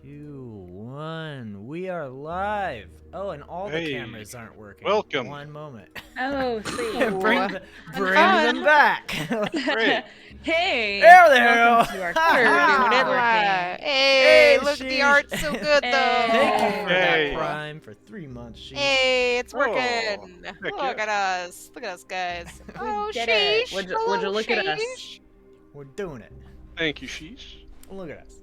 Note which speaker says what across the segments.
Speaker 1: 2, 1. We are live. Oh, and all the
Speaker 2: Hey,
Speaker 1: cameras aren't working.
Speaker 2: welcome.
Speaker 1: One moment.
Speaker 3: Oh, sweet.
Speaker 1: bring them back.
Speaker 2: Great.
Speaker 3: Hey.
Speaker 1: There they go.
Speaker 3: Welcome to our doing it.
Speaker 4: Hey,
Speaker 1: Hey,
Speaker 4: look,
Speaker 1: sheesh.
Speaker 4: the art's so good though.
Speaker 1: Thank you for
Speaker 2: Hey.
Speaker 1: that Prime for 3 months. Sheesh.
Speaker 4: Hey, it's
Speaker 2: Oh,
Speaker 4: working.
Speaker 2: heck
Speaker 4: Look
Speaker 2: yeah.
Speaker 4: at us. Look at us, guys. Oh,
Speaker 3: did it.
Speaker 4: sheesh.
Speaker 3: Would
Speaker 4: Hello,
Speaker 3: you look at us?
Speaker 4: sheesh.
Speaker 1: We're doing it.
Speaker 2: Thank you, Sheesh.
Speaker 1: Look at us.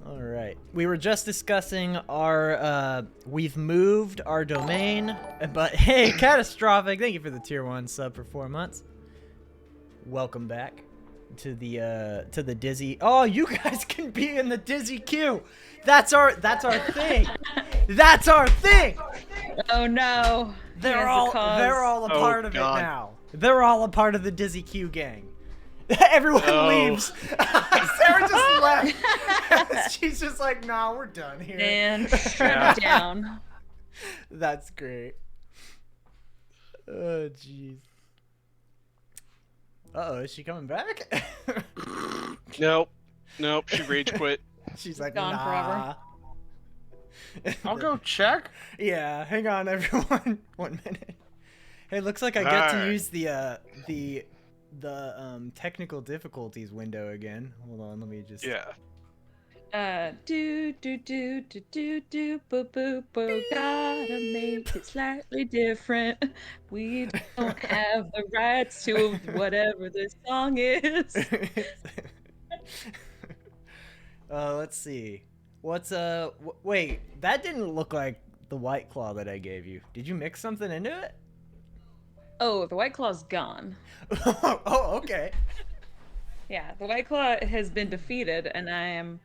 Speaker 1: All right. We were just discussing our, we've moved our domain, but hey, Catastrophic, thank you for the tier 1 sub for 4 months. Welcome back to the Dizzy. Oh, you guys can be in the Dizzy queue. That's our thing. That's our thing.
Speaker 3: Oh no.
Speaker 1: They're all a
Speaker 2: Oh,
Speaker 1: part of
Speaker 2: God.
Speaker 1: it now. They're all a part of the Dizzy Q gang. Everyone
Speaker 2: No.
Speaker 1: leaves. Sarah just left. She's just like, nah, we're done here.
Speaker 3: And shut down.
Speaker 1: That's great. Oh, jeez. Uh-oh, is she coming back?
Speaker 2: Nope. She rage quit.
Speaker 1: She's like,
Speaker 3: Gone
Speaker 1: nah.
Speaker 5: I'll go check.
Speaker 1: Yeah, hang on, everyone. 1 minute. Hey, looks like I get to
Speaker 2: Alright.
Speaker 1: use the technical difficulties window again. Hold on, let me just.
Speaker 2: Yeah.
Speaker 3: Do boo boo boo. Gotta make it slightly different. We don't have the rights to whatever this song is.
Speaker 1: Let's see. What's wait, that didn't look like the White Claw that I gave you. Did you mix something into it?
Speaker 3: Oh, the White Claw's gone.
Speaker 1: Oh, okay.
Speaker 3: Yeah, the White Claw has been defeated, and I am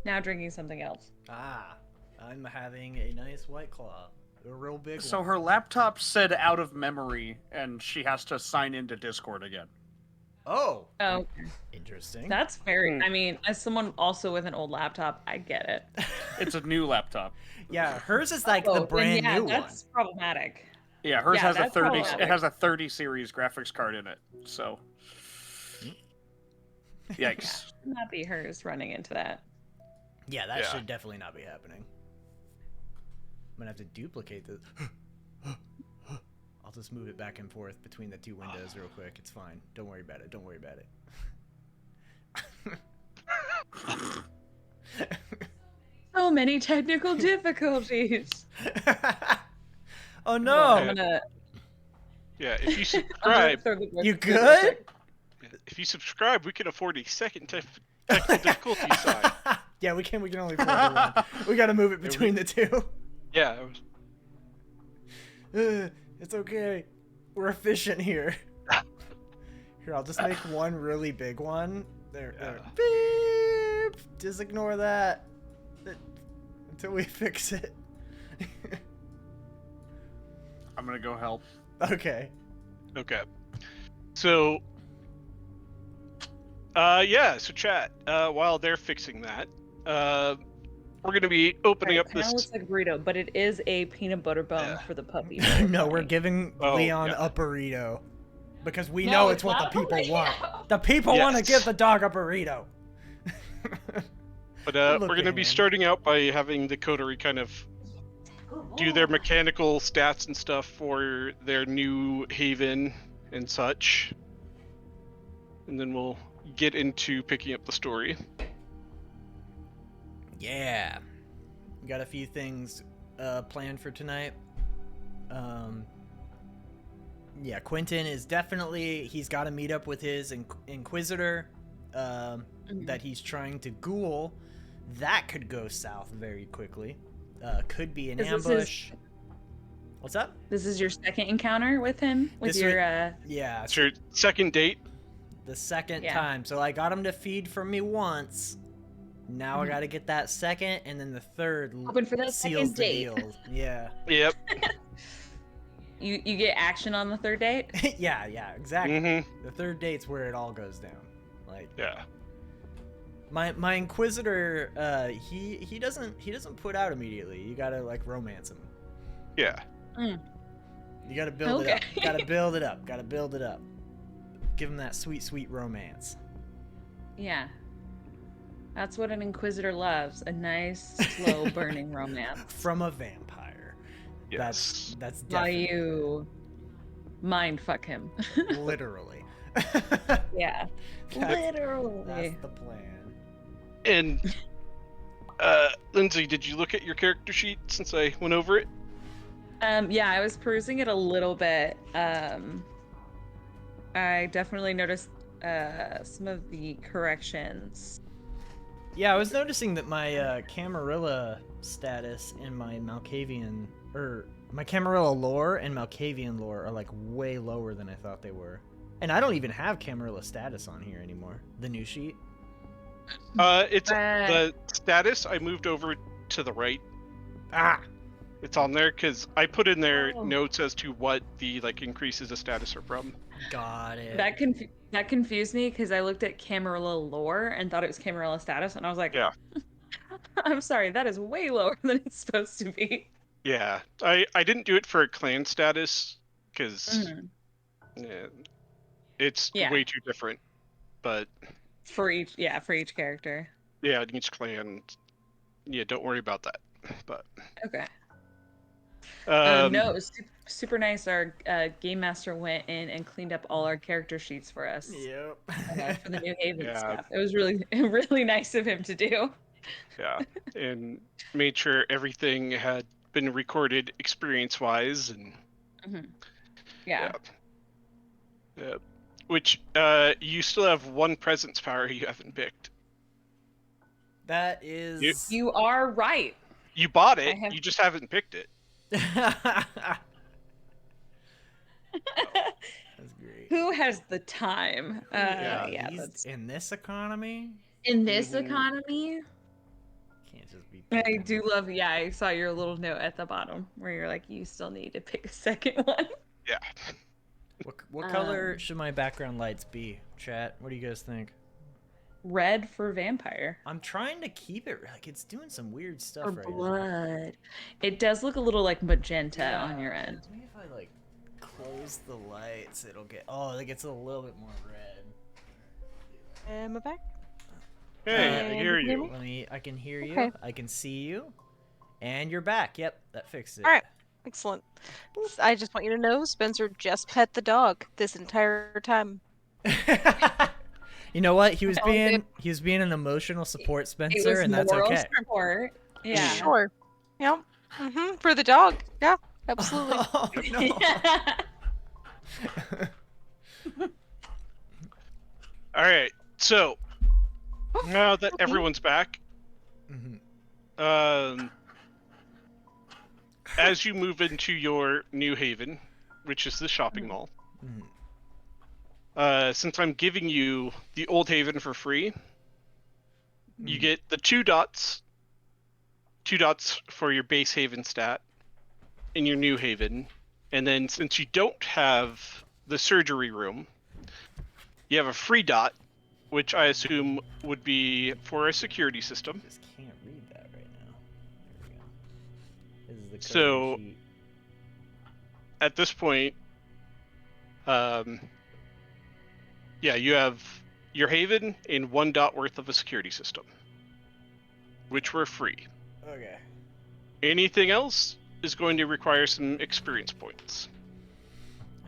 Speaker 3: now drinking something else.
Speaker 1: Ah, I'm having a nice White Claw. A real big
Speaker 5: So
Speaker 1: one.
Speaker 5: her laptop said out of memory, and she has to sign into Discord again.
Speaker 1: Oh,
Speaker 3: Oh,
Speaker 1: interesting.
Speaker 3: that's very. I mean, as someone also with an old laptop, I get it.
Speaker 5: It's a new laptop.
Speaker 1: Yeah, hers is like
Speaker 3: Oh,
Speaker 1: the
Speaker 3: then
Speaker 1: brand
Speaker 3: yeah,
Speaker 1: new
Speaker 3: that's problematic.
Speaker 5: Yeah, hers
Speaker 3: Yeah,
Speaker 5: has a
Speaker 3: that's
Speaker 5: 30.
Speaker 3: problematic.
Speaker 5: It has a 30 series graphics card in it. So, yikes.
Speaker 3: Should not be hers running into that.
Speaker 1: one. Yeah, that
Speaker 2: Yeah.
Speaker 1: should definitely not be happening. I'm gonna have to duplicate this. I'll just move it back and forth between the two windows real quick. It's fine. Don't worry about it. Don't worry about it.
Speaker 3: So many technical difficulties.
Speaker 1: Oh no!
Speaker 3: I'm gonna.
Speaker 2: Yeah. If you
Speaker 3: I'm gonna
Speaker 2: subscribe,
Speaker 3: throw the
Speaker 1: You
Speaker 3: book real quick.
Speaker 2: we can afford a second technical difficulty side.
Speaker 1: Yeah, we can only afford the one. We gotta move it between the two.
Speaker 2: Yeah.
Speaker 1: It's okay. We're efficient here. Here, I'll just make one really big one. There. Beep! Just ignore that. Until we fix it.
Speaker 5: I'm gonna go help.
Speaker 1: Okay.
Speaker 2: Okay. So. Yeah. So chat. While they're fixing that, we're gonna be opening up
Speaker 3: It kind of
Speaker 2: this.
Speaker 3: looks like a burrito, but it is a peanut butter bone
Speaker 2: Yeah.
Speaker 3: for the puppy.
Speaker 1: No, we're giving
Speaker 2: Oh,
Speaker 1: Leon
Speaker 2: yeah.
Speaker 1: a burrito. Because we
Speaker 3: No,
Speaker 1: know
Speaker 3: it's
Speaker 1: it's what the
Speaker 3: not a
Speaker 1: people
Speaker 3: burrito.
Speaker 1: want. The people want to
Speaker 2: Yes.
Speaker 1: give the dog a burrito.
Speaker 2: But
Speaker 1: Look
Speaker 2: we're
Speaker 1: at
Speaker 2: gonna be
Speaker 1: him.
Speaker 2: starting out by having the coterie kind of do their mechanical stats and stuff for their new haven and such. And then we'll get into picking up the story.
Speaker 1: Yeah. We got a few things planned for tonight. Yeah, Quentin is definitely, he's got to meet up with his Inquisitor that he's trying to ghoul. That could go south very quickly. Could be an
Speaker 3: Is this
Speaker 1: ambush. What's up?
Speaker 3: This is your second encounter with him? With
Speaker 1: This
Speaker 3: your,
Speaker 1: Yeah,
Speaker 2: It's your second date.
Speaker 1: the second
Speaker 3: Yeah.
Speaker 1: time. So I got him to feed for me once. Now I got to get that second, and then the third
Speaker 3: Hoping for that
Speaker 1: seals
Speaker 3: second
Speaker 1: the
Speaker 3: date.
Speaker 1: deal. Yeah.
Speaker 2: Yep.
Speaker 3: you get action on the third date?
Speaker 1: yeah, exactly.
Speaker 2: Mm-hmm.
Speaker 1: The third date's where it all goes down. Like
Speaker 2: Yeah.
Speaker 1: my Inquisitor, he doesn't put out immediately. You gotta like romance him.
Speaker 2: Yeah.
Speaker 3: Mm.
Speaker 1: You gotta build it up.
Speaker 3: Okay.
Speaker 1: Gotta build it up. Gotta build it up. Give him that sweet, sweet romance.
Speaker 3: Yeah. That's what an inquisitor loves. A nice, slow burning romance.
Speaker 1: From a vampire.
Speaker 2: Yes.
Speaker 1: That's
Speaker 3: While
Speaker 1: definitely
Speaker 3: you mind fuck him.
Speaker 1: literally.
Speaker 3: Yeah. Literally.
Speaker 1: That's the plan.
Speaker 2: And Lindsay, did you look at your character sheet since I went over it?
Speaker 3: Yeah, I was perusing it a little bit. I definitely noticed some of the corrections.
Speaker 1: Yeah, I was noticing that my Camarilla status in my Malkavian, or my Camarilla lore and Malkavian lore are like way lower than I thought they were. And I don't even have Camarilla status on here anymore. The new sheet.
Speaker 2: It's the status I moved over to the right.
Speaker 1: Ah!
Speaker 2: It's on there because I put in there
Speaker 3: Oh.
Speaker 2: notes as to what the increases of status are from.
Speaker 1: Got it.
Speaker 3: That confused me because I looked at Camarilla lore and thought it was Camarilla status, and I was like,
Speaker 2: Yeah.
Speaker 3: I'm sorry, that is way lower than it's supposed to be.
Speaker 2: Yeah, I didn't do it for a clan status because it's
Speaker 3: Yeah.
Speaker 2: way too different. But
Speaker 3: For each character.
Speaker 2: yeah, in each clan, yeah, don't worry about that. But
Speaker 3: Okay.
Speaker 2: um,
Speaker 3: No, it was super nice. Our game master went in and cleaned up all our character sheets for us
Speaker 1: Yep.
Speaker 3: for the New Haven
Speaker 2: Yeah.
Speaker 3: stuff. It was really nice of him to do.
Speaker 2: yeah, and made sure everything had been recorded experience-wise, and
Speaker 3: Yeah.
Speaker 2: yeah. Which you still have one presence power you haven't picked.
Speaker 1: That is.
Speaker 3: You are right.
Speaker 2: You bought it,
Speaker 3: have-
Speaker 2: you just haven't picked it.
Speaker 1: That's great.
Speaker 3: Who has the time?
Speaker 2: Yeah,
Speaker 1: these- in this economy,
Speaker 3: in this
Speaker 2: Mhm.
Speaker 3: economy.
Speaker 1: can't just be.
Speaker 3: I
Speaker 1: picking.
Speaker 3: do love. Yeah, I saw your little note at the bottom where you're like, you still need to pick a second one.
Speaker 2: Yeah.
Speaker 1: What color should my background lights be, chat? What do you guys think?
Speaker 3: Red for vampire.
Speaker 1: I'm trying to keep it like it's doing some weird stuff
Speaker 3: Or
Speaker 1: right now.
Speaker 3: blood. It does look a little like magenta on your end.
Speaker 1: Maybe if I like close the lights, it'll get. Oh, it gets a little bit more red.
Speaker 4: Am I back?
Speaker 2: Hey, I hear
Speaker 4: you hear
Speaker 2: you.
Speaker 4: me?
Speaker 1: Let me. I can hear you.
Speaker 4: Okay.
Speaker 1: I can see you, and you're back. Yep, that fixed it.
Speaker 4: All right. Excellent. I just want you to know, Spencer just pet the dog this entire time.
Speaker 1: You know what? He was
Speaker 4: Oh,
Speaker 1: being
Speaker 4: good.
Speaker 1: he was being an emotional support,
Speaker 3: It
Speaker 1: Spencer,
Speaker 3: was
Speaker 1: and that's
Speaker 3: moral
Speaker 1: okay.
Speaker 3: support. Yeah.
Speaker 4: Sure. Yep. For the dog. Yeah. Absolutely.
Speaker 1: Oh no.
Speaker 2: All right, so now that everyone's back,
Speaker 1: Mhm.
Speaker 2: as you move into your New Haven, which is the shopping mall,
Speaker 1: Mhm.
Speaker 2: since I'm giving you the Old Haven for free, you
Speaker 1: Mhm.
Speaker 2: get the 2 dots for your base Haven stat in your New Haven, and then since you don't have the surgery room, you have a free dot, which I assume would be for a security system.
Speaker 1: Just can't read that right now. There we go. This is the
Speaker 2: So-
Speaker 1: code sheet.
Speaker 2: At this point, yeah, you have your Haven and 1 dot worth of a security system, which were free.
Speaker 1: Okay.
Speaker 2: Anything else is going to require some experience points.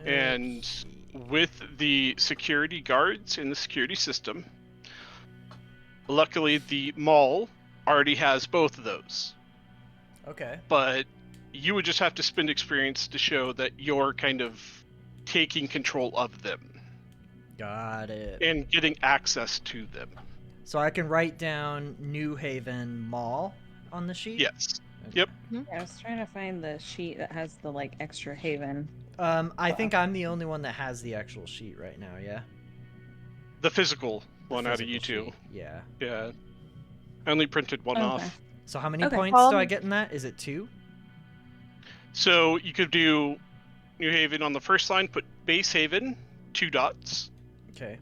Speaker 2: And with the security guards in the security system, luckily the mall already has both of those.
Speaker 1: Okay.
Speaker 2: But you would just have to spend experience to show that you're kind of taking control of them
Speaker 1: Got it.
Speaker 2: and getting access to them.
Speaker 1: So I can write down New Haven Mall on the sheet?
Speaker 2: Yes.
Speaker 1: Okay.
Speaker 2: Yep.
Speaker 3: I was trying to find the sheet that has the like extra haven.
Speaker 1: I think I'm the only one that has the actual sheet right now, yeah?
Speaker 2: The physical
Speaker 1: The
Speaker 2: one out of
Speaker 1: physical
Speaker 2: you two.
Speaker 1: sheet, yeah.
Speaker 2: Yeah. I only printed one
Speaker 3: Okay.
Speaker 2: off.
Speaker 1: So how many
Speaker 3: Okay.
Speaker 1: points do I get in that? Is it 2?
Speaker 2: So you could do New Haven on the first line, put base Haven, 2 dots.
Speaker 1: Okay.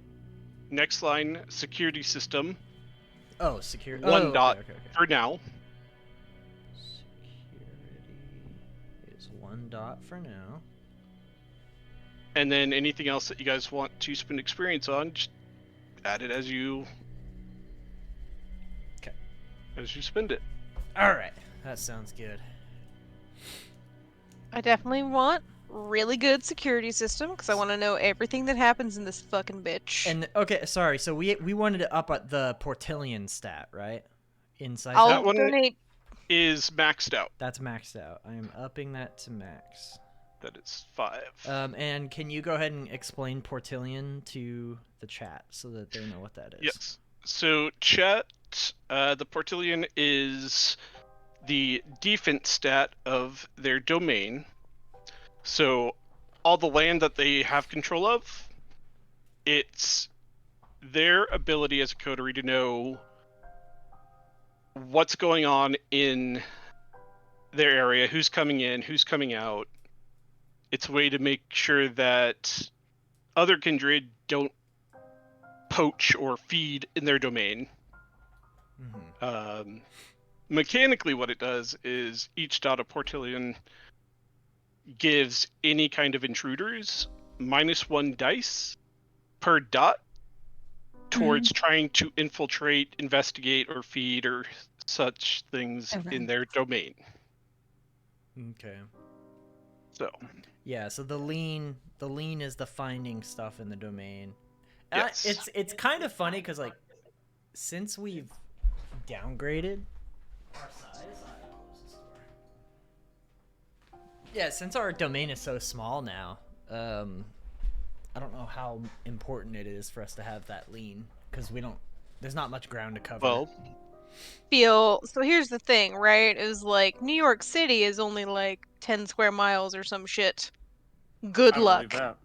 Speaker 2: Next line, security system,
Speaker 1: Oh, security.
Speaker 2: 1 dot
Speaker 1: Okay.
Speaker 2: for now.
Speaker 1: Security is 1 dot for now.
Speaker 2: And then anything else that you guys want to spend experience on, just add it as you as you spend it.
Speaker 1: All right, that sounds good.
Speaker 4: I definitely want really good security system because I want to know everything that happens in this fucking bitch.
Speaker 1: And okay, sorry. So we wanted to up at the Portillion stat, right? Inside.
Speaker 4: I'll
Speaker 2: That one-
Speaker 4: donate.
Speaker 2: Is maxed out.
Speaker 1: That's maxed out. I am upping that to max.
Speaker 2: That is 5.
Speaker 1: And can you go ahead and explain Portillion to the chat so that they know what that is?
Speaker 2: Yes. So chat, the Portillion is the defense stat of their domain. So all the land that they have control of, it's their ability as a coterie to know what's going on in their area, who's coming in, who's coming out. It's a way to make sure that other kindred don't poach or feed in their domain.
Speaker 1: Mm-hmm.
Speaker 2: Mechanically, what it does is each dot of Portillion gives any kind of intruders -1 dice per dot towards trying to infiltrate, investigate, or feed or such things in their domain.
Speaker 1: Okay.
Speaker 2: So
Speaker 1: Yeah. So the lean is the finding stuff in the domain.
Speaker 2: Yes.
Speaker 1: It's kind of funny because like since we've downgraded our size. Yeah, since our domain is so small now, I don't know how important it is for us to have that lean because there's not much ground to cover.
Speaker 2: well,
Speaker 4: So here's the thing, right? It was like New York City is only like 10 square miles or some shit. Good
Speaker 5: I
Speaker 4: luck.
Speaker 5: believe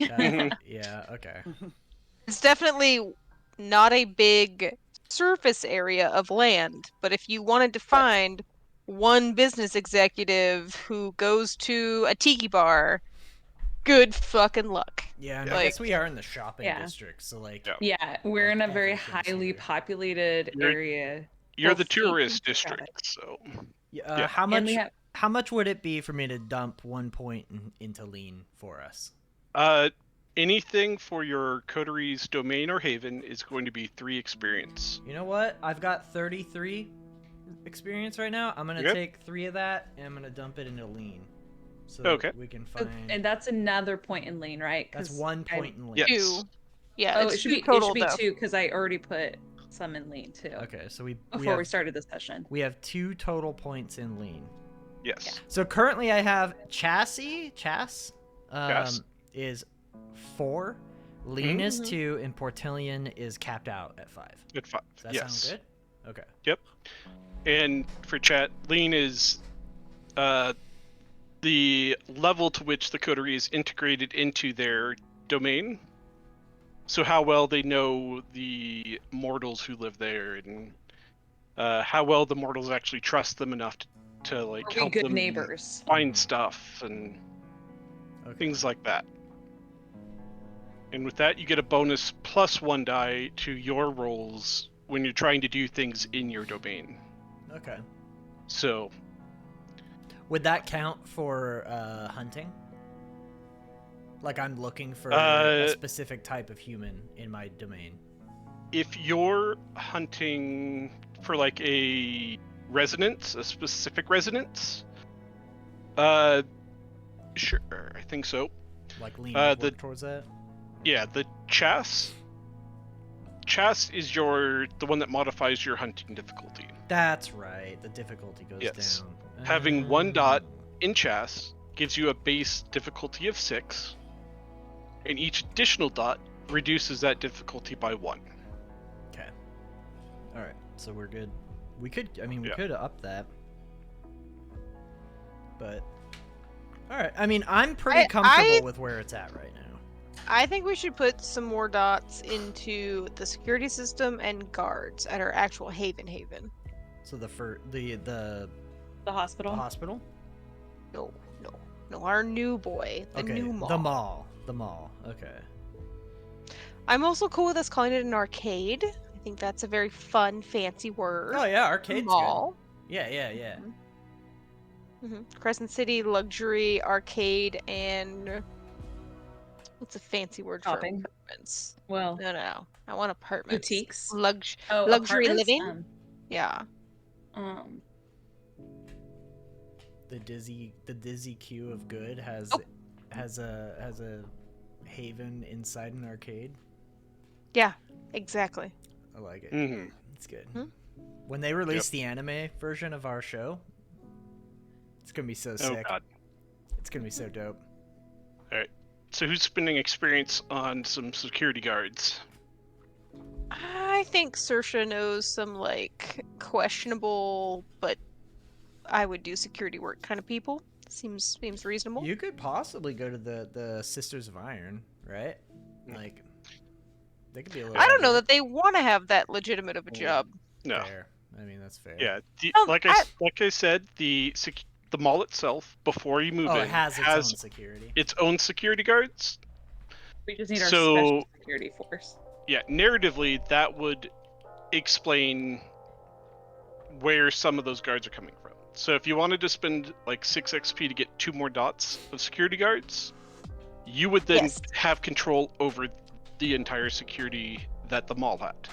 Speaker 5: that.
Speaker 1: Yeah, okay.
Speaker 4: It's definitely not a big surface area of land, but if you wanted to find one business executive who goes to a tiki bar, good fucking luck.
Speaker 1: Yeah, and
Speaker 2: Yeah.
Speaker 1: I guess
Speaker 4: Like-
Speaker 1: we are in the shopping
Speaker 3: Yeah.
Speaker 1: district, so like
Speaker 2: Yeah.
Speaker 3: Yeah, we're in a very
Speaker 1: Everything's
Speaker 3: highly
Speaker 1: here.
Speaker 3: populated
Speaker 2: You're-
Speaker 3: area.
Speaker 2: you're
Speaker 3: Both
Speaker 2: the
Speaker 3: feet
Speaker 2: tourist
Speaker 3: and traffic.
Speaker 2: district, so
Speaker 1: Yeah, how much
Speaker 3: And we have
Speaker 1: how much would it be for me to dump 1 point into lean for us?
Speaker 2: anything for your coteries domain or haven is going to be 3 experience.
Speaker 1: You know what? I've got 33 experience right now. I'm gonna
Speaker 2: Okay.
Speaker 1: take 3 of that and I'm gonna dump it into lean, so
Speaker 2: Okay.
Speaker 1: that we can
Speaker 3: Oh,
Speaker 1: find.
Speaker 3: and that's another point in lean, right?
Speaker 1: That's
Speaker 3: 'Cause
Speaker 1: 1
Speaker 3: I-
Speaker 1: point in lean.
Speaker 2: Yes.
Speaker 4: 2. Yeah,
Speaker 3: Oh,
Speaker 4: it's
Speaker 3: it should
Speaker 4: 2
Speaker 3: be
Speaker 4: total,
Speaker 3: it should be
Speaker 4: though.
Speaker 3: 2 because I already put some in lean too
Speaker 1: Okay, so we
Speaker 3: before we
Speaker 1: have,
Speaker 3: started this session.
Speaker 1: we have 2 total points in lean.
Speaker 2: Yes.
Speaker 1: So currently I have Chas
Speaker 2: Chas.
Speaker 1: is 4, lean is
Speaker 4: Mhm.
Speaker 1: 2, and Portillion is capped out at 5.
Speaker 2: At 5.
Speaker 1: Does that
Speaker 2: Yes.
Speaker 1: sound good? Okay.
Speaker 2: Yep. And for chat, lean is the level to which the coterie is integrated into their domain. So how well they know the mortals who live there, and how well the mortals actually trust them enough to like
Speaker 3: Are we
Speaker 2: help
Speaker 3: good
Speaker 2: them
Speaker 3: neighbors?
Speaker 2: find stuff and
Speaker 1: Okay.
Speaker 2: things like that. And with that, you get a bonus +1 die to your rolls when you're trying to do things in your domain.
Speaker 1: Okay.
Speaker 2: So
Speaker 1: Would that count for hunting? Like I'm looking for
Speaker 2: Uh,
Speaker 1: a specific type of human in my domain.
Speaker 2: if you're hunting for like a residence, a specific residence, sure, I think so.
Speaker 1: Like lean
Speaker 2: the-
Speaker 1: work towards that.
Speaker 2: Yeah, the chas is the one that modifies your hunting difficulty.
Speaker 1: That's right. The difficulty goes
Speaker 2: Yes.
Speaker 1: down.
Speaker 2: Having 1 dot
Speaker 1: Oh.
Speaker 2: in chas gives you a base difficulty of 6, and each additional dot reduces that difficulty by 1.
Speaker 1: Okay. All right. So we're good. We could. I mean, we
Speaker 2: Yeah.
Speaker 1: could up that. But. All right. I mean, I'm pretty
Speaker 4: I-
Speaker 1: comfortable with where it's at right now.
Speaker 4: I think we should put some more dots into the security system and guards at our actual haven.
Speaker 1: So the
Speaker 3: The hospital.
Speaker 1: hospital.
Speaker 4: No, our new boy, the
Speaker 1: Okay.
Speaker 4: new mall.
Speaker 1: The mall. Okay.
Speaker 4: I'm also cool with us calling it an arcade. I think that's a very fun, fancy word.
Speaker 1: Oh yeah, arcade's
Speaker 4: Mall.
Speaker 1: good. Yeah.
Speaker 4: Crescent City luxury arcade and what's a fancy word
Speaker 3: Shopping.
Speaker 4: for apartments?
Speaker 3: Well,
Speaker 4: No. I want apartments.
Speaker 3: boutiques.
Speaker 4: Luxury
Speaker 3: Oh,
Speaker 4: luxury
Speaker 3: apartments?
Speaker 4: living? Yeah.
Speaker 1: The dizzy queue of good has
Speaker 4: Oh.
Speaker 1: has a haven inside an arcade.
Speaker 4: Yeah, exactly.
Speaker 1: I like it.
Speaker 2: Mm-hmm.
Speaker 1: It's good.
Speaker 4: Hmm?
Speaker 1: When they release the anime version of our show, it's gonna be so
Speaker 2: Oh
Speaker 1: sick.
Speaker 2: god.
Speaker 1: It's gonna be so dope.
Speaker 2: So who's spending experience on some security guards?
Speaker 4: I think Saoirse knows some like questionable, but I would do security work kind of people. Seems reasonable.
Speaker 1: You could possibly go to the Sisters of Iron, right? Like, they could be a little.
Speaker 4: I don't know
Speaker 1: better.
Speaker 4: that they want to have that legitimate of a job.
Speaker 2: No.
Speaker 1: Fair. I mean, that's fair.
Speaker 2: Yeah.
Speaker 4: Um,
Speaker 2: like I said, the mall itself before you move
Speaker 1: Oh,
Speaker 2: in
Speaker 1: it has its own security.
Speaker 2: its own security guards.
Speaker 3: We just need our
Speaker 2: So-
Speaker 3: special security force.
Speaker 2: Yeah, narratively that would explain where some of those guards are coming from. So if you wanted to spend like 6 XP to get 2 more dots of security guards, you would then
Speaker 4: Yes.
Speaker 2: have control over the entire security that the mall had.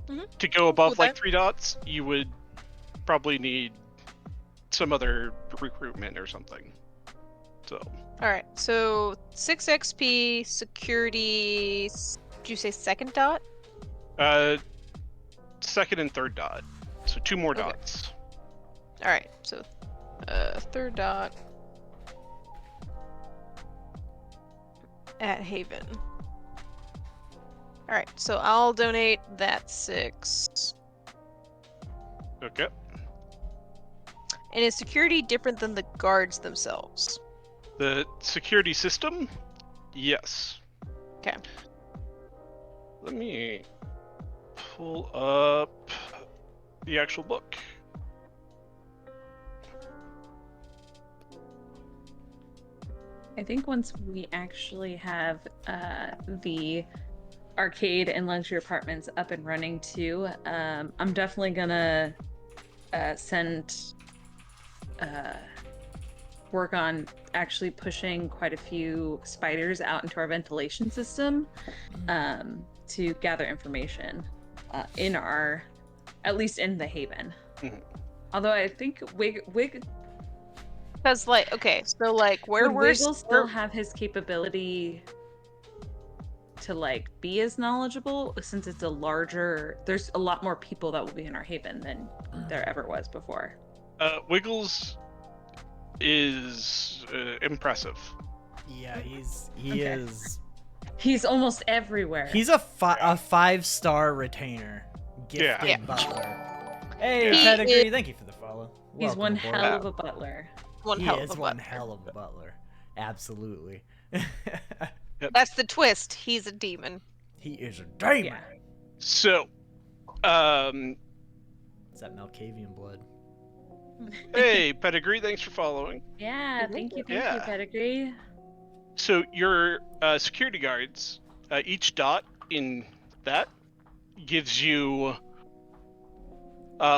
Speaker 4: Mhm.
Speaker 2: To go above
Speaker 4: With
Speaker 2: like
Speaker 4: that.
Speaker 2: 3 dots, you would probably need some other recruitment or something. So
Speaker 4: All right, so 6 XP security. Did you say second dot?
Speaker 2: second and third dot. So 2 more
Speaker 4: Okay.
Speaker 2: dots.
Speaker 4: All right, so third dot at Haven. All right, so I'll donate that 6.
Speaker 2: Okay.
Speaker 4: And is security different than the guards themselves?
Speaker 2: The security system? Yes.
Speaker 4: 'Kay.
Speaker 2: Let me pull up the actual book.
Speaker 3: I think once we actually have the arcade and luxury apartments up and running too, I'm definitely gonna send work on actually pushing quite a few spiders out into our ventilation system to gather information in our, at least in the Haven.
Speaker 2: Mhm.
Speaker 3: Although I think Wig
Speaker 4: Because like, okay, so like where
Speaker 3: would
Speaker 4: we're
Speaker 3: Wiggle still have his capability to like be as knowledgeable, since it's a larger, there's a lot more people that will be in our Haven than there ever was before.
Speaker 2: Wiggles is impressive.
Speaker 1: Yeah, he
Speaker 3: Okay.
Speaker 1: is.
Speaker 3: He's almost everywhere.
Speaker 1: He's a 5-star retainer. Gifted
Speaker 2: Yeah.
Speaker 1: butler. Hey,
Speaker 2: He
Speaker 1: Pedigree,
Speaker 4: is-
Speaker 1: thank you for the follow.
Speaker 3: He's
Speaker 1: Welcome
Speaker 3: one
Speaker 1: aboard.
Speaker 3: hell of a butler.
Speaker 4: one
Speaker 1: He
Speaker 4: hell
Speaker 1: is
Speaker 4: of a
Speaker 1: one
Speaker 4: butler.
Speaker 1: hell of a butler. Absolutely.
Speaker 4: That's the twist. He's a demon.
Speaker 1: He is a demon.
Speaker 3: Yeah.
Speaker 2: So,
Speaker 1: It's that Malkavian blood.
Speaker 2: hey, Pedigree, thanks for following.
Speaker 3: Yeah, thank you,
Speaker 2: Yeah.
Speaker 3: Pedigree.
Speaker 2: So your security guards, each dot in that gives you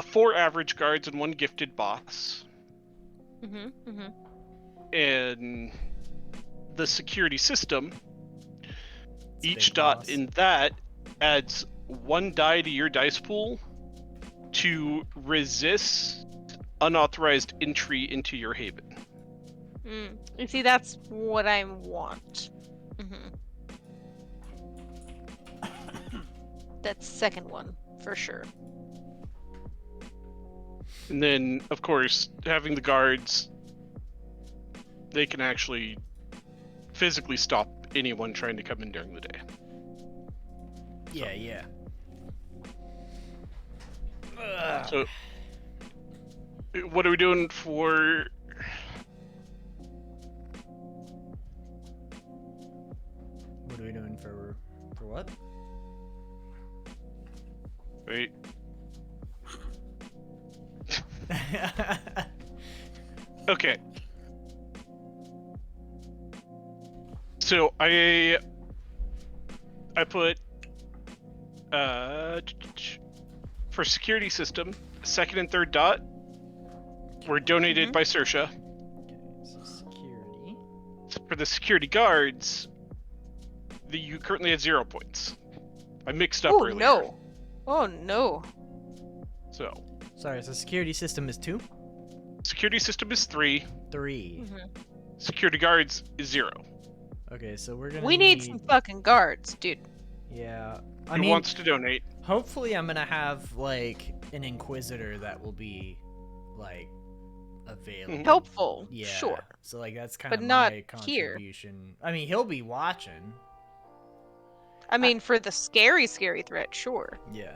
Speaker 2: 4 average guards and 1 gifted boss.
Speaker 4: Mm-hmm. Mm-hmm.
Speaker 2: And the security system,
Speaker 1: It's a
Speaker 2: each
Speaker 1: big
Speaker 2: dot
Speaker 1: boss.
Speaker 2: in that adds 1 die to your dice pool to resist unauthorized entry into your haven.
Speaker 4: You see, that's what I want. Mm-hmm. That second one, for sure.
Speaker 2: And then, of course, having the guards, they can actually physically stop anyone trying to come in during the day.
Speaker 1: Yeah, yeah.
Speaker 2: So, what are we doing for?
Speaker 1: What are we doing for what?
Speaker 2: Wait. Okay. So I put for security system, second and third dot were donated
Speaker 4: Mhm.
Speaker 2: by Saoirse.
Speaker 1: Okay, so security.
Speaker 2: For the security guards, you currently have 0 points. I mixed up
Speaker 4: Oh
Speaker 2: earlier.
Speaker 4: no! Oh no!
Speaker 2: So,
Speaker 1: Sorry, so security system is 2?
Speaker 2: security system is 3.
Speaker 1: 3.
Speaker 2: Security guards is 0.
Speaker 1: Okay, so we're gonna
Speaker 4: We need some fucking guards, dude.
Speaker 1: Yeah. I
Speaker 2: Who
Speaker 1: mean,
Speaker 2: wants to donate?
Speaker 1: hopefully I'm gonna have, like, an Inquisitor that will be, like, available.
Speaker 4: Helpful,
Speaker 1: Yeah.
Speaker 4: sure.
Speaker 1: So, like, that's kind
Speaker 4: But
Speaker 1: of
Speaker 4: not
Speaker 1: my
Speaker 4: here.
Speaker 1: contribution. I mean, he'll be watching.
Speaker 4: I mean, for the scary threat, sure.
Speaker 1: Yeah.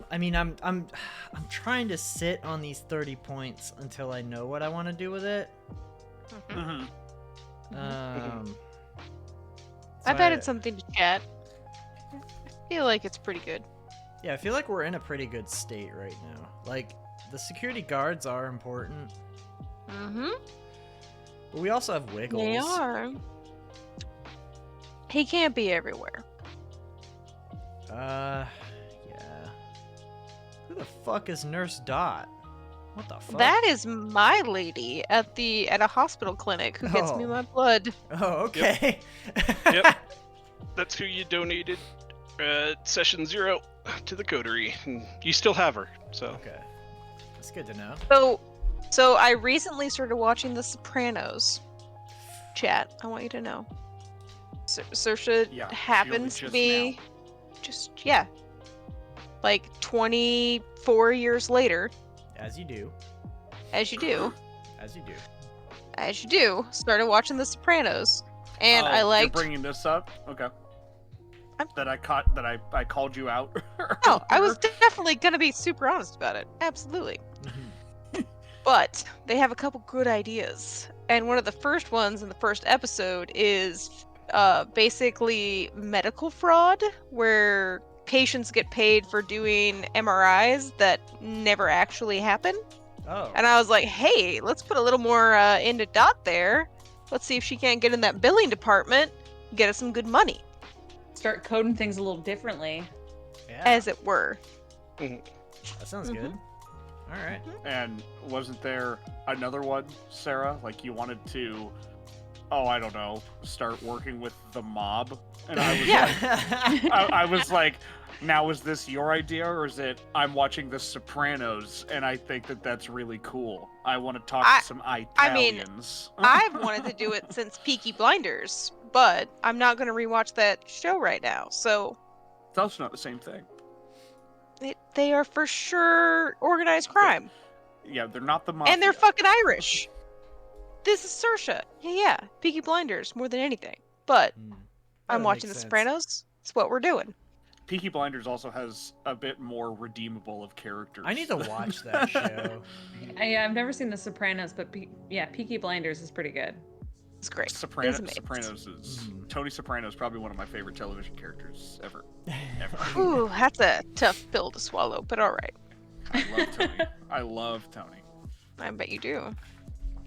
Speaker 1: I mean, I'm trying to sit on these 30 points until I know what I want to do with it.
Speaker 5: Mhm.
Speaker 1: So
Speaker 4: I've added something to chat. I feel like it's pretty good.
Speaker 1: Yeah, I feel like we're in a pretty good state right now. Like, the security guards are important,
Speaker 4: Mm-hmm.
Speaker 1: but we also have Wiggles.
Speaker 4: They are. He can't be everywhere.
Speaker 1: Yeah. Who the fuck is Nurse Dot? What the fuck?
Speaker 4: That is my lady at a hospital clinic who gets me
Speaker 1: Oh.
Speaker 4: my blood.
Speaker 1: Oh, okay.
Speaker 2: Yep. That's who you donated session 0 to the coterie. And you still have her, so.
Speaker 1: Okay. That's good to know.
Speaker 4: So I recently started watching The Sopranos. Chat, I want you to know. Saoirse
Speaker 5: Yeah,
Speaker 4: happens
Speaker 5: she
Speaker 4: to
Speaker 5: only
Speaker 4: be just like 24 years later,
Speaker 1: As you do.
Speaker 4: as you do,
Speaker 1: As you do.
Speaker 4: started watching The Sopranos, and I
Speaker 5: You're
Speaker 4: liked.
Speaker 5: bringing this up. Okay. That I called you out.
Speaker 4: No, I was definitely gonna be super honest about it. Absolutely. But they have a couple good ideas. And one of the first ones in the first episode is basically medical fraud, where patients get paid for doing MRIs that never actually happen.
Speaker 1: Oh.
Speaker 4: And I was like, hey, let's put a little more into Dot there. Let's see if she can't get in that billing department, get us some good money,
Speaker 3: Start coding things a little differently.
Speaker 1: Yeah.
Speaker 4: as it were.
Speaker 1: That sounds good. All right.
Speaker 5: And wasn't there another one, Sarah? Like you wanted to, I don't know, start working with the mob? And I was like, I was like, now is this your idea or is it I'm watching The Sopranos and I think that that's really cool? I want to talk to some Italians.
Speaker 4: I've wanted to do it since Peaky Blinders, but I'm not going to rewatch that show right now. So
Speaker 5: It's also not the same thing.
Speaker 4: they are for sure organized crime.
Speaker 5: Yeah, they're not the mafia.
Speaker 4: And they're fucking Irish. This is Saoirse. Yeah. Peaky Blinders more than anything. But
Speaker 1: Hmm.
Speaker 4: I'm
Speaker 1: That
Speaker 4: watching
Speaker 1: makes
Speaker 4: The
Speaker 1: sense.
Speaker 4: Sopranos. It's what we're doing.
Speaker 5: Peaky Blinders also has a bit more redeemable of characters.
Speaker 1: I need to watch that show.
Speaker 3: I've never seen The Sopranos, but Peaky Blinders is pretty good.
Speaker 4: It's great. It's
Speaker 5: Sopranos
Speaker 4: amazing.
Speaker 5: is
Speaker 1: Mhm.
Speaker 5: Tony Soprano is probably one of my favorite television characters ever.
Speaker 4: Ooh, that's a tough pill to swallow, but all right.
Speaker 5: I love Tony. I love Tony.
Speaker 4: I bet you do.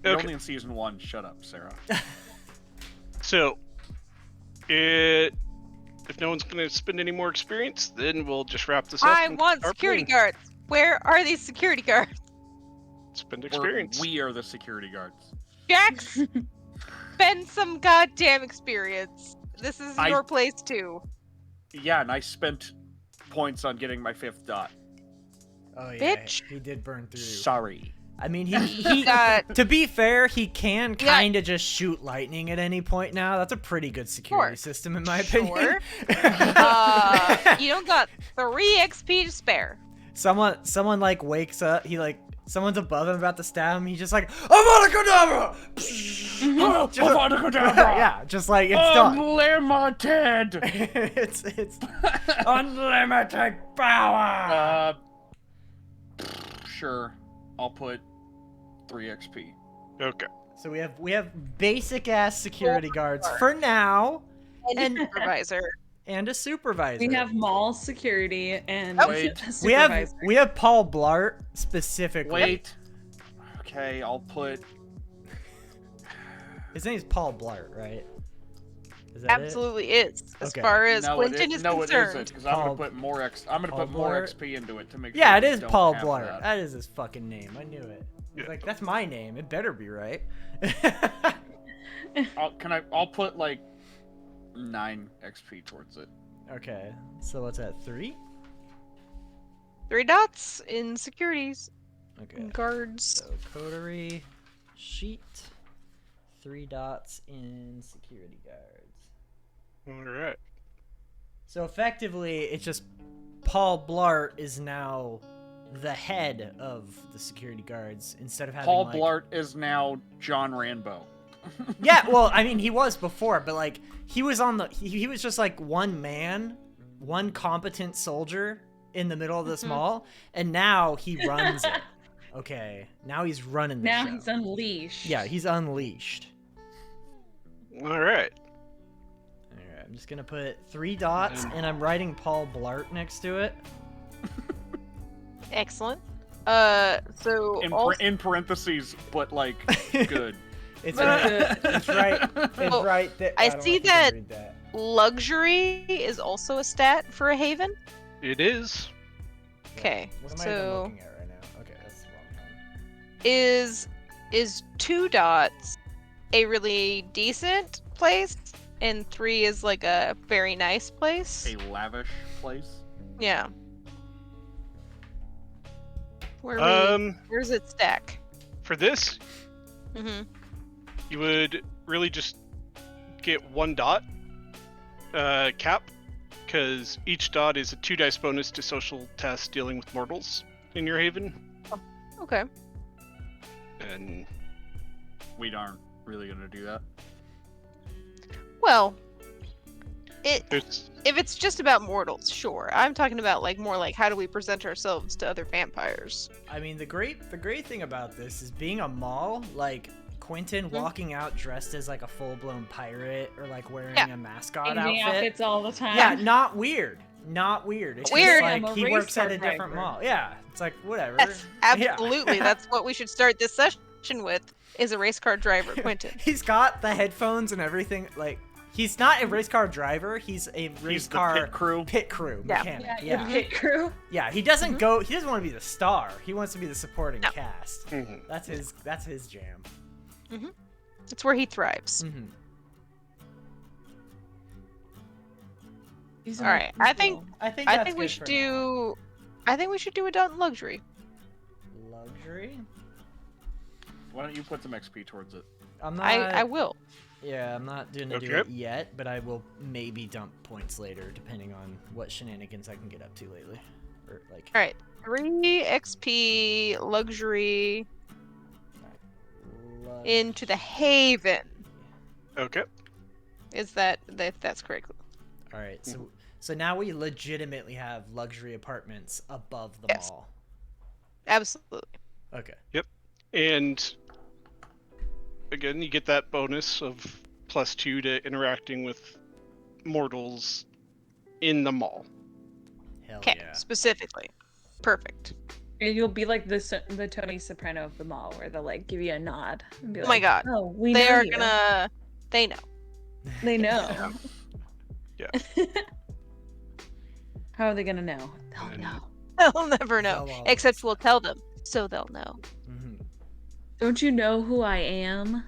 Speaker 5: You're
Speaker 2: Okay.
Speaker 5: only in season 1. Shut up, Sarah.
Speaker 2: So, if no one's going to spend any more experience, then we'll just wrap this up.
Speaker 4: I
Speaker 2: and
Speaker 4: want
Speaker 2: start
Speaker 4: security
Speaker 2: playing.
Speaker 4: guards. Where are these security guards?
Speaker 2: Spend experience.
Speaker 5: We are the security guards.
Speaker 4: Jax, spend some goddamn experience. This is
Speaker 5: I-
Speaker 4: your place too.
Speaker 5: Yeah, and I spent points on getting my 5th dot.
Speaker 1: Oh yeah,
Speaker 4: Bitch.
Speaker 1: he did burn through.
Speaker 5: Sorry.
Speaker 1: I mean, he
Speaker 4: Got
Speaker 1: to be fair, he can
Speaker 4: Yeah.
Speaker 1: kind of just shoot lightning at any point now. That's a pretty good security
Speaker 4: Sure.
Speaker 1: system, in my
Speaker 4: Sure.
Speaker 1: opinion.
Speaker 4: you don't got 3 XP to spare.
Speaker 1: someone like wakes up. Someone's above him about to stab him. He's just like, Avada Kedavra! Yeah, just like it's done.
Speaker 5: Unlimited!
Speaker 1: it's unlimited power.
Speaker 5: Sure. I'll put 3 XP.
Speaker 2: Okay.
Speaker 1: So we have basic ass security guards for now,
Speaker 4: And supervisor.
Speaker 1: and a supervisor.
Speaker 3: We have mall security and
Speaker 5: Wait.
Speaker 3: a
Speaker 1: we have
Speaker 3: supervisor.
Speaker 1: we have Paul Blart specifically.
Speaker 5: Wait. Okay, I'll put.
Speaker 1: His name's Paul Blart, right? Is that
Speaker 4: Absolutely is. As
Speaker 1: Okay.
Speaker 4: far as
Speaker 5: No,
Speaker 4: Quentin
Speaker 5: it
Speaker 4: is
Speaker 5: isn't,
Speaker 4: concerned.
Speaker 5: because I'm
Speaker 1: Paul-
Speaker 5: gonna put more I'm gonna
Speaker 1: Paul
Speaker 5: put more
Speaker 1: Blart?
Speaker 5: XP into it to make
Speaker 1: it? Yeah,
Speaker 5: sure
Speaker 1: it
Speaker 5: we
Speaker 1: is
Speaker 5: don't
Speaker 1: Paul
Speaker 5: have
Speaker 1: Blart.
Speaker 5: that.
Speaker 1: That is his fucking name. I knew it. I was
Speaker 2: Yeah.
Speaker 1: like, that's my name. It better be right.
Speaker 5: I'll put like 9 XP towards it.
Speaker 1: Okay, so what's that? 3?
Speaker 4: 3 dots in securities.
Speaker 1: Okay.
Speaker 4: Guards.
Speaker 1: So coterie, sheet, 3 dots in security guards.
Speaker 2: All right.
Speaker 1: So effectively, it's just Paul Blart is now the head of the security guards instead of having
Speaker 5: Paul
Speaker 1: like...
Speaker 5: Blart is now John Rambo.
Speaker 1: Yeah, well, I mean, he was before, but like he was on the he was just like one man, one competent soldier in the middle of this mall, and now he runs it. Okay, now he's running the
Speaker 3: Now
Speaker 1: show.
Speaker 3: he's unleashed.
Speaker 1: Yeah, he's unleashed.
Speaker 2: All right.
Speaker 1: Alright, I'm just gonna put 3 dots, and I'm writing Paul Blart next to it.
Speaker 4: Excellent. So
Speaker 5: In parentheses, but like good.
Speaker 1: It's
Speaker 3: But
Speaker 1: right. It's right. It's
Speaker 4: Oh,
Speaker 1: right there.
Speaker 4: I
Speaker 1: don't know
Speaker 4: see
Speaker 1: if you can
Speaker 4: that-
Speaker 1: read that.
Speaker 4: luxury is also a stat for a haven.
Speaker 2: It is.
Speaker 4: Okay,
Speaker 1: What am I even
Speaker 4: so
Speaker 1: looking at right now? Okay, that's the wrong one.
Speaker 4: is 2 dots a really decent place, and 3 is like a very nice place.
Speaker 5: A lavish place.
Speaker 4: Yeah. Where where's it stack?
Speaker 2: For this,
Speaker 4: Mm-hmm.
Speaker 2: you would really just get 1 dot cap, because each dot is a 2 dice bonus to social tasks dealing with mortals in your haven,
Speaker 4: Okay.
Speaker 2: and
Speaker 5: We aren't really gonna do that.
Speaker 4: Well, if
Speaker 2: it's
Speaker 4: it's just about mortals, sure. I'm talking about like more like how do we present ourselves to other vampires?
Speaker 1: I mean, the great thing about this is being a mall, like Quentin walking out dressed as like a full-blown pirate or like wearing
Speaker 4: Yeah.
Speaker 1: a mascot
Speaker 3: Changing
Speaker 1: outfit.
Speaker 3: outfits all the time.
Speaker 1: Yeah, not weird. Not weird. It's
Speaker 4: Weird.
Speaker 1: just
Speaker 3: I'm
Speaker 1: like
Speaker 3: a
Speaker 1: he
Speaker 3: race
Speaker 1: works at
Speaker 3: car
Speaker 1: a different
Speaker 3: driver.
Speaker 1: mall. Yeah, it's like whatever.
Speaker 4: Yes,
Speaker 1: Yeah.
Speaker 4: absolutely. That's what we should start this session with. Is a race car driver, Quentin.
Speaker 1: He's got the headphones and everything. Like he's not a race car driver. He's a race
Speaker 5: He's the
Speaker 1: car
Speaker 5: pit crew.
Speaker 4: Yeah.
Speaker 1: mechanic.
Speaker 3: Yeah,
Speaker 1: Yeah,
Speaker 3: the pit crew.
Speaker 1: yeah. He doesn't go. He doesn't want to be the star. He wants to be the supporting
Speaker 4: No.
Speaker 1: cast.
Speaker 2: Mhm.
Speaker 1: That's his jam.
Speaker 4: It's where he thrives.
Speaker 1: Hmm.
Speaker 3: These
Speaker 4: All
Speaker 3: are
Speaker 4: right, I
Speaker 3: people.
Speaker 4: think
Speaker 1: I think
Speaker 4: I
Speaker 1: that's
Speaker 4: think we
Speaker 1: good
Speaker 4: should
Speaker 1: for now.
Speaker 4: do. I think we should do a dot in luxury.
Speaker 1: Luxury.
Speaker 5: Why don't you put some XP towards it?
Speaker 1: I'm not.
Speaker 4: I will.
Speaker 1: Yeah, I'm not gonna do
Speaker 2: Okay.
Speaker 1: it yet, but I will maybe dump points later, depending on what shenanigans I can get up to lately. Or like.
Speaker 4: All right, 3 XP luxury
Speaker 1: Lux-
Speaker 4: into the haven.
Speaker 2: okay.
Speaker 4: Is that's correct?
Speaker 1: All right, so now we legitimately have luxury apartments above the
Speaker 4: Yes.
Speaker 1: mall.
Speaker 4: Absolutely.
Speaker 1: Okay.
Speaker 2: And again, you get that bonus of +2 to interacting with mortals in the mall.
Speaker 1: Hell
Speaker 4: Okay,
Speaker 1: yeah.
Speaker 4: specifically. Perfect.
Speaker 3: You'll be like the Tony Soprano of the mall, where they'll like give you a nod. And be
Speaker 4: Oh my
Speaker 3: like,
Speaker 4: god.
Speaker 3: Oh, we
Speaker 4: They
Speaker 3: know
Speaker 4: are
Speaker 3: you."
Speaker 4: gonna. They know.
Speaker 3: They know.
Speaker 2: Yeah.
Speaker 3: How are they gonna know? They'll
Speaker 2: And-
Speaker 3: know.
Speaker 4: They'll never know.
Speaker 1: They'll
Speaker 4: Except
Speaker 1: always
Speaker 4: we'll tell them, so they'll know.
Speaker 1: Mhm.
Speaker 3: Don't you know who I am?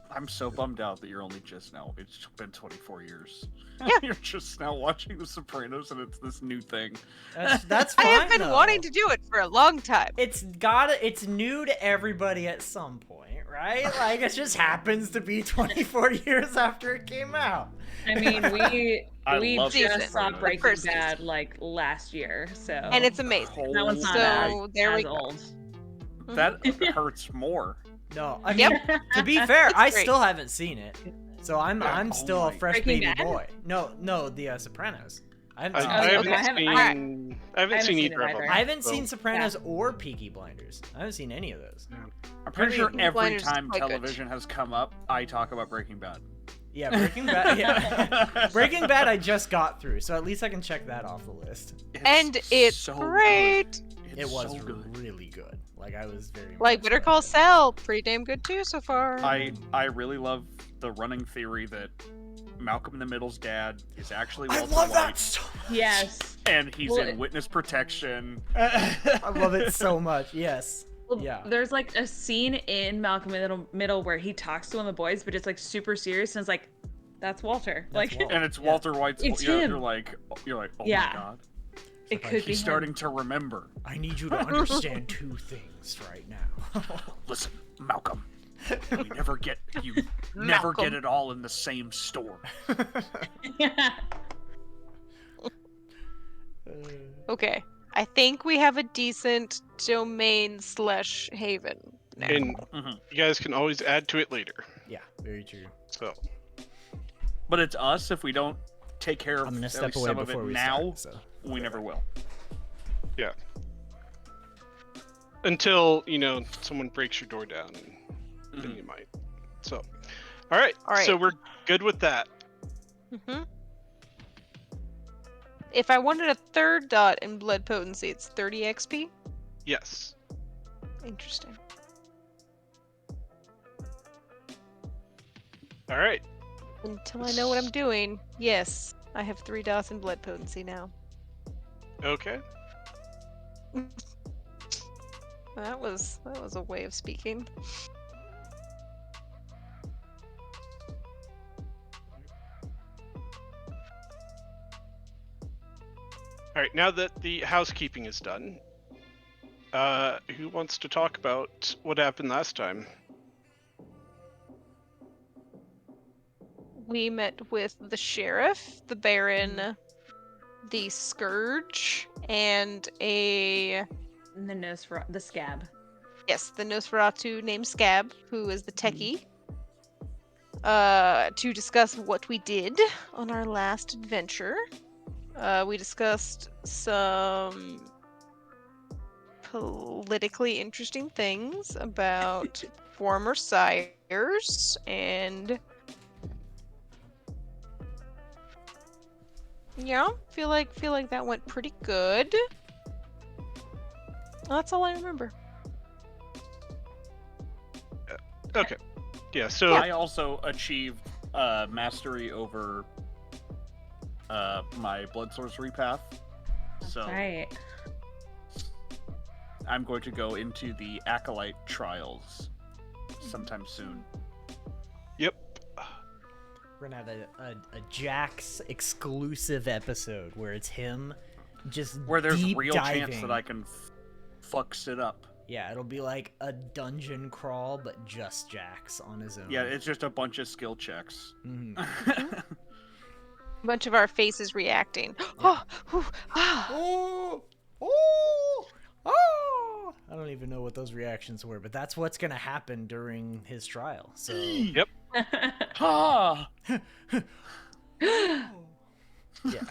Speaker 5: I'm so bummed out that you're only just now. It's been 24 years.
Speaker 4: Yeah.
Speaker 5: You're just now watching The Sopranos, and it's this new thing.
Speaker 1: That's
Speaker 4: I
Speaker 1: fine.
Speaker 4: have been
Speaker 1: though.
Speaker 4: wanting to do it for a long time.
Speaker 1: It's new to everybody at some point, right? Like it just happens to be 24 years after it came out.
Speaker 3: I mean,
Speaker 5: I
Speaker 3: we
Speaker 5: love
Speaker 3: just
Speaker 4: Season.
Speaker 3: saw
Speaker 5: Sopranos.
Speaker 3: Breaking
Speaker 4: First
Speaker 3: Bad like last year, so
Speaker 4: And it's amazing.
Speaker 3: that one's not
Speaker 4: So,
Speaker 3: as,
Speaker 4: there we
Speaker 3: as
Speaker 4: go.
Speaker 3: old.
Speaker 5: That hurts more.
Speaker 1: No, I mean
Speaker 4: Yep.
Speaker 1: to be fair,
Speaker 4: It's
Speaker 1: I
Speaker 4: great.
Speaker 1: still haven't seen it, so I'm
Speaker 5: Oh
Speaker 1: still a
Speaker 5: my-
Speaker 1: fresh
Speaker 3: Breaking
Speaker 1: baby
Speaker 3: Bad?
Speaker 1: boy. No, the Sopranos. I haven't
Speaker 2: I,
Speaker 1: seen,
Speaker 2: I
Speaker 3: okay,
Speaker 2: haven't
Speaker 3: I haven't-
Speaker 2: seen.
Speaker 3: I
Speaker 2: I
Speaker 3: haven't
Speaker 2: haven't seen
Speaker 3: seen
Speaker 2: either
Speaker 3: it
Speaker 2: of them.
Speaker 3: either.
Speaker 1: I haven't
Speaker 2: so-
Speaker 1: seen Sopranos or Peaky Blinders. I haven't seen any of those.
Speaker 5: I'm pretty sure
Speaker 4: Peaky
Speaker 5: every
Speaker 4: Blinders is
Speaker 5: time
Speaker 4: quite good.
Speaker 5: television has come up, I talk about Breaking Bad.
Speaker 1: Yeah, Breaking Bad. Yeah, Breaking Bad. I just got through, so at least I can check that off the list.
Speaker 4: And it's
Speaker 5: so
Speaker 4: great.
Speaker 5: good.
Speaker 1: It
Speaker 5: It's
Speaker 1: was
Speaker 5: so good.
Speaker 1: really good. Like I was very
Speaker 4: Like
Speaker 1: impressed
Speaker 4: Better
Speaker 1: by
Speaker 4: Call
Speaker 1: it.
Speaker 4: Saul, pretty damn good too so far.
Speaker 5: I really love the running theory that Malcolm in the Middle's dad is actually
Speaker 1: I
Speaker 5: Walter
Speaker 1: love
Speaker 5: White,
Speaker 1: that so much.
Speaker 3: Yes.
Speaker 5: and he's
Speaker 3: Well,
Speaker 5: in witness protection.
Speaker 1: I love it so much. Yes.
Speaker 3: Well,
Speaker 1: Yeah.
Speaker 3: There's like a scene in Malcolm in the Middle where he talks to one of the boys, but it's like super serious, and it's like, that's Walter.
Speaker 1: That's
Speaker 3: like,
Speaker 1: Walter.
Speaker 5: And it's
Speaker 1: Yeah.
Speaker 5: Walter White's.
Speaker 3: It's
Speaker 5: you're,
Speaker 3: him.
Speaker 5: you're like, oh
Speaker 3: Yeah.
Speaker 5: my god.
Speaker 3: It could be
Speaker 5: He's
Speaker 3: him.
Speaker 5: starting to remember.
Speaker 1: I need you to understand two things right now.
Speaker 5: Listen, Malcolm. You never get
Speaker 4: Malcolm.
Speaker 5: it all in the same store.
Speaker 4: Okay. I think we have a decent domain / haven now.
Speaker 2: And
Speaker 5: Mhm.
Speaker 2: you guys can always add to it later.
Speaker 1: Yeah, very true.
Speaker 2: So
Speaker 5: But it's us if we don't take care of
Speaker 1: I'm gonna
Speaker 5: at
Speaker 1: step
Speaker 5: least
Speaker 1: away
Speaker 5: some of
Speaker 1: before
Speaker 5: it
Speaker 1: we
Speaker 5: now.
Speaker 1: start. So.
Speaker 5: We never will.
Speaker 2: yeah. Until, someone breaks your door down, then you might. So, all right.
Speaker 4: All right.
Speaker 2: So we're good with that.
Speaker 4: hmm If I wanted a third dot in blood potency, it's 30 XP.
Speaker 2: Yes.
Speaker 4: Interesting.
Speaker 2: All right.
Speaker 4: Until I know what I'm doing, yes, I have 3 dots in blood potency now.
Speaker 2: Okay.
Speaker 4: That was a way of speaking.
Speaker 2: All right. Now that the housekeeping is done, who wants to talk about what happened last time?
Speaker 4: We met with the sheriff, the baron, the scourge, and
Speaker 3: And the scab.
Speaker 4: the Nosferatu named Scab, who is the techie, to discuss what we did on our last adventure. We discussed some politically interesting things about former sires, and yeah, feel like that went pretty good. That's all I remember.
Speaker 2: Okay. Yeah. So
Speaker 5: I also achieved mastery over my blood sorcery path. So
Speaker 3: Right.
Speaker 5: I'm going to go into the Acolyte trials sometime soon.
Speaker 2: Yep.
Speaker 1: We're gonna have a Jax exclusive episode where it's him just
Speaker 5: Where there's
Speaker 1: deep
Speaker 5: real
Speaker 1: diving.
Speaker 5: chance that I can fuck it up.
Speaker 1: Yeah, it'll be like a dungeon crawl, but just Jax on his own.
Speaker 5: Yeah, it's just a bunch of skill checks.
Speaker 1: Mhm.
Speaker 4: A bunch of our faces reacting. Oh, whew, ah.
Speaker 1: Oh, oh, oh! I don't even know what those reactions were, but that's what's gonna happen during his trial. So.
Speaker 2: Yep.
Speaker 5: Ha!
Speaker 1: Yeah.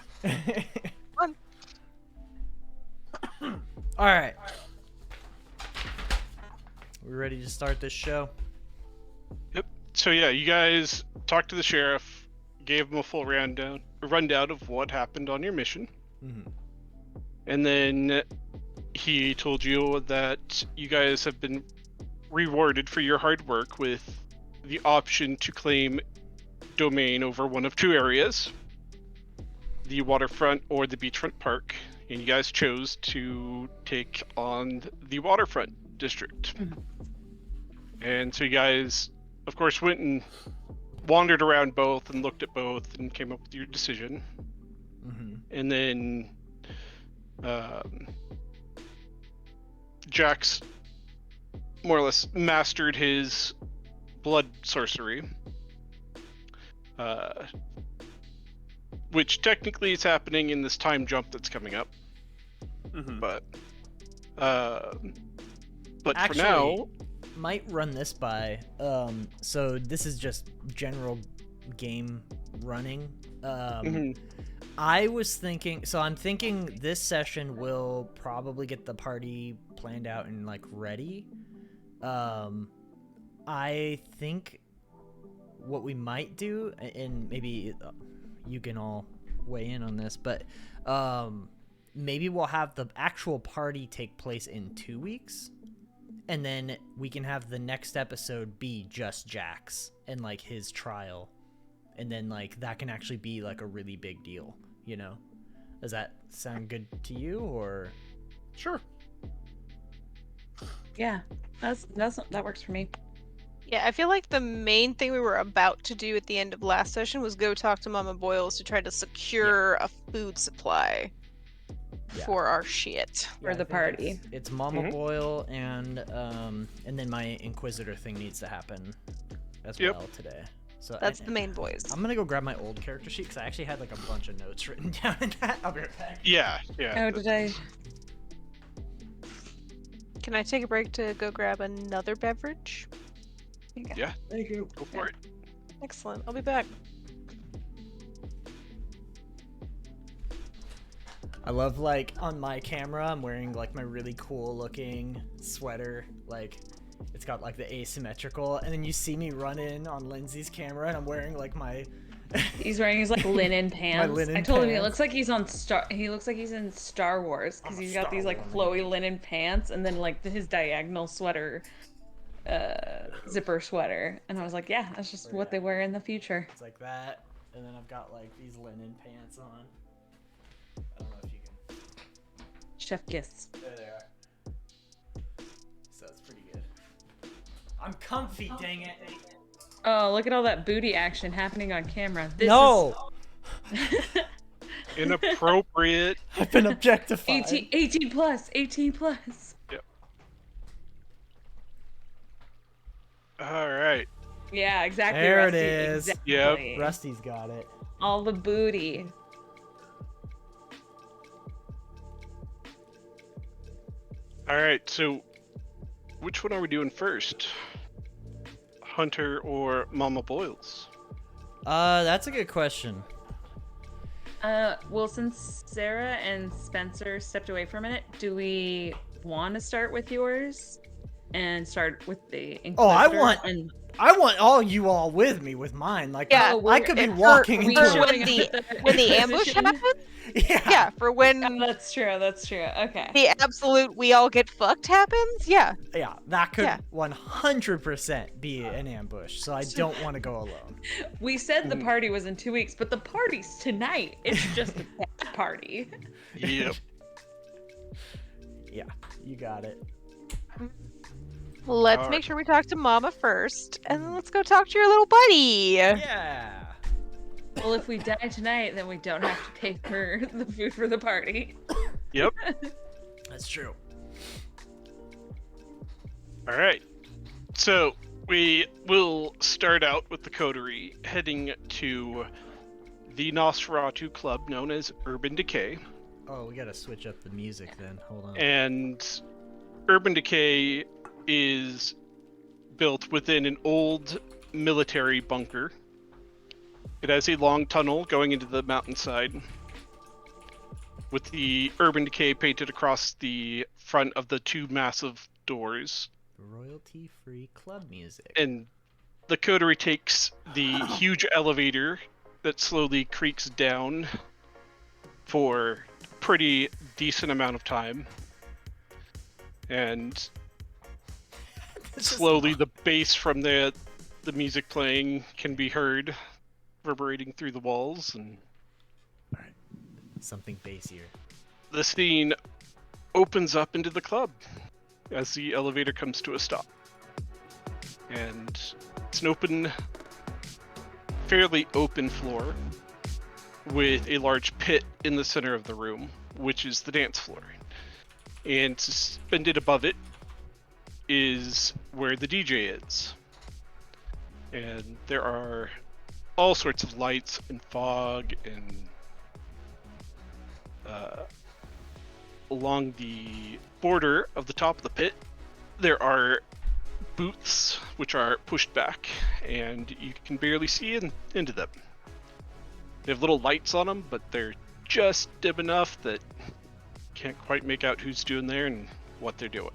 Speaker 4: Fun.
Speaker 1: All right. We ready to start this show?
Speaker 2: So yeah, you guys talked to the sheriff, gave him a full rundown of what happened on your mission,
Speaker 1: Mm-hmm.
Speaker 2: and then he told you that you guys have been rewarded for your hard work with the option to claim domain over one of two areas, the waterfront or the beachfront park, and you guys chose to take on the waterfront district. And so you guys, of course, went and wandered around both and looked at both and came up with your decision.
Speaker 1: Mm-hmm.
Speaker 2: And then Jax more or less mastered his blood sorcery, which technically is happening in this time jump that's coming up.
Speaker 5: Mhm.
Speaker 2: But
Speaker 1: Actually,
Speaker 2: for now,
Speaker 1: might run this by. So this is just general game running.
Speaker 2: Mhm.
Speaker 1: I was thinking. So I'm thinking this session will probably get the party planned out and like ready. I think what we might do, and maybe you can all weigh in on this, but maybe we'll have the actual party take place in 2 weeks. And then we can have the next episode be just Jax and like his trial. And then like that can actually be like a really big deal, you know? Does that sound good to you or?
Speaker 5: Sure.
Speaker 3: Yeah, that works for me.
Speaker 4: Yeah, I feel like the main thing we were about to do at the end of last session was go talk to Mama Boyles to try to secure a food supply.
Speaker 1: Yeah.
Speaker 4: for our shit.
Speaker 3: For
Speaker 1: I
Speaker 3: the
Speaker 1: think
Speaker 3: party.
Speaker 1: It's Mama
Speaker 2: Mhm.
Speaker 1: Boyle and then my Inquisitor thing needs to happen as
Speaker 2: Yep.
Speaker 1: well today. So
Speaker 4: That's the main boys.
Speaker 1: I'm gonna go grab my old character sheet because I actually had like a bunch of notes written down in that. I'll be right back.
Speaker 2: Yeah.
Speaker 3: Oh, did I?
Speaker 4: Can I take a break to go grab another beverage?
Speaker 2: Yeah. Go for it.
Speaker 4: Excellent. I'll be back.
Speaker 1: I love like on my camera, I'm wearing like my really cool looking sweater. Like it's got like the asymmetrical, and then you see me run in on Lindsay's camera, and I'm wearing like my.
Speaker 3: He's wearing his like linen pants.
Speaker 1: linen
Speaker 3: I told him he
Speaker 1: pants.
Speaker 3: looks like he's on Star. He looks like he's in Star Wars because
Speaker 1: I'm a
Speaker 3: he's got
Speaker 1: Star
Speaker 3: these like
Speaker 1: Wars.
Speaker 3: flowy linen pants and then like his diagonal sweater, zipper sweater. And I was like, yeah, that's just what they wear in the future.
Speaker 1: It's like that, and then I've got like these linen pants on. I don't know if you can.
Speaker 3: Chef kiss.
Speaker 1: There they are. So it's pretty good. I'm comfy, dang it.
Speaker 3: Oh, look at all that booty action happening on camera. This
Speaker 1: No,
Speaker 3: is
Speaker 2: Inappropriate.
Speaker 1: I've been objectified.
Speaker 3: 18 plus. 18 plus.
Speaker 2: All right.
Speaker 3: Yeah, exactly.
Speaker 1: There it
Speaker 3: Rusty.
Speaker 1: is.
Speaker 3: Exactly.
Speaker 2: Yep.
Speaker 1: Rusty's got it.
Speaker 3: All the booty.
Speaker 2: All right. So, which one are we doing first? Hunter or Mama Boyles?
Speaker 1: That's a good question.
Speaker 3: Well, since Sarah and Spencer stepped away for a minute, do we want to start with yours and start with the Inquisitor?
Speaker 1: Oh, I want-
Speaker 3: And
Speaker 1: I want all you all with me with mine. Like,
Speaker 4: Yeah,
Speaker 1: I could be
Speaker 4: for-
Speaker 1: walking
Speaker 3: we
Speaker 1: into
Speaker 3: showing
Speaker 4: when
Speaker 3: up
Speaker 4: the-
Speaker 3: at
Speaker 4: When the ambush
Speaker 3: Inquisition?
Speaker 4: happens?
Speaker 1: yeah.
Speaker 4: Yeah, for when
Speaker 3: Oh, that's true. That's true. Okay.
Speaker 4: the absolute we all get fucked happens? Yeah.
Speaker 1: Yeah, that could
Speaker 4: Yeah.
Speaker 1: 100% be an ambush. So I don't want to go alone.
Speaker 3: We said the party was in 2 weeks, but the party's tonight. It's just a cat party.
Speaker 2: Yep.
Speaker 1: Yeah, you got it.
Speaker 4: Let's
Speaker 2: Alright.
Speaker 4: make sure we talk to Mama first, and then let's go talk to your little buddy.
Speaker 1: Yeah.
Speaker 3: Well, if we die tonight, then we don't have to pay for the food for the party.
Speaker 2: Yep.
Speaker 1: That's true.
Speaker 2: All right. So we will start out with the coterie heading to the Nosferatu club known as Urban Decay.
Speaker 1: Oh, we gotta switch up the music then. Hold on.
Speaker 2: And Urban Decay is built within an old military bunker. It has a long tunnel going into the mountainside with the Urban Decay painted across the front of the two massive doors.
Speaker 1: Royalty-free club music.
Speaker 2: And the coterie takes the huge elevator that slowly creaks down for a pretty decent amount of time. And
Speaker 1: This is-
Speaker 2: slowly the bass from the music playing can be heard reverberating through the walls, and
Speaker 1: Something bassier.
Speaker 2: the scene opens up into the club as the elevator comes to a stop. And it's an fairly open floor with a large pit in the center of the room, which is the dance floor. And suspended above it is where the DJ is. And there are all sorts of lights and fog and along the border of the top of the pit there are booths which are pushed back and you can barely see into them. They have little lights on them, but they're just dim enough that you can't quite make out who's doing there and what they're doing.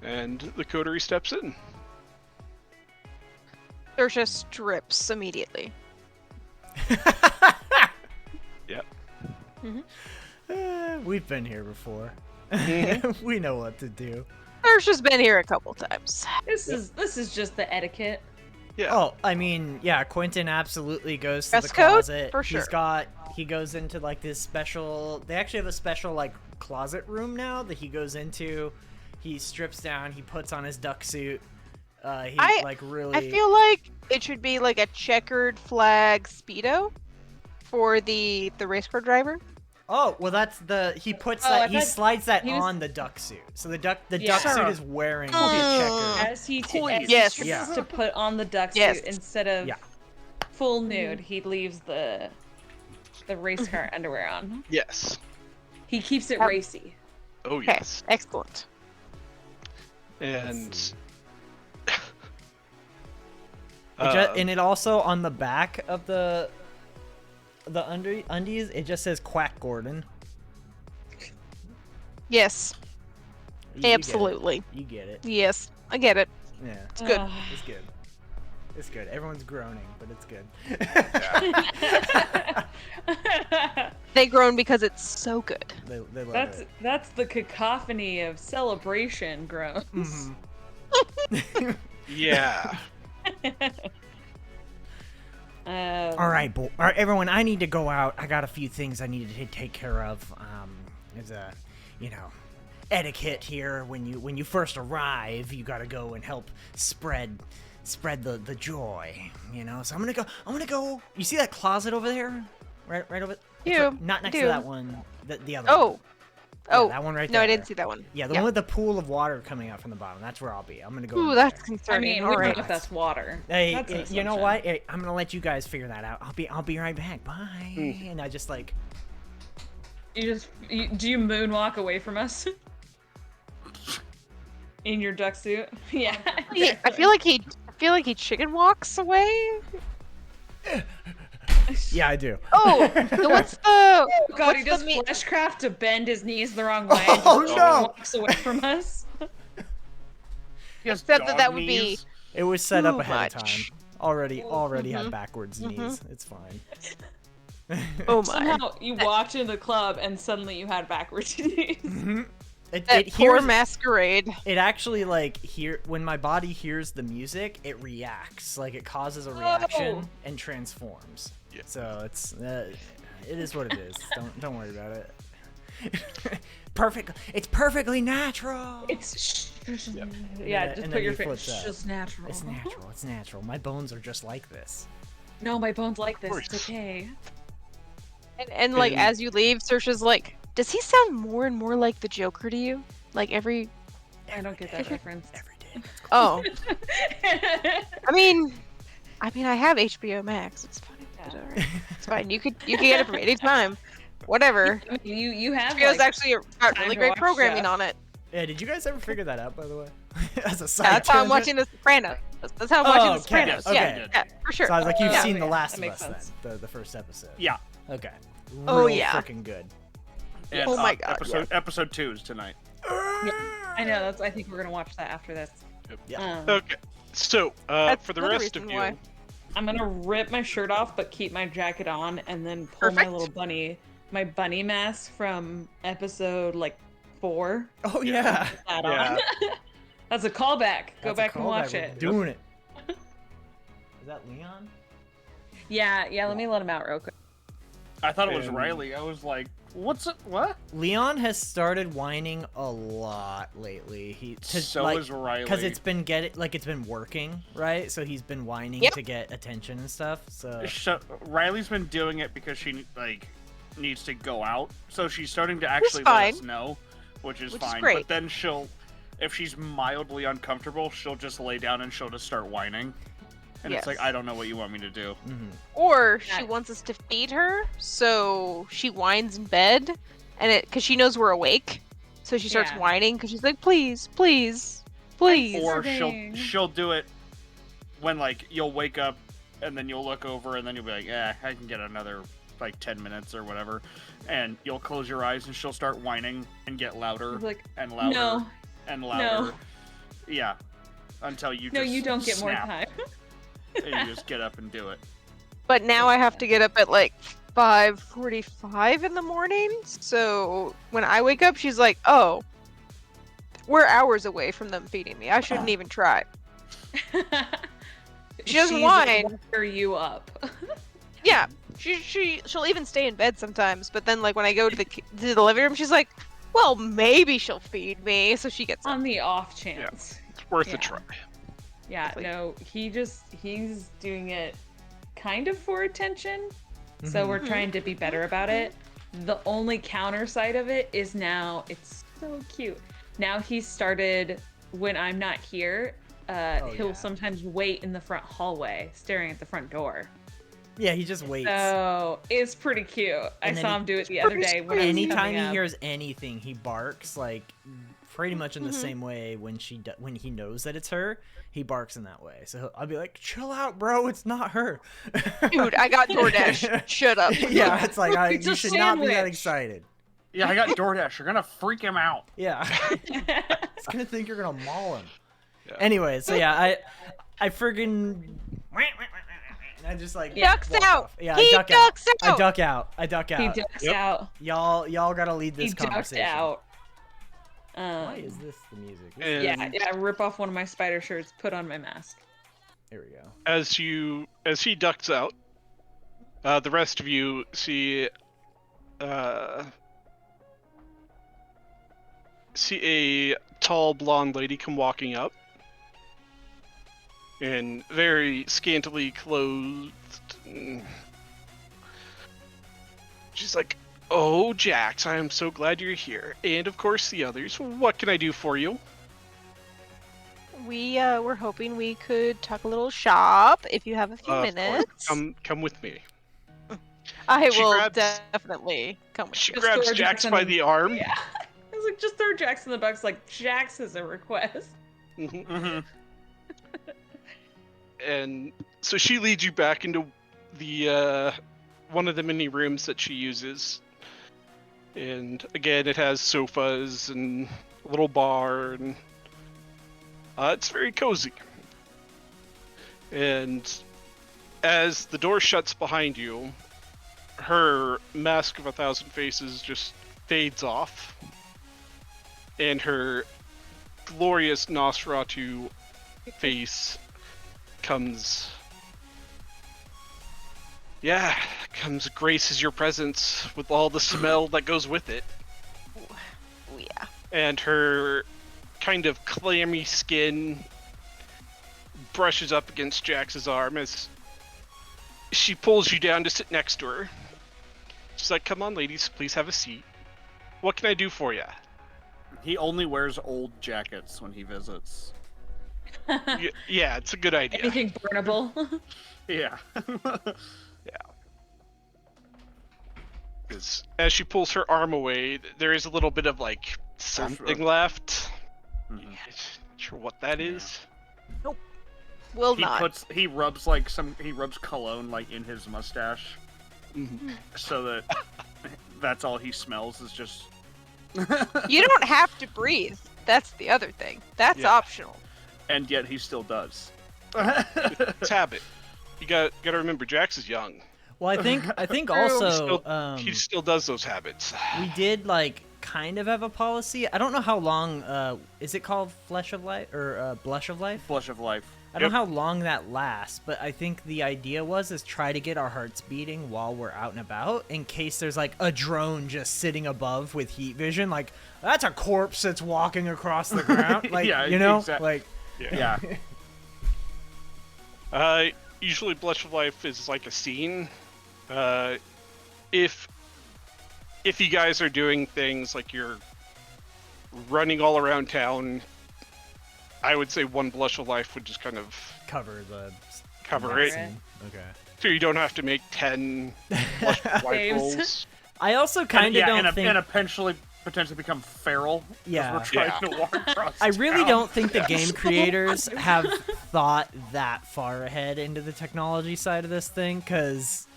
Speaker 2: And the coterie steps in.
Speaker 4: Thersha strips immediately.
Speaker 2: Yep.
Speaker 1: We've been here before.
Speaker 2: Mhm.
Speaker 1: We know what to do.
Speaker 4: Thersha's been here a couple times.
Speaker 3: This is just the etiquette.
Speaker 2: Yeah.
Speaker 1: Oh, I mean, yeah, Quentin absolutely goes to
Speaker 4: Dress
Speaker 1: the
Speaker 4: code?
Speaker 1: closet.
Speaker 4: For sure.
Speaker 1: He goes into like this special, they actually have a special like closet room now that he goes into. He strips down, he puts on his duck suit. Like really
Speaker 4: I feel like it should be like a checkered flag Speedo for the race car driver.
Speaker 1: Oh, well, that's the he puts
Speaker 3: Oh,
Speaker 1: that
Speaker 3: I
Speaker 1: he
Speaker 3: thought
Speaker 1: slides that
Speaker 3: he was-
Speaker 1: on the duck suit. So the duck
Speaker 3: Yeah.
Speaker 1: suit is wearing the
Speaker 4: Mm.
Speaker 1: checker.
Speaker 3: As he
Speaker 4: Yes.
Speaker 3: chooses
Speaker 1: Yeah.
Speaker 3: to put on the duck
Speaker 4: Yes.
Speaker 3: suit instead of
Speaker 1: Yeah.
Speaker 3: full nude, he leaves the race car underwear on.
Speaker 2: Yes.
Speaker 3: He keeps it
Speaker 4: Yep.
Speaker 3: racy.
Speaker 2: Oh
Speaker 4: Okay,
Speaker 2: yes.
Speaker 4: excellent.
Speaker 2: And
Speaker 1: see.
Speaker 2: uh,
Speaker 1: And it also on the back of the undies, it just says Quack Gordon.
Speaker 4: Yes,
Speaker 1: You get it.
Speaker 4: absolutely.
Speaker 1: You get it.
Speaker 4: Yes, I get it.
Speaker 1: Yeah,
Speaker 4: It's good.
Speaker 1: it's good. It's good. Everyone's groaning, but it's good.
Speaker 4: They groan because it's so good.
Speaker 1: They love
Speaker 3: That's
Speaker 1: it.
Speaker 3: that's the cacophony of celebration groans.
Speaker 1: Mhm.
Speaker 2: yeah.
Speaker 1: All right, everyone. I need to go out. I got a few things I need to take care of. There's a, etiquette here. When you first arrive, you got to go and help spread the joy. So I'm gonna go. You see that closet over there? Right over.
Speaker 4: Yeah,
Speaker 1: Not next
Speaker 4: I
Speaker 1: to
Speaker 4: do.
Speaker 1: that one. The other. One.
Speaker 4: Oh,
Speaker 1: Yeah,
Speaker 4: oh,
Speaker 1: that one right
Speaker 4: no, I
Speaker 1: there.
Speaker 4: didn't see that one.
Speaker 1: Yeah, the one with the pool of water coming out from the bottom. That's where I'll be. I'm gonna go.
Speaker 4: Ooh,
Speaker 1: in
Speaker 4: that's
Speaker 1: there.
Speaker 3: I
Speaker 4: concerning.
Speaker 3: mean,
Speaker 4: All
Speaker 3: we don't
Speaker 4: right.
Speaker 3: know if that's water.
Speaker 1: Hey,
Speaker 3: That's an
Speaker 1: you know
Speaker 3: assumption.
Speaker 1: what? Hey, I'm gonna let you guys figure that out. I'll be right back. Bye. And I just like.
Speaker 3: Do you moonwalk away from us? In your duck suit? Yeah.
Speaker 4: I feel like he chicken walks away.
Speaker 1: Yeah, I do.
Speaker 4: Oh, what's the?
Speaker 3: Oh God,
Speaker 4: what's
Speaker 3: he
Speaker 4: the
Speaker 3: does
Speaker 4: me-
Speaker 3: fleshcraft to bend his knees the wrong way.
Speaker 1: Oh,
Speaker 3: and just
Speaker 1: no.
Speaker 3: walks away from us.
Speaker 5: He has
Speaker 4: Except that
Speaker 5: dog
Speaker 4: that would be-
Speaker 5: knees.
Speaker 1: It was set up
Speaker 4: Too
Speaker 1: ahead of
Speaker 4: much.
Speaker 1: time. Already
Speaker 4: Mhm.
Speaker 1: have backwards knees. It's fine.
Speaker 4: Oh my!
Speaker 3: Somehow you walked into the club and suddenly you had backwards knees.
Speaker 1: Mhm. It
Speaker 4: That poor
Speaker 1: hears,
Speaker 4: masquerade.
Speaker 1: it actually when my body hears the music, it reacts. Like it causes a reaction
Speaker 3: Oh.
Speaker 1: and transforms.
Speaker 2: Yeah.
Speaker 1: So it is what it is. Don't worry about it. Perfect. It's perfectly natural.
Speaker 3: It's yeah,
Speaker 1: then-
Speaker 3: just
Speaker 1: and
Speaker 3: put
Speaker 1: then
Speaker 3: your
Speaker 1: he
Speaker 3: face.
Speaker 1: flips
Speaker 3: It's
Speaker 1: out.
Speaker 3: just natural.
Speaker 1: It's natural. It's natural. My bones are just like this.
Speaker 3: No, my bones like this.
Speaker 2: course.
Speaker 3: It's okay.
Speaker 4: And like
Speaker 2: And-
Speaker 4: as you leave, Saoirse's like, does he sound more and more like the Joker to you? Like every.
Speaker 3: I don't get that reference.
Speaker 1: Every day.
Speaker 4: Oh, I mean, I have HBO Max. It's fine. It's
Speaker 3: Yeah.
Speaker 4: alright. It's fine. You could get it from any time. Whatever.
Speaker 3: you have
Speaker 4: HBO's
Speaker 3: like,
Speaker 4: actually got
Speaker 3: time
Speaker 4: really
Speaker 3: to
Speaker 4: great
Speaker 3: watch
Speaker 4: programming
Speaker 3: stuff.
Speaker 4: on it.
Speaker 1: Yeah, did you guys ever figure that out, by the way? As a side
Speaker 4: That's how I'm
Speaker 1: tangent?
Speaker 4: watching The Sopranos. That's how I'm watching The
Speaker 1: okay,
Speaker 4: Sopranos.
Speaker 1: okay.
Speaker 4: Yeah, for sure.
Speaker 1: So I was like, you've
Speaker 3: Yeah.
Speaker 1: seen
Speaker 3: Okay,
Speaker 1: The Last
Speaker 3: that
Speaker 1: of
Speaker 3: makes
Speaker 1: Us
Speaker 3: sense.
Speaker 1: then, the first episode.
Speaker 5: Yeah.
Speaker 1: Okay.
Speaker 4: Oh,
Speaker 1: Real
Speaker 4: yeah.
Speaker 1: freaking good.
Speaker 5: And,
Speaker 4: Oh my God,
Speaker 5: Episode 2 is tonight.
Speaker 3: I know. I think we're gonna watch that after this.
Speaker 1: Yeah.
Speaker 2: Okay. So,
Speaker 4: That's
Speaker 2: for the
Speaker 4: another
Speaker 2: rest of
Speaker 4: reason
Speaker 2: you,
Speaker 4: why.
Speaker 3: I'm gonna rip my shirt off, but keep my jacket on, and then pull my
Speaker 4: Perfect.
Speaker 3: little bunny mask from episode like 4.
Speaker 1: Oh yeah.
Speaker 3: That
Speaker 2: Yeah.
Speaker 3: on. That's a callback. Go
Speaker 1: That's a
Speaker 3: back and
Speaker 1: callback.
Speaker 3: watch
Speaker 1: We're
Speaker 3: it.
Speaker 1: Doing it. Is that Leon?
Speaker 3: Yeah. Let me let him out real quick.
Speaker 5: I thought it was
Speaker 2: And-
Speaker 5: Riley. I was like, what's it? What?
Speaker 1: Leon has started whining a lot lately.
Speaker 5: So is Riley.
Speaker 1: because it's been working, right? So he's been whining
Speaker 4: Yep.
Speaker 1: to get attention and stuff. So
Speaker 5: Riley's been doing it because she needs to go out, so she's starting to actually let
Speaker 4: fine.
Speaker 5: us know, which is
Speaker 4: Which is
Speaker 5: fine.
Speaker 4: great.
Speaker 5: But then if she's mildly uncomfortable, she'll just lay down and she'll just start whining, and it's like,
Speaker 4: Yes.
Speaker 5: I don't know what you want me to do.
Speaker 1: mhm.
Speaker 4: Or she
Speaker 3: Yeah.
Speaker 4: wants us to feed her, so she whines in bed, and because she knows we're awake, so she starts
Speaker 3: Yeah.
Speaker 4: whining because she's like, please, please, please.
Speaker 5: Or
Speaker 3: Starving.
Speaker 5: she'll do it when you'll wake up and then you'll look over and then you'll be like, yeah, I can get another 10 minutes or whatever, and you'll close your eyes and she'll start whining and get louder
Speaker 3: He's like,
Speaker 5: and louder
Speaker 3: no,
Speaker 5: and louder. Yeah, until you
Speaker 3: no,
Speaker 5: just
Speaker 3: you don't get more
Speaker 5: snap
Speaker 3: time.
Speaker 5: and you just get up and do it.
Speaker 4: But now I have to get up at like 5:45 in the morning, so when I wake up, she's like, oh, we're hours away from them feeding me. I shouldn't even try. She doesn't
Speaker 3: She's
Speaker 4: whine.
Speaker 3: wire you up.
Speaker 4: Yeah, she'll even stay in bed sometimes, but then like when I go to the living room, she's like, well, maybe she'll feed me, so she gets up.
Speaker 3: On the off chance.
Speaker 2: it's worth
Speaker 3: Yeah.
Speaker 2: a try.
Speaker 3: Yeah,
Speaker 4: Like-
Speaker 3: no, he's doing it kind of for attention. So
Speaker 1: Mhm.
Speaker 3: we're trying to be better about it. The only counter side of it is now it's so cute. Now he's started when I'm not here. He'll
Speaker 1: yeah.
Speaker 3: sometimes wait in the front hallway, staring at the front door.
Speaker 1: Yeah, he just waits.
Speaker 3: So it's pretty cute. I
Speaker 1: And then
Speaker 3: saw him do it the other day when I was
Speaker 1: Anytime
Speaker 3: coming
Speaker 1: he
Speaker 3: up.
Speaker 1: hears anything, he barks like pretty much in the
Speaker 4: Mhm.
Speaker 1: same way when when he knows that it's her. He barks in that way. So I'll be like, "Chill out, bro. It's not her."
Speaker 4: Dude, I got DoorDash. Shut up.
Speaker 1: Yeah, it's like
Speaker 3: It's
Speaker 1: you
Speaker 3: a
Speaker 1: should not be that
Speaker 3: sandwich.
Speaker 1: excited.
Speaker 5: Yeah, I got DoorDash. You're gonna freak him out.
Speaker 1: Yeah, he's gonna think you're gonna maul him.
Speaker 2: Yeah.
Speaker 1: Anyway, so yeah, I friggin' I just like
Speaker 4: Ducks
Speaker 1: walk
Speaker 4: out.
Speaker 1: off. Yeah,
Speaker 4: He
Speaker 1: I duck
Speaker 4: ducks
Speaker 1: out. I
Speaker 4: out.
Speaker 1: duck out. I duck out.
Speaker 3: He ducks
Speaker 2: Yep.
Speaker 3: out.
Speaker 1: Y'all gotta lead
Speaker 3: He
Speaker 1: this
Speaker 3: ducks
Speaker 1: conversation.
Speaker 3: out.
Speaker 1: Why is this the music?
Speaker 2: And
Speaker 3: Yeah, rip off one of my spider shirts, put on my mask.
Speaker 1: Here we go.
Speaker 2: as he ducks out, the rest of you see a tall blonde lady come walking up, and very scantily clothed. She's like, "Oh, Jax, I am so glad you're here, and of course the others. What can I do for you?"
Speaker 4: We were hoping we could talk a little shop if you have a few
Speaker 2: Of course.
Speaker 4: minutes.
Speaker 2: Come with me.
Speaker 4: I
Speaker 2: She
Speaker 4: will
Speaker 2: grabs-
Speaker 4: definitely come with
Speaker 2: She
Speaker 4: you.
Speaker 3: Just
Speaker 2: grabs
Speaker 3: throw
Speaker 2: Jax
Speaker 3: Jackson
Speaker 2: by
Speaker 3: in-
Speaker 2: the arm.
Speaker 3: Yeah. I was like, just throw Jax in the box. Like, Jax has a request.
Speaker 2: Mhm.
Speaker 5: Mm-hmm.
Speaker 2: And so she leads you back into the one of the many rooms that she uses. And again, it has sofas and a little bar, and it's very cozy. And as the door shuts behind you, her mask of 1,000 faces just fades off, and her glorious Nosferatu face comes. Yeah, graces your presence with all the smell that goes with it.
Speaker 4: Oh, yeah.
Speaker 2: And her kind of clammy skin brushes up against Jax's arm as she pulls you down to sit next to her. She's like, "Come on, ladies, please have a seat. What can I do for you?"
Speaker 5: He only wears old jackets when he visits.
Speaker 2: Yeah, it's a good idea.
Speaker 3: Anything burnable?
Speaker 5: Yeah.
Speaker 2: 'Cause as she pulls her arm away, there is a little bit of like something left.
Speaker 5: Mhm.
Speaker 2: Sure what that is?
Speaker 4: Will
Speaker 5: He
Speaker 4: not.
Speaker 5: he rubs cologne like in his mustache so that that's all he smells is just
Speaker 4: You don't have to breathe. That's the other thing. That's
Speaker 2: Yeah.
Speaker 4: optional.
Speaker 5: and yet he still does.
Speaker 2: It's habit. You gotta remember, Jax is young.
Speaker 1: Well, I think
Speaker 2: He
Speaker 1: also
Speaker 2: still, he still does those habits.
Speaker 1: we did like kind of have a policy. I don't know how long. Is it called Flesh of Life or Blush of Life?
Speaker 5: Blush of life.
Speaker 1: I don't know how long that lasts, but I think the idea is try to get our hearts beating while we're out and about, in case there's like a drone just sitting above with heat vision. Like that's a corpse that's walking across the ground. Like
Speaker 5: Yeah,
Speaker 1: you know,
Speaker 5: exact-
Speaker 1: like
Speaker 5: Yeah.
Speaker 2: Usually Blush of Life is like a scene. If you guys are doing things like you're running all around town, I would say one Blush of Life would just kind of
Speaker 1: cover the
Speaker 2: cover it,
Speaker 3: it.
Speaker 1: Okay.
Speaker 2: so you don't have to make 10 Blush of Life
Speaker 3: Saves.
Speaker 2: rolls.
Speaker 1: I also kind of don't
Speaker 5: and
Speaker 1: think.
Speaker 5: and potentially become feral. 'cause
Speaker 1: Yeah.
Speaker 5: we're trying
Speaker 2: Yeah.
Speaker 5: to walk across
Speaker 1: I really
Speaker 5: town.
Speaker 1: don't think the game creators have thought that far ahead into the technology side of this thing, because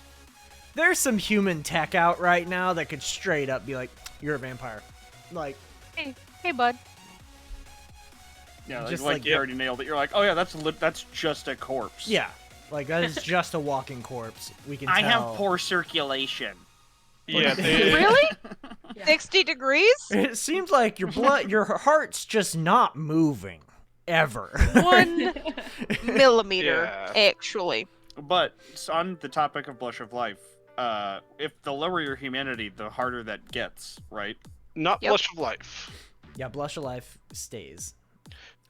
Speaker 1: there's some human tech out right now that could straight up be like, "You're a vampire," like.
Speaker 4: Hey, bud.
Speaker 5: Yeah,
Speaker 1: just
Speaker 5: like
Speaker 1: like-
Speaker 5: you already nailed it. You're like, oh yeah, that's just a corpse.
Speaker 1: Yeah, like that is just a walking corpse. We can.
Speaker 5: I
Speaker 1: tell.
Speaker 5: have poor circulation.
Speaker 2: Yeah, they,
Speaker 4: Really?
Speaker 3: Yeah.
Speaker 4: 60 degrees?
Speaker 1: It seems like your heart's just not moving ever.
Speaker 4: 1 millimeter,
Speaker 2: Yeah.
Speaker 4: actually.
Speaker 5: But on the topic of Blush of Life, if the lower your humanity, the harder that gets, right?
Speaker 2: not
Speaker 4: Yep.
Speaker 2: Blush of Life.
Speaker 1: Yeah, Blush of Life stays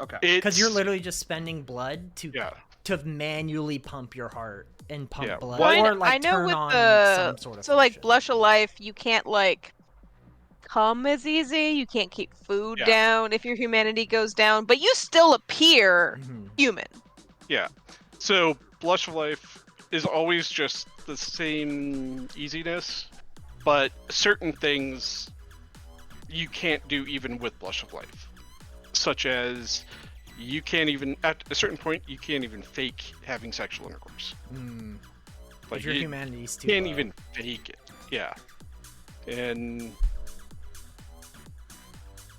Speaker 5: Okay.
Speaker 1: because
Speaker 2: It's
Speaker 1: you're literally just spending blood to
Speaker 2: yeah.
Speaker 1: to manually pump your heart and pump
Speaker 2: Yeah,
Speaker 1: blood,
Speaker 2: what-
Speaker 1: or like
Speaker 4: I know
Speaker 1: turn
Speaker 4: with
Speaker 1: on
Speaker 4: the
Speaker 1: some sort of
Speaker 4: so like
Speaker 1: function.
Speaker 4: Blush of Life, you can't like come as easy. You can't keep food
Speaker 2: Yeah.
Speaker 4: down if your humanity goes down, but you still appear
Speaker 1: Mhm.
Speaker 4: human.
Speaker 2: Yeah. So Blush of Life is always just the same easiness, but certain things you can't do even with Blush of Life. Such as you can't even at a certain point you can't even fake having sexual intercourse.
Speaker 1: Mm.
Speaker 2: Like
Speaker 1: If your
Speaker 2: you
Speaker 1: humanity's too
Speaker 2: can't
Speaker 1: low.
Speaker 2: even fake it. Yeah. And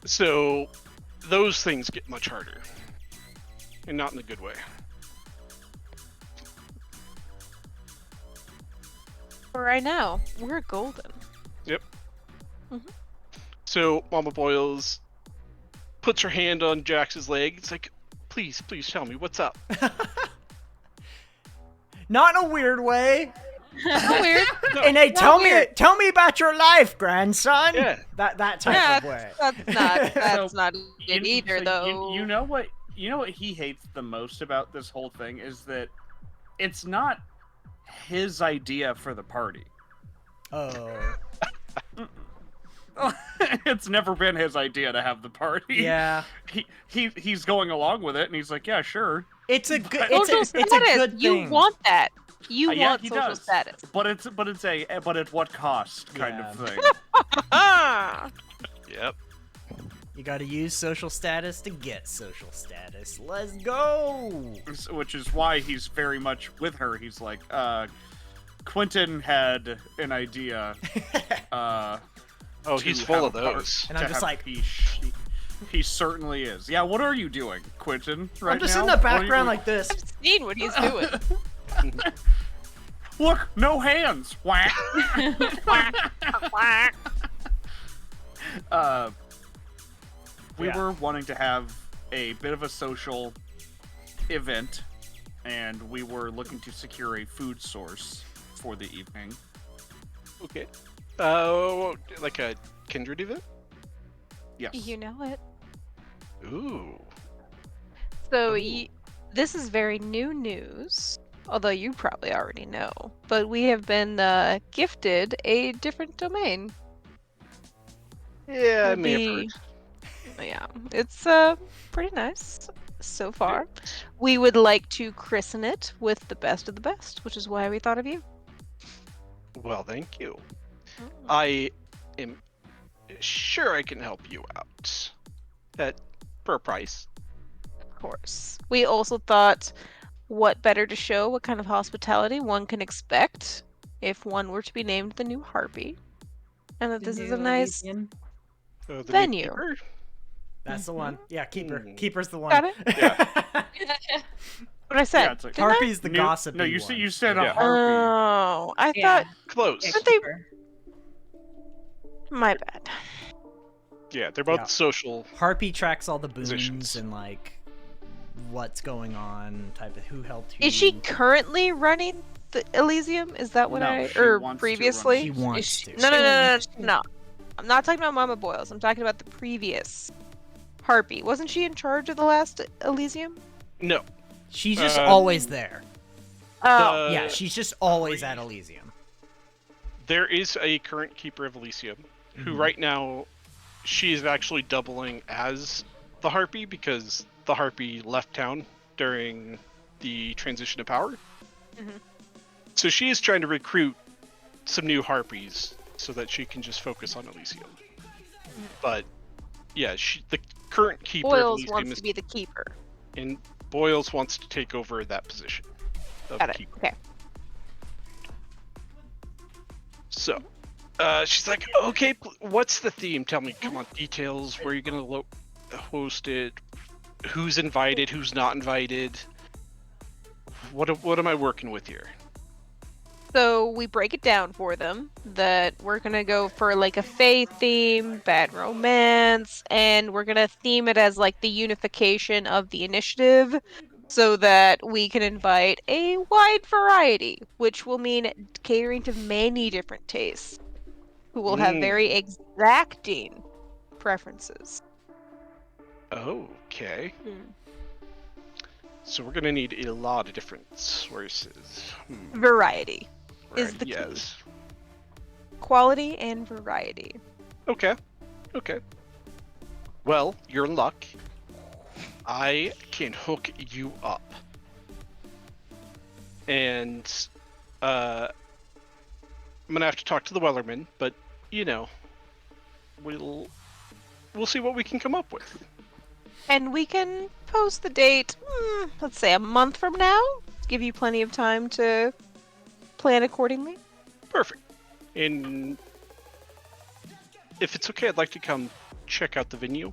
Speaker 2: so those things get much harder. And not in a good way.
Speaker 4: For right now, we're golden.
Speaker 2: So Mama Boyles puts her hand on Jax's leg. It's like, please tell me what's up.
Speaker 1: Not in a weird way.
Speaker 4: Not weird.
Speaker 1: And hey, tell
Speaker 4: weird.
Speaker 1: me about your life, grandson.
Speaker 2: Yeah.
Speaker 1: That type
Speaker 4: Yeah,
Speaker 1: of way.
Speaker 4: that's not
Speaker 5: You-
Speaker 4: it either,
Speaker 5: so
Speaker 4: though.
Speaker 5: You know what? You know what he hates the most about this whole thing is that it's not his idea for the party.
Speaker 1: Oh.
Speaker 5: It's never been his idea to have the party.
Speaker 1: Yeah.
Speaker 5: He's going along with it, and he's like, yeah, sure.
Speaker 1: It's a good.
Speaker 4: Social
Speaker 1: It's a
Speaker 4: status.
Speaker 1: good
Speaker 4: You
Speaker 1: thing.
Speaker 4: want that. You
Speaker 5: Yeah,
Speaker 4: want
Speaker 5: he
Speaker 4: social
Speaker 5: does.
Speaker 4: status.
Speaker 5: But at what cost kind of
Speaker 1: Yeah.
Speaker 5: thing.
Speaker 4: Ah.
Speaker 2: Yep.
Speaker 1: You got to use social status to get social status. Let's go.
Speaker 5: Which is why he's very much with her. He's like, Quentin had an idea.
Speaker 2: Oh,
Speaker 5: to
Speaker 2: he's full
Speaker 5: have
Speaker 2: of
Speaker 5: a par-
Speaker 2: those.
Speaker 1: And I'm
Speaker 5: to
Speaker 1: just
Speaker 5: have
Speaker 1: like-
Speaker 5: he certainly is. Yeah, what are you doing, Quentin? Right
Speaker 1: I'm just
Speaker 5: now?
Speaker 1: in the
Speaker 5: What are you-
Speaker 1: background like this.
Speaker 4: I've seen what he's doing.
Speaker 5: Look, no hands. Whack. We
Speaker 1: Yeah.
Speaker 5: were wanting to have a bit of a social event, and we were looking to secure a food source for the evening.
Speaker 2: Okay. Like a kindred event?
Speaker 5: Yes.
Speaker 4: You know it.
Speaker 2: Ooh.
Speaker 4: So
Speaker 2: Ooh.
Speaker 4: this is very new news, although you probably already know. But we have been gifted a different domain.
Speaker 2: Yeah, I
Speaker 4: It'll
Speaker 2: may have
Speaker 4: be-
Speaker 2: heard.
Speaker 4: Yeah, it's pretty nice so far. We would like to christen it with the best of the best, which is why we thought of you.
Speaker 2: Well, thank you. I am sure I can help you out. For a price.
Speaker 4: Of course. We also thought, what better to show what kind of hospitality one can expect if one were to be named the new Harpy, and that this is a nice
Speaker 2: The new
Speaker 4: venue.
Speaker 2: keeper?
Speaker 1: That's the one. Yeah, keeper.
Speaker 2: Mm.
Speaker 1: Keeper's the one.
Speaker 4: Got it? What I said.
Speaker 5: Yeah, it's like-
Speaker 4: didn't I?
Speaker 1: Harpy's the
Speaker 5: New-
Speaker 1: gossipy
Speaker 5: No, you
Speaker 1: one.
Speaker 5: said you said a
Speaker 2: Yeah.
Speaker 5: harpy.
Speaker 4: Oh, I
Speaker 3: Yeah.
Speaker 4: thought
Speaker 2: Close.
Speaker 4: Aren't they- my bad.
Speaker 2: Yeah, they're both
Speaker 1: Yeah.
Speaker 2: social.
Speaker 1: Harpy tracks all the boons
Speaker 2: Positions.
Speaker 1: and like what's going on, type of who helped who.
Speaker 4: Is she currently running the Elysium? Is that what
Speaker 5: No,
Speaker 4: I
Speaker 5: she
Speaker 4: or
Speaker 5: wants to run
Speaker 4: previously?
Speaker 1: She wants
Speaker 4: Is
Speaker 1: to.
Speaker 4: No. No. I'm not talking about Mama Boyles. I'm talking about the previous Harpy. Wasn't she in charge of the last Elysium?
Speaker 2: No.
Speaker 1: She's just
Speaker 2: Uh,
Speaker 1: always there.
Speaker 4: Oh,
Speaker 2: The-
Speaker 1: Yeah, she's just always at Elysium.
Speaker 2: There is a current keeper of Elysium who
Speaker 1: Mhm.
Speaker 2: right now she is actually doubling as the Harpy because the Harpy left town during the transition of power.
Speaker 4: Mhm.
Speaker 2: So she is trying to recruit some new Harpies so that she can just focus on Elysium. But yeah, the current keeper of
Speaker 4: Boyles
Speaker 2: Elysium
Speaker 4: wants
Speaker 2: is
Speaker 4: to be the keeper.
Speaker 2: and Boyles wants to take over that position of
Speaker 4: Got it.
Speaker 2: keeper.
Speaker 4: Okay.
Speaker 2: So, she's like, okay, what's the theme? Tell me, come on, details. Where are you gonna host it? Who's invited? Who's not invited? What am I working with here?
Speaker 4: So we break it down for them that we're gonna go for like a fae theme, bad romance, and we're gonna theme it as like the unification of the initiative so that we can invite a wide variety, which will mean catering to many different tastes who will have very exacting preferences.
Speaker 2: Okay. So we're gonna need a lot of different sources.
Speaker 4: Variety is
Speaker 2: Right,
Speaker 4: the key.
Speaker 2: yes.
Speaker 4: Quality and variety.
Speaker 2: Okay. Okay. Well, you're in luck. I can hook you up. And I'm gonna have to talk to the Wellerman, but you know, we'll see what we can come up with.
Speaker 4: And we can post the date, let's say a month from now. Give you plenty of time to plan accordingly.
Speaker 2: Perfect. And if it's okay, I'd like to come check out the venue.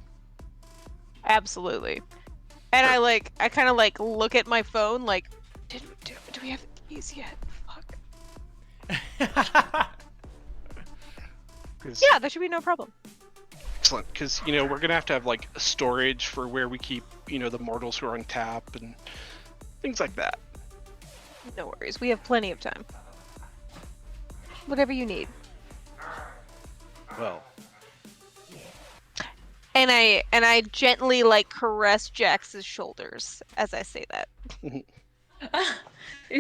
Speaker 4: Absolutely. And I kind of like look at my phone like, do we have the keys yet? Fuck.
Speaker 2: 'Cause-
Speaker 4: Yeah, that should be no problem.
Speaker 2: Excellent, because you know we're gonna have to have like a storage for where we keep the mortals who are on tap and things like that.
Speaker 4: No worries. We have plenty of time. Whatever you need.
Speaker 2: Well,
Speaker 4: And I gently like caress Jax's shoulders as I say that.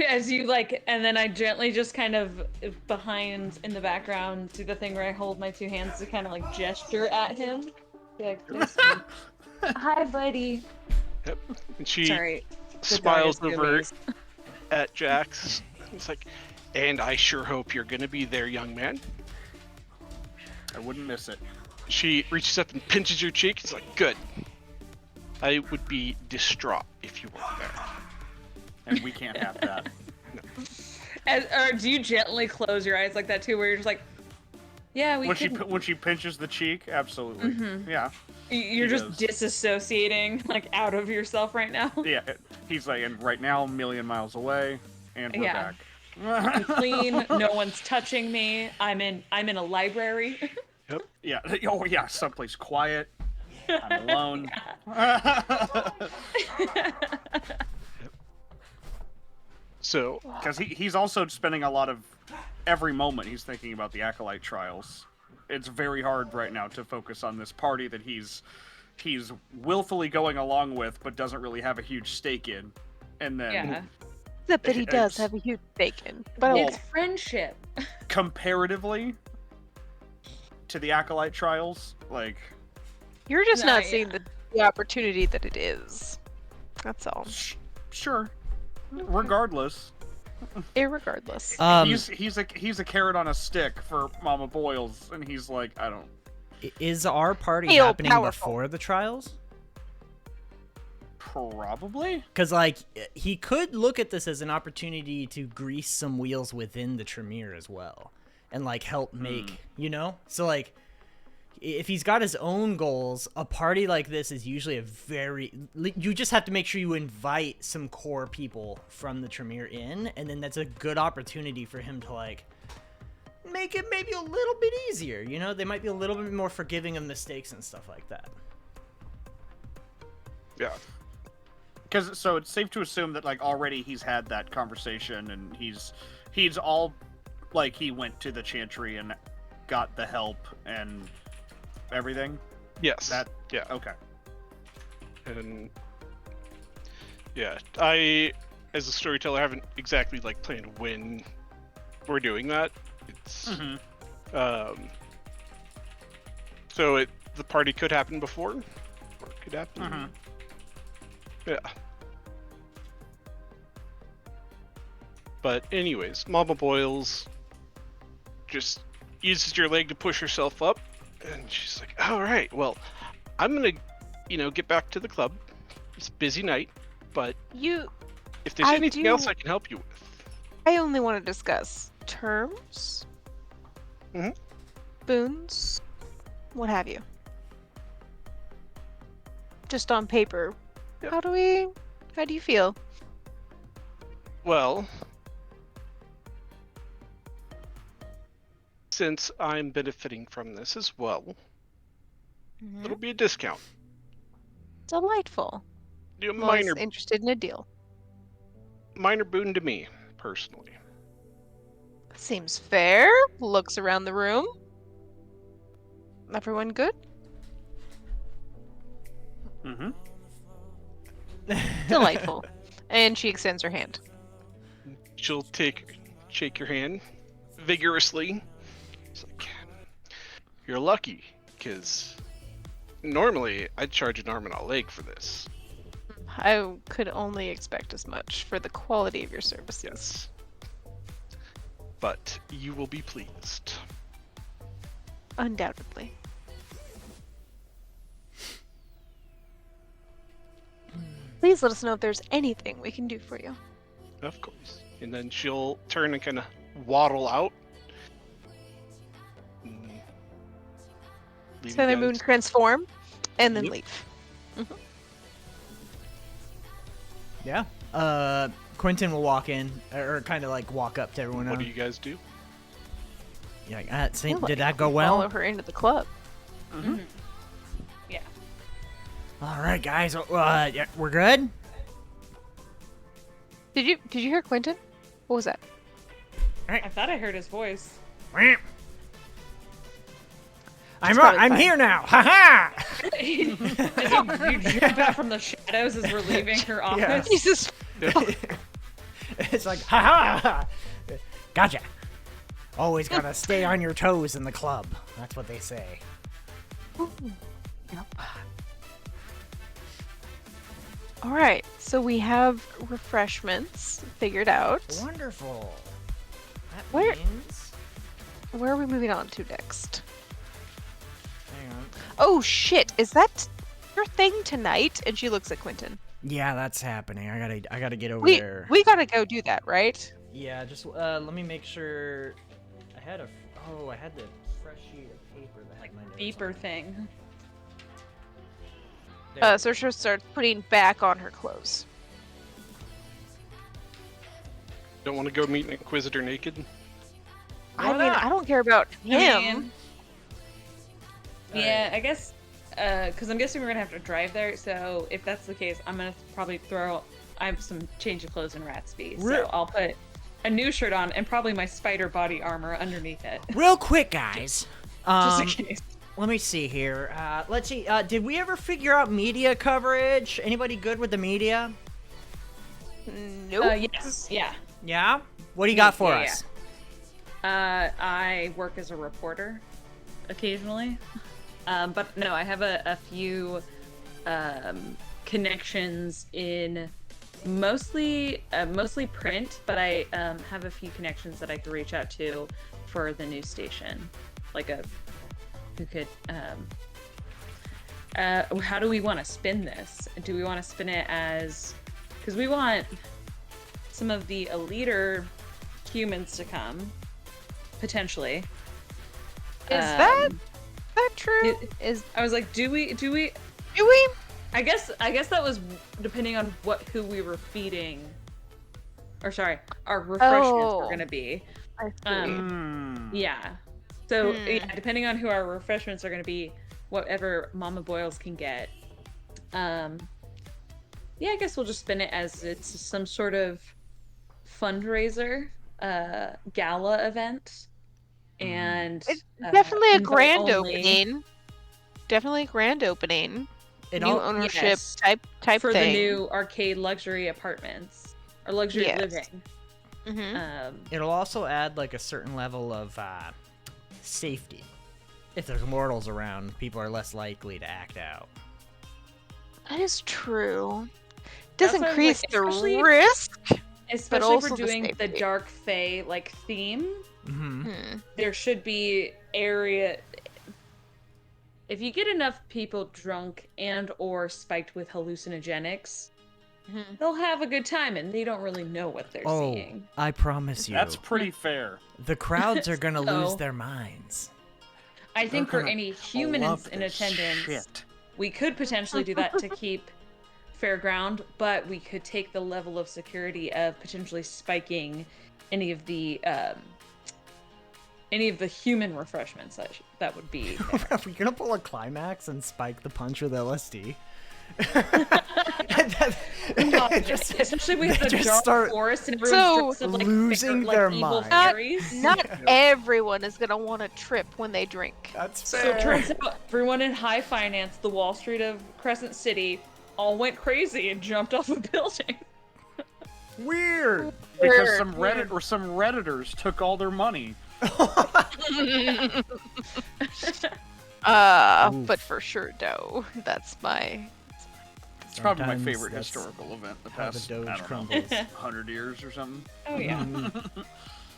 Speaker 3: As you like, and then I gently just kind of behind in the background do the thing where I hold my two hands to kind of like gesture at him. Be like, "Nice to meet you." Hi, buddy.
Speaker 2: yep. And she
Speaker 3: Sorry.
Speaker 2: smiles
Speaker 3: the dog is
Speaker 2: over
Speaker 3: amazed.
Speaker 2: at Jax. It's like, and I sure hope you're gonna be there, young man.
Speaker 5: I wouldn't miss it.
Speaker 2: She reaches up and pinches your cheek. It's like, good. I would be distraught if you weren't there.
Speaker 5: And we can't have that.
Speaker 3: Or do you gently close your eyes like that too, where you're just like, yeah, we
Speaker 5: When she pinches the cheek, absolutely. Yeah.
Speaker 3: You're
Speaker 5: He
Speaker 3: just
Speaker 5: does.
Speaker 3: disassociating like out of yourself right now.
Speaker 5: Yeah. He's like, and right now, a million miles away, and we're
Speaker 3: Yeah.
Speaker 5: back.
Speaker 3: I'm clean. No one's touching me. I'm in a library.
Speaker 5: Yeah. Oh yeah. Someplace quiet. I'm alone.
Speaker 2: So,
Speaker 5: Because he's also spending a lot of every moment he's thinking about the Acolyte trials. It's very hard right now to focus on this party that he's willfully going along with, but doesn't really have a huge stake in. And then
Speaker 3: Yeah.
Speaker 4: Except that he does
Speaker 5: It's-
Speaker 4: have a huge bacon. But
Speaker 5: Well-
Speaker 3: It's friendship.
Speaker 5: comparatively to the Acolyte trials, like
Speaker 4: you're just
Speaker 3: No,
Speaker 4: not
Speaker 3: yeah.
Speaker 4: seeing the opportunity that it is. That's all.
Speaker 5: sure. Regardless,
Speaker 4: Irregardless.
Speaker 5: he's a carrot on a stick for Mama Boyles, and he's like, I don't.
Speaker 1: Is our party
Speaker 4: Feel
Speaker 1: happening
Speaker 4: powerful.
Speaker 1: before the trials?
Speaker 5: Probably.
Speaker 1: Because, like, he could look at this as an opportunity to grease some wheels within the Tremere as well. And, like, help make, So, like, if he's got his own goals, a party like this is usually you just have to make sure you invite some core people from the Tremere in, and then that's a good opportunity for him to, like, make it maybe a little bit easier, They might be a little bit more forgiving of mistakes and stuff like that.
Speaker 2: yeah.
Speaker 5: Because so it's safe to assume that like already he's had that conversation, and he's all like he went to the Chantry and got the help and everything.
Speaker 2: Yes. Yeah.
Speaker 5: Okay.
Speaker 2: And yeah, I, as a storyteller, haven't exactly like planned when we're doing that. It's so the party could happen before, or it could happen. Yeah. But anyways, Mama Boyles just uses your leg to push herself up, and she's like, "All right, well, I'm gonna, get back to the club. It's a busy night, but if there's anything else I can help you with."
Speaker 4: I only want to discuss terms, boons, what have you. Just on paper.
Speaker 2: Yep.
Speaker 4: How do you feel?
Speaker 2: Well, since I'm benefiting from this as well, it'll be a discount.
Speaker 4: Delightful.
Speaker 2: A
Speaker 4: I'm always interested in a deal.
Speaker 2: minor boon to me, personally.
Speaker 4: Seems fair. Looks around the room. Everyone good?
Speaker 5: Mm-hmm.
Speaker 4: Delightful. And she extends her hand.
Speaker 2: She'll shake your hand vigorously. It's like, you're lucky, because normally I'd charge an arm and a leg for this.
Speaker 4: I could only expect as much for the quality of your services.
Speaker 2: Yes. But you will be pleased.
Speaker 4: Undoubtedly. Please let us know if there's anything we can do for you.
Speaker 2: Of course. And then she'll turn and kind of waddle out. Mm. Leave
Speaker 4: Sailor
Speaker 2: you
Speaker 4: Moon
Speaker 2: guys-
Speaker 4: transform, and then
Speaker 2: Yep.
Speaker 4: leave.
Speaker 1: Yeah. Quentin will walk in, or kind of like walk up to everyone.
Speaker 2: What do you guys do?
Speaker 1: You're like,
Speaker 4: I feel
Speaker 1: did
Speaker 4: like
Speaker 1: that go
Speaker 4: we
Speaker 1: well?
Speaker 4: Follow her into the club.
Speaker 3: Yeah.
Speaker 1: All right, guys. Yeah, we're good.
Speaker 4: Did you hear Quentin? What was that?
Speaker 3: I thought I heard his voice.
Speaker 1: I'm
Speaker 4: probably
Speaker 1: I'm
Speaker 4: fine.
Speaker 1: here now. Ha ha!
Speaker 3: As you jump out from the shadows as we're leaving her
Speaker 1: Yeah.
Speaker 3: office.
Speaker 4: Jesus.
Speaker 1: It's like ha ha! Gotcha. Always gotta stay on your toes in the club. That's what they say.
Speaker 4: All right, so we have refreshments figured out.
Speaker 1: Wonderful. That
Speaker 4: Where-
Speaker 1: means.
Speaker 4: Where are we moving on to next?
Speaker 1: Hang on.
Speaker 4: Oh shit! Is that your thing tonight? And she looks at Quentin.
Speaker 1: Yeah, that's happening. I gotta get over
Speaker 4: We
Speaker 1: there.
Speaker 4: we gotta go do that, right?
Speaker 1: Yeah, just let me make sure. I had I had the fresh sheet of paper that had my notes on
Speaker 3: Beeper
Speaker 1: it.
Speaker 3: thing.
Speaker 1: There.
Speaker 4: So she'll start putting back on her clothes.
Speaker 2: Don't want to go meet an Inquisitor naked?
Speaker 4: I
Speaker 1: Why
Speaker 4: mean,
Speaker 1: not?
Speaker 4: I don't care about him.
Speaker 3: Yeah, I guess, because I'm guessing we're gonna have to drive there. So if that's the case, I'm gonna probably I have some change of clothes in Ratsby,
Speaker 1: Re-
Speaker 3: so I'll put a new shirt on and probably my spider body armor underneath it,
Speaker 1: Real quick, guys.
Speaker 3: just in case.
Speaker 1: Let me see here. Let's see. Did we ever figure out media coverage? Anybody good with the media?
Speaker 4: Nope.
Speaker 3: Yes, yeah.
Speaker 1: Yeah. What do you got for
Speaker 3: Yeah,
Speaker 1: us?
Speaker 3: I work as a reporter occasionally, but no, I have a few connections in mostly print, but I have a few connections that I could reach out to for the news station, who could. How do we want to spin this? Do we want to spin it as, because we want some of the eliter humans to come, potentially.
Speaker 4: Is that true? Is
Speaker 3: I was like, do we?
Speaker 4: do we?
Speaker 3: I guess that was depending on who we were feeding, or sorry, our refreshments were
Speaker 4: Oh.
Speaker 3: gonna be.
Speaker 4: I see.
Speaker 3: Yeah. So
Speaker 4: Hmm.
Speaker 3: yeah, depending on who our refreshments are gonna be, whatever Mama Boyles can get. Yeah, I guess we'll just spin it as it's some sort of fundraiser, gala event, and
Speaker 4: It's definitely a
Speaker 3: invite
Speaker 4: grand
Speaker 3: only
Speaker 4: opening. Definitely a grand opening.
Speaker 1: It
Speaker 4: New
Speaker 1: all-
Speaker 4: ownership
Speaker 3: yes,
Speaker 4: type
Speaker 3: for
Speaker 4: thing.
Speaker 3: the new arcade luxury apartments or luxury
Speaker 4: Yes.
Speaker 3: living.
Speaker 4: Mhm.
Speaker 1: It'll also add like a certain level of safety. If there's mortals around, people are less likely to act out.
Speaker 4: That is true. Does
Speaker 3: That's why I was
Speaker 4: increase
Speaker 3: like,
Speaker 4: the
Speaker 3: especially-
Speaker 4: risk.
Speaker 3: Especially if
Speaker 4: also
Speaker 3: we're
Speaker 4: the
Speaker 3: doing the
Speaker 4: safety.
Speaker 3: dark fae like theme,
Speaker 1: Mm-hmm.
Speaker 3: there should be area. If you get enough people drunk and or spiked with hallucinogenics,
Speaker 4: Mhm.
Speaker 3: they'll have a good time and they don't really know what they're
Speaker 1: Oh,
Speaker 3: seeing.
Speaker 1: I promise you,
Speaker 5: That's pretty fair.
Speaker 1: the crowds are gonna lose
Speaker 3: So-
Speaker 1: their minds.
Speaker 3: I think
Speaker 5: They're
Speaker 3: for
Speaker 5: gonna
Speaker 3: any humans
Speaker 5: love
Speaker 3: in
Speaker 5: this
Speaker 3: attendance,
Speaker 5: shit.
Speaker 3: we could potentially do that to keep fairground, but we could take the level of security of potentially spiking any of the human refreshments that would be there.
Speaker 1: Are we gonna pull a climax and spike the punch with LSD? Just-
Speaker 3: Especially with the
Speaker 1: just
Speaker 3: dark
Speaker 1: start
Speaker 3: forest and
Speaker 4: So,
Speaker 3: everyone's dressed up like
Speaker 1: losing
Speaker 3: like
Speaker 1: their
Speaker 3: evil
Speaker 1: mind.
Speaker 3: fairies.
Speaker 4: Not everyone is gonna want to trip when they drink.
Speaker 1: That's
Speaker 3: So it turns out everyone in high finance, the Wall Street of Crescent City, all went crazy and jumped off a building.
Speaker 1: Weird.
Speaker 5: Because some
Speaker 3: Weird.
Speaker 5: Redditors took all their money.
Speaker 4: But for sure, no. That's my.
Speaker 5: It's probably my
Speaker 1: Sometimes
Speaker 5: favorite
Speaker 1: that's
Speaker 5: historical event the
Speaker 1: how the
Speaker 5: past,
Speaker 1: Doge
Speaker 5: I don't know,
Speaker 1: crumbles.
Speaker 5: 100 years or something.
Speaker 3: Oh yeah.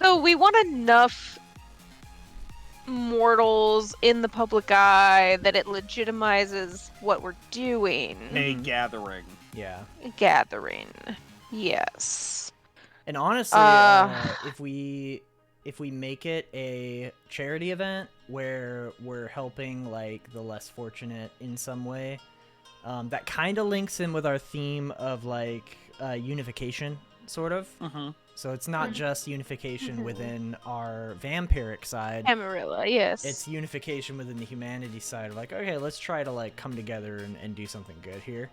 Speaker 4: So we want enough mortals in the public eye that it legitimizes what we're doing.
Speaker 5: A
Speaker 1: Mhm.
Speaker 5: gathering.
Speaker 1: Yeah.
Speaker 4: Gathering. Yes.
Speaker 1: And honestly,
Speaker 4: Uh,
Speaker 1: if we make it a charity event where we're helping like the less fortunate in some way, that kind of links in with our theme of like unification, sort of.
Speaker 5: Mm-hmm.
Speaker 1: So it's not just unification within our vampiric side.
Speaker 4: Camarilla, yes.
Speaker 1: It's unification within the humanity side of like, okay, let's try to like come together and do something good here.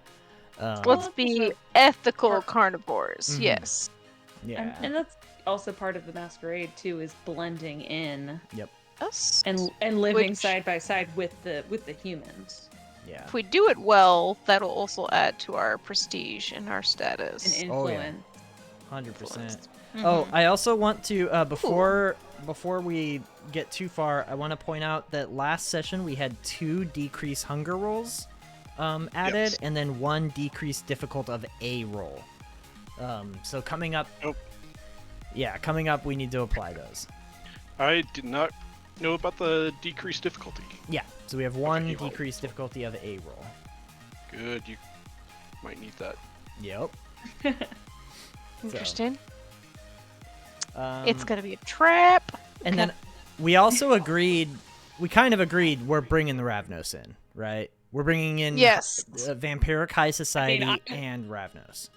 Speaker 4: Let's be ethical
Speaker 3: Part-
Speaker 4: carnivores.
Speaker 1: Mhm.
Speaker 4: Yes.
Speaker 1: yeah.
Speaker 3: And that's also part of the masquerade too, is blending in
Speaker 4: Us.
Speaker 3: and living
Speaker 4: Which-
Speaker 3: side by side with the humans
Speaker 1: Yeah.
Speaker 4: If we do it well, that'll also add to our prestige and our
Speaker 3: and
Speaker 4: status.
Speaker 1: Oh, yeah.
Speaker 3: influence.
Speaker 1: 100%.
Speaker 3: Mhm.
Speaker 1: Oh, I also want to before we get too far, I want to point out that last session we had 2 decrease hunger rolls added,
Speaker 2: Yes.
Speaker 1: and then 1 decrease difficult of a roll. So coming up, coming up, we need to apply those.
Speaker 2: I did not know about the decreased difficulty.
Speaker 1: Yeah, so we have 1
Speaker 2: well.
Speaker 1: decrease difficulty of a roll.
Speaker 2: Good, you might need that.
Speaker 1: Yep.
Speaker 4: Interesting.
Speaker 1: Um,
Speaker 4: It's gonna be a trap.
Speaker 1: And then we also agreed, we kind of agreed, we're bringing the Ravnos in, right? We're bringing in
Speaker 4: Yes.
Speaker 1: Vampiric High Society
Speaker 3: I-
Speaker 1: and Ravnos.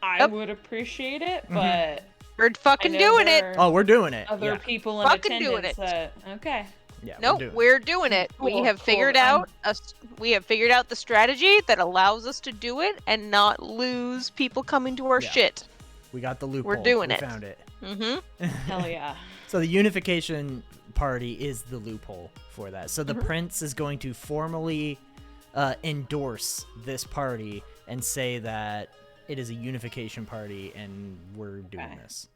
Speaker 3: I
Speaker 4: Yep.
Speaker 3: would appreciate it,
Speaker 1: Mhm.
Speaker 3: but
Speaker 4: We're fucking
Speaker 3: I know
Speaker 4: doing it.
Speaker 3: there
Speaker 1: Oh, we're doing it.
Speaker 3: are
Speaker 1: Yeah,
Speaker 3: other people in
Speaker 4: Fucking doing
Speaker 3: attendance that okay.
Speaker 1: yeah.
Speaker 4: Nope,
Speaker 1: doing it.
Speaker 4: we're doing it. We
Speaker 3: Cool,
Speaker 4: have figured
Speaker 3: cool.
Speaker 4: out we have figured out the strategy that allows us to do it and not lose people coming to our
Speaker 1: Yeah.
Speaker 4: shit.
Speaker 1: We got the loophole.
Speaker 4: doing
Speaker 1: we
Speaker 4: it.
Speaker 1: found it.
Speaker 4: Mm-hmm.
Speaker 3: Hell yeah.
Speaker 1: So the unification party is the loophole for that. So the prince is going to formally endorse this party and say that it is a unification party and we're doing
Speaker 3: Okay.
Speaker 1: this.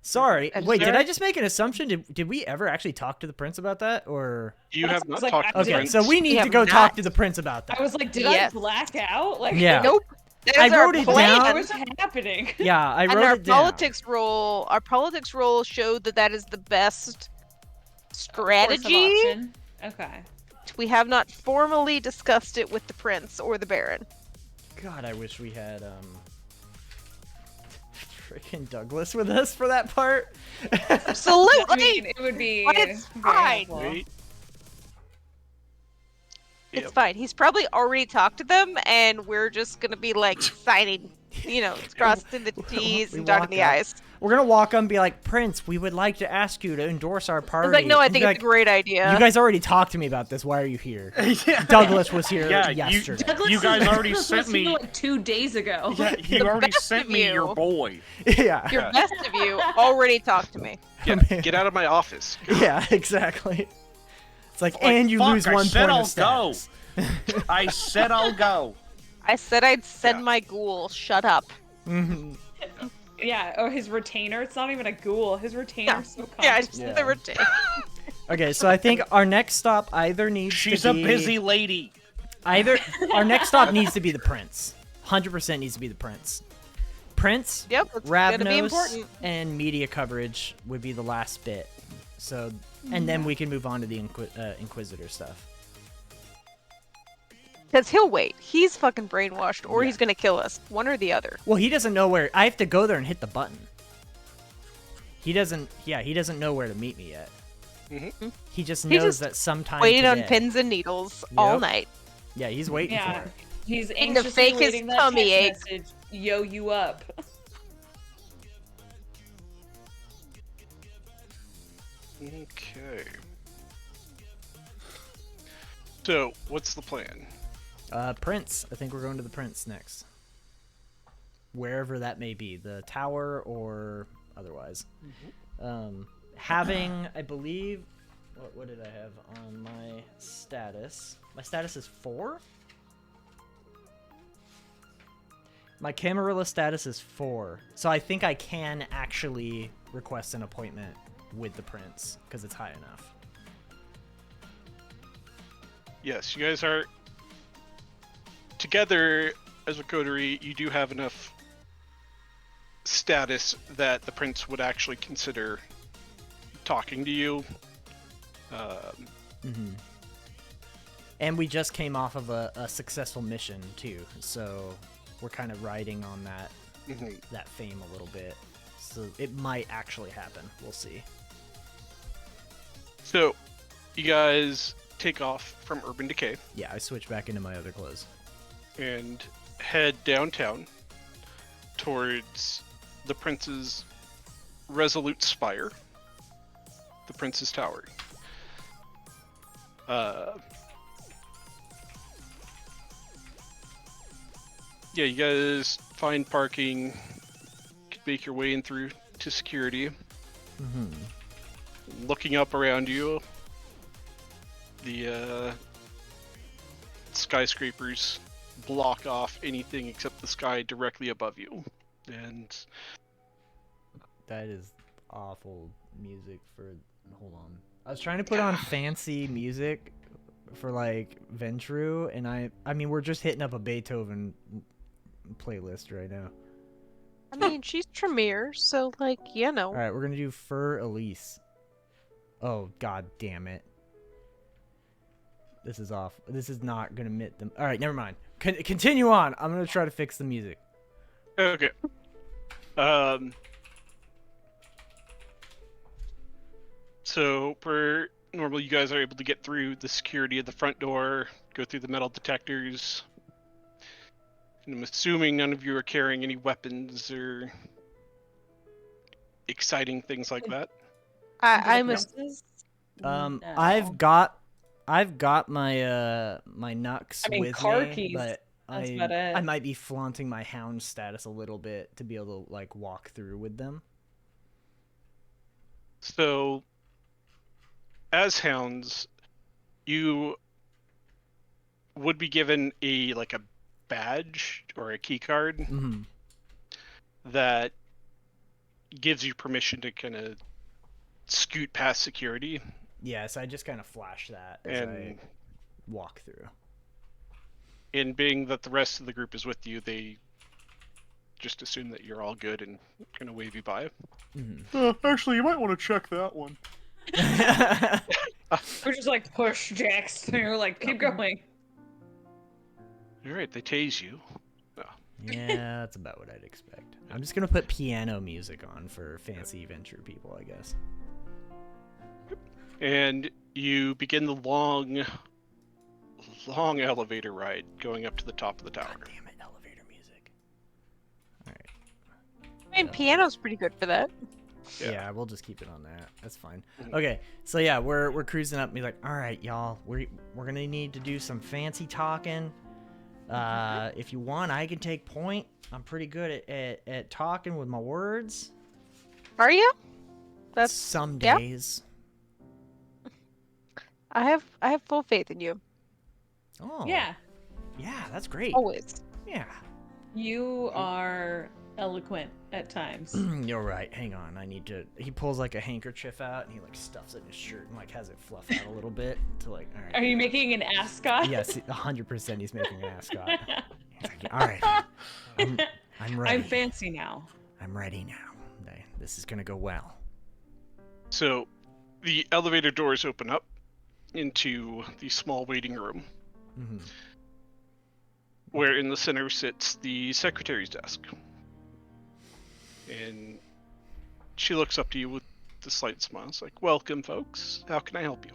Speaker 1: Sorry.
Speaker 4: And
Speaker 1: Wait, did
Speaker 4: sir-
Speaker 1: I just make an assumption? Did we ever actually talk to the prince about that? Or
Speaker 2: You have
Speaker 3: I
Speaker 2: not
Speaker 3: was like,
Speaker 2: talked to
Speaker 3: I
Speaker 2: the
Speaker 1: okay,
Speaker 2: prince.
Speaker 1: so we need to
Speaker 4: have
Speaker 1: go talk
Speaker 4: not.
Speaker 1: to the prince about that.
Speaker 3: I was like, did
Speaker 4: Yes.
Speaker 3: I black out? Like
Speaker 1: Yeah.
Speaker 4: Nope. That
Speaker 1: I
Speaker 4: is our
Speaker 1: wrote it
Speaker 4: plan.
Speaker 1: down.
Speaker 3: what was happening?
Speaker 1: Yeah, I
Speaker 4: And
Speaker 1: wrote
Speaker 4: our
Speaker 1: it down.
Speaker 4: our politics roll showed that is the best
Speaker 3: Course of
Speaker 4: strategy.
Speaker 3: option. Okay.
Speaker 4: We have not formally discussed it with the prince or the baron.
Speaker 1: God, I wish we had freaking Douglas with us for that part.
Speaker 4: Absolutely.
Speaker 3: I mean, it would be
Speaker 4: But it's
Speaker 3: very
Speaker 4: fine.
Speaker 3: helpful.
Speaker 2: Wait.
Speaker 4: It's
Speaker 2: Yep.
Speaker 4: fine. He's probably already talked to them, and we're just gonna be like signing, crossing the T's
Speaker 1: We
Speaker 4: and dotting
Speaker 1: walk
Speaker 4: the
Speaker 1: up.
Speaker 4: I's.
Speaker 1: We're gonna walk up and be like, Prince, we would like to ask you to endorse our party.
Speaker 4: He's like, no, I
Speaker 1: And
Speaker 4: think
Speaker 1: be
Speaker 4: it's a great idea.
Speaker 1: You guys already talked to me about this. Why are you here?
Speaker 5: Yeah.
Speaker 1: Douglas was here
Speaker 5: Yeah,
Speaker 1: yesterday.
Speaker 3: Douglas
Speaker 5: You guys
Speaker 3: was-
Speaker 5: already
Speaker 3: Douglas
Speaker 5: sent
Speaker 3: was here,
Speaker 5: me-
Speaker 3: like 2 days ago.
Speaker 5: Yeah, you already
Speaker 4: best
Speaker 5: sent
Speaker 4: of
Speaker 5: me
Speaker 4: you.
Speaker 5: your boy.
Speaker 1: Yeah.
Speaker 4: Your best of you already talked to me.
Speaker 2: Get out of my office.
Speaker 1: Yeah, exactly. It's like,
Speaker 5: Like,
Speaker 1: and you
Speaker 5: fuck,
Speaker 1: lose
Speaker 5: I
Speaker 1: 1
Speaker 5: said
Speaker 1: point
Speaker 5: I'll
Speaker 1: of status.
Speaker 5: I said I'll go.
Speaker 4: I said I'd send
Speaker 2: Yeah.
Speaker 4: my ghoul. Shut up.
Speaker 1: Mhm.
Speaker 3: Yeah, or his retainer. It's not even a ghoul. His retainer's so
Speaker 4: Yeah, I
Speaker 3: complicated.
Speaker 4: just
Speaker 1: Yeah.
Speaker 4: the retain.
Speaker 1: Okay, so I think our next stop either needs
Speaker 5: She's
Speaker 1: to
Speaker 5: a
Speaker 1: be...
Speaker 5: busy lady.
Speaker 1: Either our next stop needs to be the prince. 100% needs to be the prince. Prince,
Speaker 4: Yep, it's gonna be
Speaker 1: Ravnos,
Speaker 4: important.
Speaker 1: and media coverage would be the last bit. So, and then we can move on to the Inquisitor stuff.
Speaker 4: Because he'll wait. He's fucking brainwashed, or
Speaker 1: Yeah.
Speaker 4: he's gonna kill us. One or the other.
Speaker 1: Well, he doesn't know where. I have to go there and hit the button. He doesn't. Yeah, he doesn't know where to meet me yet.
Speaker 2: Mhm.
Speaker 1: He just
Speaker 4: He
Speaker 1: knows
Speaker 4: just
Speaker 1: that sometime
Speaker 4: Waited on
Speaker 1: today-
Speaker 4: pins and needles all
Speaker 1: Yep.
Speaker 4: night.
Speaker 1: Yeah, he's waiting
Speaker 3: Yeah,
Speaker 1: for it.
Speaker 3: he's
Speaker 4: to
Speaker 3: anxiously
Speaker 4: fake his
Speaker 3: waiting that
Speaker 4: tummy
Speaker 3: text message. Yo, you up?
Speaker 2: Okay. So, what's the plan?
Speaker 1: Prince. I think we're going to the Prince next. Wherever that may be, the tower or otherwise. Having, I believe, what did I have on my status? My status is 4. My Camarilla status is 4, so I think I can actually request an appointment with the prince because it's high enough.
Speaker 2: Yes, you guys are together as a coterie. You do have enough status that the prince would actually consider talking to you.
Speaker 1: And we just came off of a successful mission too, so we're kind of riding on that that fame a little bit. So it might actually happen. We'll see.
Speaker 2: So, you guys take off from Urban Decay
Speaker 1: Yeah, I switch back into my other clothes.
Speaker 2: and head downtown towards the prince's resolute spire, the prince's tower. Yeah, you guys find parking, can make your way in through to security. Looking up around you, the skyscrapers block off anything except the sky directly above you. And
Speaker 1: That is awful music for. Hold on. I was trying to put on fancy music for like Ventru, and I mean we're just hitting up a Beethoven playlist right now.
Speaker 4: I mean, she's Tremere, so like, you know.
Speaker 1: All right, we're gonna do Fur Elise. Oh god damn it! This is off. This is not gonna admit them. All right, never mind. Continue on. I'm gonna try to fix the music.
Speaker 2: okay. So per normal, you guys are able to get through the security of the front door, go through the metal detectors. And I'm assuming none of you are carrying any weapons or exciting things like that.
Speaker 4: I'm a
Speaker 3: No.
Speaker 1: I've got my my Nux
Speaker 3: I mean,
Speaker 1: with
Speaker 3: car
Speaker 1: me,
Speaker 3: keys,
Speaker 1: but
Speaker 3: that's about it.
Speaker 1: I might be flaunting my hound status a little bit to be able to like walk through with them.
Speaker 2: So, as hounds, you would be given a badge or a key card
Speaker 1: Mm-hmm.
Speaker 2: that gives you permission to kind of scoot past security.
Speaker 1: Yeah, so I just kind of flash that as I
Speaker 2: And
Speaker 1: walk through.
Speaker 2: in being that the rest of the group is with you, they just assume that you're all good and kind of wave you by.
Speaker 5: Actually, you might want to check that one.
Speaker 3: We're just like push Jax. And you're like, keep going.
Speaker 2: All right, they tase you.
Speaker 1: Yeah, that's about what I'd expect. I'm just gonna put piano music on for fancy venture people, I guess.
Speaker 2: And you begin the long elevator ride going up to the top of the tower.
Speaker 1: God damn it, elevator music. All right.
Speaker 4: I mean, piano's pretty good for that.
Speaker 1: Yeah, we'll just keep it on that. That's fine. Okay, so yeah, we're cruising up and be like, all right, y'all, we're gonna need to do some fancy talking. If you want, I can take point. I'm pretty good at talking with my words.
Speaker 4: Are you? That's
Speaker 1: Some
Speaker 4: yeah.
Speaker 1: days.
Speaker 4: I have full faith in you.
Speaker 1: Oh.
Speaker 3: Yeah,
Speaker 1: Yeah, that's great.
Speaker 4: Always.
Speaker 1: Yeah.
Speaker 3: you are eloquent at times.
Speaker 1: You're right. Hang on. I need to. He pulls like a handkerchief out and he like stuffs it in his shirt and like has it fluffed out a little bit to like. All right.
Speaker 3: Are you making an ascot?
Speaker 1: Yes, 100%. He's making an ascot. He's like, all right. I'm ready.
Speaker 3: I'm fancy now.
Speaker 1: I'm ready now. This is gonna go well.
Speaker 2: So, the elevator doors open up into the small waiting room,
Speaker 1: Mm-hmm.
Speaker 2: where in the center sits the secretary's desk. And she looks up to you with a slight smile. It's like, welcome, folks. How can I help you?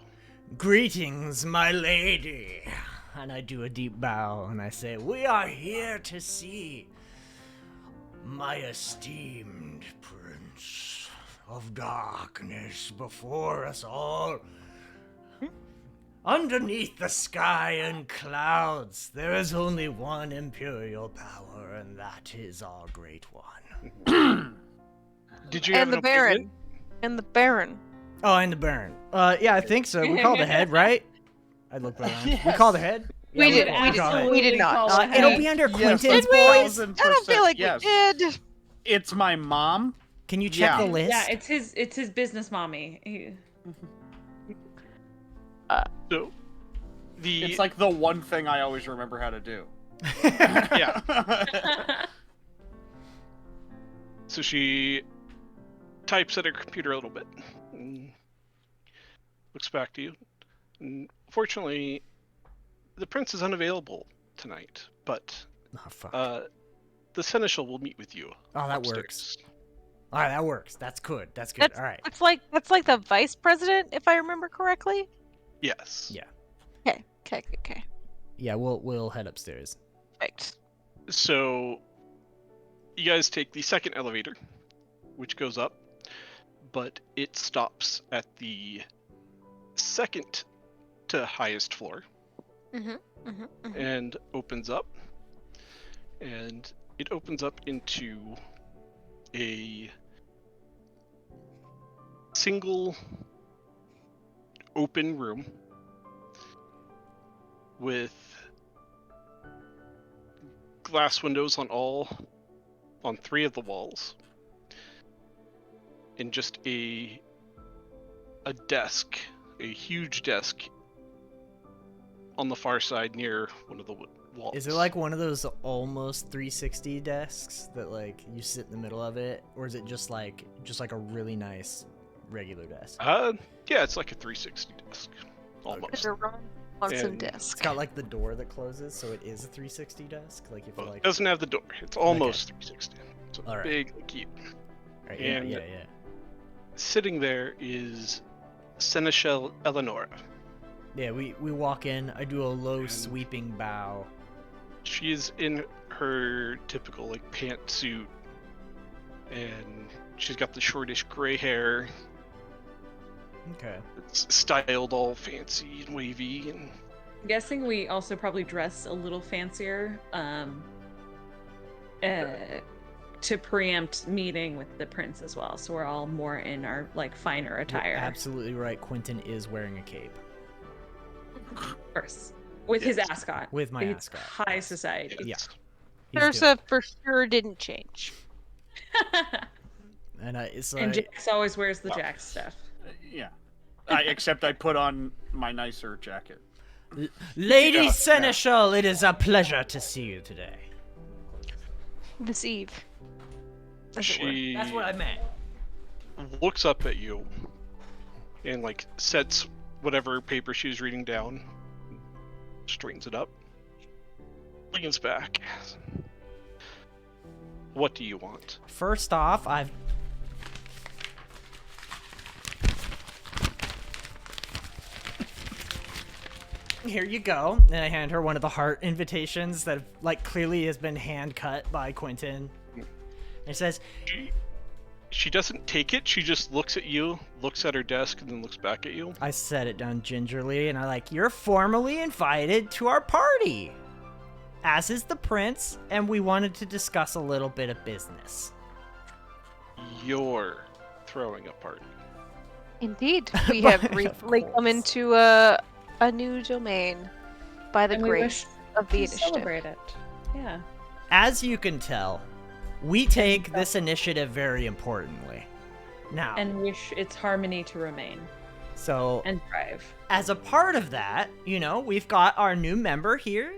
Speaker 1: Greetings, my lady. And I do a deep bow and I say, we are here to see my esteemed prince of darkness before us all. Underneath the sky and clouds, there is only one imperial power, and that is our great one.
Speaker 2: Did you have
Speaker 4: And
Speaker 2: an
Speaker 4: the Baron.
Speaker 2: appointment?
Speaker 4: And the Baron.
Speaker 1: Oh, and the Baron. Yeah, I think so. We called ahead, right? I look around. We called ahead. Yeah,
Speaker 4: We
Speaker 1: we'll
Speaker 4: did-
Speaker 1: call
Speaker 4: we
Speaker 1: it.
Speaker 4: did-
Speaker 1: Go ahead.
Speaker 4: we did not.
Speaker 1: It'll be under
Speaker 5: Yes,
Speaker 1: Quentin's
Speaker 4: Did we?
Speaker 1: boys.
Speaker 4: I don't feel like
Speaker 5: yes.
Speaker 4: we did.
Speaker 5: It's my mom.
Speaker 1: Can you check
Speaker 5: Yeah.
Speaker 1: the list?
Speaker 3: Yeah, it's his business mommy.
Speaker 2: So, the
Speaker 5: It's like the one thing I always remember how to do.
Speaker 2: yeah. So she types at her computer a little bit, and looks back to you. And fortunately, the prince is unavailable tonight, but
Speaker 1: Oh fuck.
Speaker 2: the seneschal will meet with you.
Speaker 1: Oh, that
Speaker 2: upstairs.
Speaker 1: works. All right, that works. That's good. That's good.
Speaker 4: That's,
Speaker 1: All right.
Speaker 4: that's like the vice president, if I remember correctly.
Speaker 2: Yes.
Speaker 1: Yeah.
Speaker 4: Okay.
Speaker 1: Yeah, we'll head upstairs.
Speaker 4: Perfect.
Speaker 2: So you guys take the second elevator, which goes up, but it stops at the second to highest floor and opens up. And it opens up into a single open room with glass windows on 3 of the walls, and just a desk, a huge desk on the far side near one of the walls.
Speaker 1: Is it like one of those almost 360 desks that like you sit in the middle of it, or is it just like a really nice regular desk?
Speaker 2: Yeah, it's like a 360 desk, almost.
Speaker 4: There's a run on some
Speaker 2: And
Speaker 1: It's
Speaker 4: desk.
Speaker 1: got like the door that closes, so it is a 360 desk. Like if you
Speaker 2: Well,
Speaker 1: like.
Speaker 2: it doesn't have the door. It's almost 360. It's a
Speaker 1: Alright.
Speaker 2: big cube.
Speaker 1: Right,
Speaker 2: and-
Speaker 1: yeah.
Speaker 2: Sitting there is Seneschal Eleonora.
Speaker 1: Yeah, we walk in. I do a low sweeping bow.
Speaker 2: She is in her typical like pantsuit, and she's got the shortish gray hair.
Speaker 1: Okay.
Speaker 2: It's styled all fancy and wavy, and
Speaker 3: I'm guessing we also probably dress a little fancier to preempt meeting with the prince as well. So we're all more in our like finer attire.
Speaker 1: You're absolutely right. Quentin is wearing a cape
Speaker 3: Of course. With his
Speaker 2: Yes.
Speaker 3: ascot.
Speaker 1: with my
Speaker 3: It's
Speaker 1: ascot.
Speaker 3: high
Speaker 1: yes.
Speaker 3: society.
Speaker 1: Yeah.
Speaker 2: it's-
Speaker 1: He's doing
Speaker 4: Ursa for sure didn't change.
Speaker 1: it. And it's
Speaker 3: And
Speaker 1: like,
Speaker 3: Jax always wears the
Speaker 2: Wow.
Speaker 3: Jax stuff.
Speaker 5: Yeah. Except I put on my nicer jacket.
Speaker 1: Lady
Speaker 5: Yeah, yeah.
Speaker 1: Seneschal, it is a pleasure to see you today.
Speaker 4: This eve. as it were.
Speaker 2: she
Speaker 1: That's what I meant.
Speaker 2: looks up at you and like sets whatever paper she's reading down, straightens it up, leans back. What do you want?
Speaker 1: First off, Here you go. And I hand her one of the heart invitations that like clearly has been hand cut by Quentin. It says,
Speaker 2: She doesn't take it. She just looks at you, looks at her desk, and then looks back at you.
Speaker 1: I set it down gingerly and I like, you're formally invited to our party. As is the prince, and we wanted to discuss a little bit of business.
Speaker 2: You're throwing a party.
Speaker 4: Indeed, we
Speaker 1: But
Speaker 4: have
Speaker 1: of
Speaker 4: recently come
Speaker 1: course.
Speaker 4: into a new domain by the
Speaker 3: And we
Speaker 4: grace
Speaker 3: wish
Speaker 4: of the
Speaker 3: to
Speaker 4: initiative.
Speaker 3: celebrate it. Yeah.
Speaker 1: As you can tell, we take this initiative very importantly. Now,
Speaker 3: And wish its harmony to remain
Speaker 1: so
Speaker 3: and thrive.
Speaker 1: as a part of that, you know, we've got our new member here,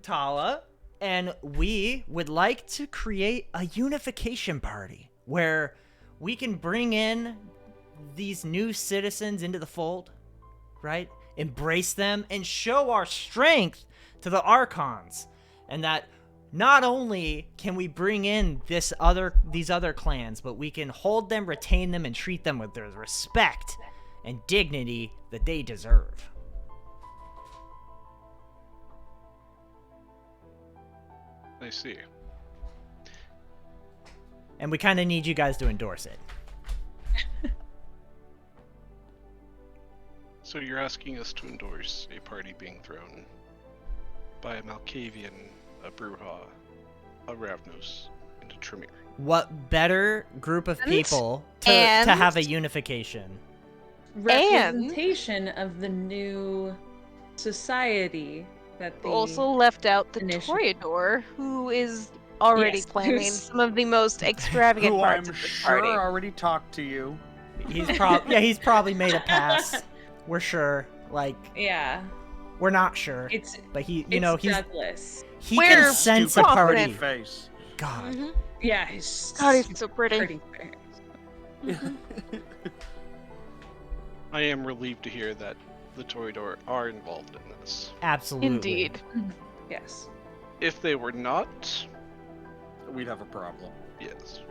Speaker 1: Tala, and we would like to create a unification party where we can bring in these new citizens into the fold, right? Embrace them and show our strength to the Archons, and that not only can we bring in these other clans, but we can hold them, retain them, and treat them with the respect and dignity that they deserve.
Speaker 2: I see.
Speaker 1: And we kind of need you guys to endorse it.
Speaker 2: So you're asking us to endorse a party being thrown by a Malkavian, a Bruja, a Ravnos, and a Tremere.
Speaker 1: What better group of
Speaker 4: And-
Speaker 1: people to
Speaker 4: and-
Speaker 1: have a unification?
Speaker 3: Representation of the new society that the
Speaker 4: Also left out the
Speaker 3: initiative-
Speaker 4: Toreador, who is already
Speaker 3: Yes,
Speaker 4: planning
Speaker 3: who's-
Speaker 4: some of the most extravagant
Speaker 5: Who
Speaker 4: parts
Speaker 5: I'm
Speaker 4: of this
Speaker 5: sure
Speaker 4: party.
Speaker 5: already talked to you.
Speaker 1: He's probably made a pass. We're sure. Like,
Speaker 3: Yeah,
Speaker 1: we're not sure.
Speaker 3: it's
Speaker 1: But he, you
Speaker 3: it's
Speaker 1: know,
Speaker 3: Douglas.
Speaker 1: he
Speaker 4: We're
Speaker 1: can sense a
Speaker 5: Stupid
Speaker 1: party.
Speaker 4: confident.
Speaker 5: Face.
Speaker 1: God.
Speaker 4: Mhm.
Speaker 3: Yeah, he's
Speaker 4: God, he's so pretty.
Speaker 3: pretty fair.
Speaker 2: I am relieved to hear that the Toreador are involved in this.
Speaker 1: Absolutely.
Speaker 4: Indeed.
Speaker 3: Yes.
Speaker 2: If they were not,
Speaker 5: We'd have a problem.
Speaker 2: yes.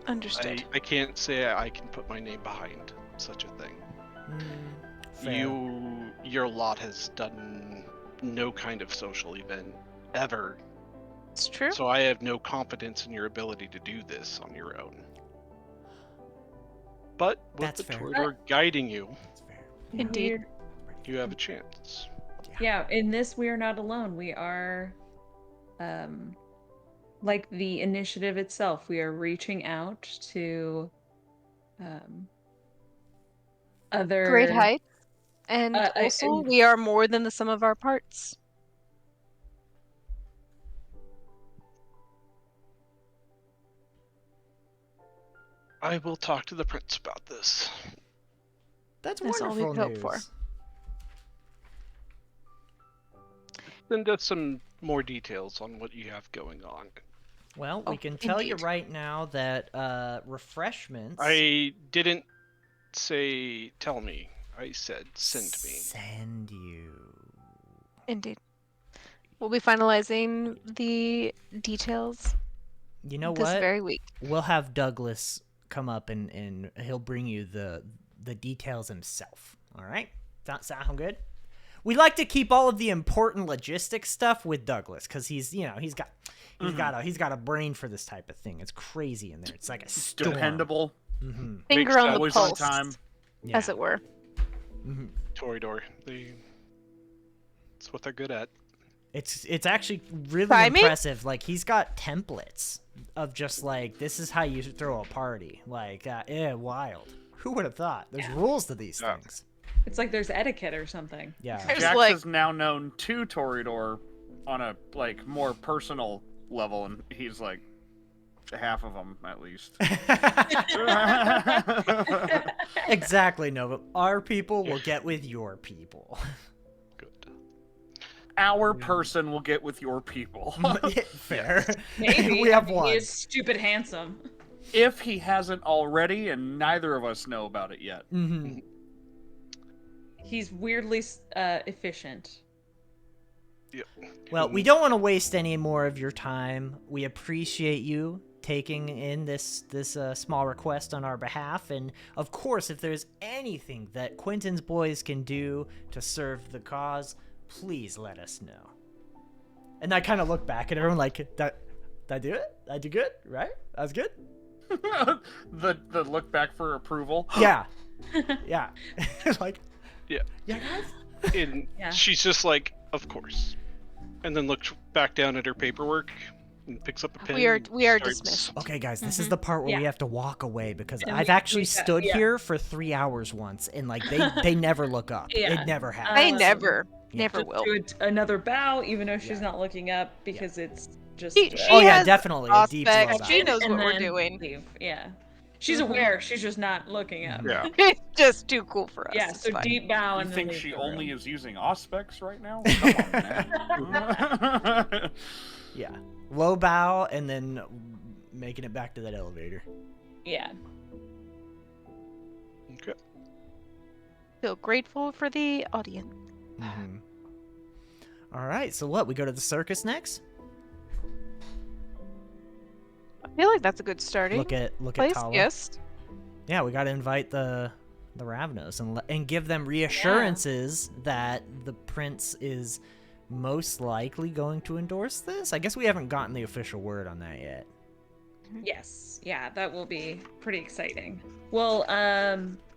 Speaker 4: Understood.
Speaker 2: I can't say I can put my name behind such a thing.
Speaker 1: Fair.
Speaker 2: Your lot has done no kind of social event ever,
Speaker 4: It's true.
Speaker 2: so I have no confidence in your ability to do this on your own. But with
Speaker 1: That's
Speaker 2: the
Speaker 1: fair.
Speaker 2: Toreador guiding you,
Speaker 1: That's fair.
Speaker 4: Indeed.
Speaker 2: you have a chance.
Speaker 3: Yeah, in this we are not alone. We are like the initiative itself. We are reaching out to other
Speaker 4: Great heights. And also,
Speaker 3: and-
Speaker 4: we are more than the sum of our parts.
Speaker 2: I will talk to the prince about this.
Speaker 1: That's
Speaker 4: That's all we
Speaker 1: wonderful
Speaker 4: hope
Speaker 1: news.
Speaker 4: for.
Speaker 2: Send us some more details on what you have going on.
Speaker 1: Well, we
Speaker 4: Oh,
Speaker 1: can tell you
Speaker 4: indeed.
Speaker 1: right now that refreshments.
Speaker 2: I didn't say tell me. I said send me.
Speaker 1: Send you.
Speaker 4: Indeed. We'll be finalizing the details
Speaker 1: You know
Speaker 4: this
Speaker 1: what?
Speaker 4: very week.
Speaker 1: We'll have Douglas come up and he'll bring you the details himself. All right? Sound good? We like to keep all of the important logistics stuff with Douglas because he's got a brain for this type of thing. It's crazy in there. It's like a storm.
Speaker 5: Dependable.
Speaker 1: Mm-hmm.
Speaker 4: Finger
Speaker 2: Makes
Speaker 4: on
Speaker 2: sense.
Speaker 4: the
Speaker 5: Always on
Speaker 4: pulse,
Speaker 5: time.
Speaker 1: Yeah.
Speaker 4: as it were.
Speaker 1: Mm-hmm.
Speaker 2: Toreador. That's what they're good at.
Speaker 1: It's actually really
Speaker 4: Timing?
Speaker 1: impressive. Like he's got templates of just like this is how you throw a party. Like wild. Who would have thought? There's rules to these
Speaker 2: Yeah.
Speaker 1: things.
Speaker 3: It's like there's etiquette or something.
Speaker 1: Yeah.
Speaker 4: There's
Speaker 5: Jax
Speaker 4: like-
Speaker 5: is now known to Toreador on a more personal level, and he's like half of them at least.
Speaker 1: Exactly, Nova. Our people will get with your people.
Speaker 2: Good.
Speaker 5: Our person will get with your people.
Speaker 1: Fair.
Speaker 3: Maybe
Speaker 1: we have
Speaker 3: He
Speaker 1: one.
Speaker 3: is stupid handsome.
Speaker 5: If he hasn't already, and neither of us know about it yet.
Speaker 1: Mm-hmm.
Speaker 3: He's weirdly efficient.
Speaker 2: Yep.
Speaker 1: Well, we don't want to waste any more of your time. We appreciate you taking in this small request on our behalf, and of course, if there's anything that Quentin's boys can do to serve the cause, please let us know. And I kind of look back at everyone like, did I do it? Did I do good? Right? That was good?
Speaker 5: the look back for approval.
Speaker 1: Yeah. Yeah. Like,
Speaker 2: Yeah.
Speaker 1: yeah, guys?
Speaker 2: And
Speaker 3: Yeah.
Speaker 2: she's just like, of course. And then looks back down at her paperwork and picks up a pen.
Speaker 4: We are
Speaker 2: and starts-
Speaker 4: dismissed.
Speaker 1: Okay, guys, this is the part where we
Speaker 3: Yeah.
Speaker 1: have to walk away because
Speaker 3: And
Speaker 1: I've
Speaker 3: we-
Speaker 1: actually
Speaker 3: we got-
Speaker 1: stood
Speaker 3: yeah.
Speaker 1: here for 3 hours once, and like they never look up.
Speaker 3: Yeah.
Speaker 1: It never happens.
Speaker 4: I
Speaker 3: Um,
Speaker 4: never
Speaker 1: yeah.
Speaker 4: will.
Speaker 3: Do another bow, even though she's
Speaker 1: Yeah.
Speaker 3: not looking up because it's just.
Speaker 4: She
Speaker 1: Oh yeah,
Speaker 4: has
Speaker 1: definitely a deep
Speaker 4: aspects.
Speaker 1: low bow.
Speaker 4: She knows
Speaker 3: and
Speaker 4: what we're
Speaker 3: then
Speaker 4: doing.
Speaker 3: leave. Yeah, she's
Speaker 4: Mhm.
Speaker 3: aware. She's just not looking up.
Speaker 5: Yeah.
Speaker 4: It's just too cool for us.
Speaker 3: Yeah,
Speaker 4: It's
Speaker 3: so
Speaker 4: fine.
Speaker 3: deep bow
Speaker 5: You
Speaker 3: and then
Speaker 5: think
Speaker 3: leave
Speaker 5: she
Speaker 3: the
Speaker 5: only
Speaker 3: room.
Speaker 5: is using auspex right now? Come on, man.
Speaker 1: Yeah, low bow and then making it back to that elevator.
Speaker 3: Yeah.
Speaker 2: Okay.
Speaker 4: Feel grateful for the audience.
Speaker 1: Mm-hmm. All right, so what? We go to the circus next.
Speaker 4: I feel like that's a good starting
Speaker 1: Look at
Speaker 4: place.
Speaker 1: Tala.
Speaker 4: Yes.
Speaker 1: Yeah, we got to invite the Ravnos and give them reassurances that the prince is most likely going to endorse this. I guess we haven't gotten the official word on that yet.
Speaker 3: Yes. Yeah, that will be pretty exciting. Well,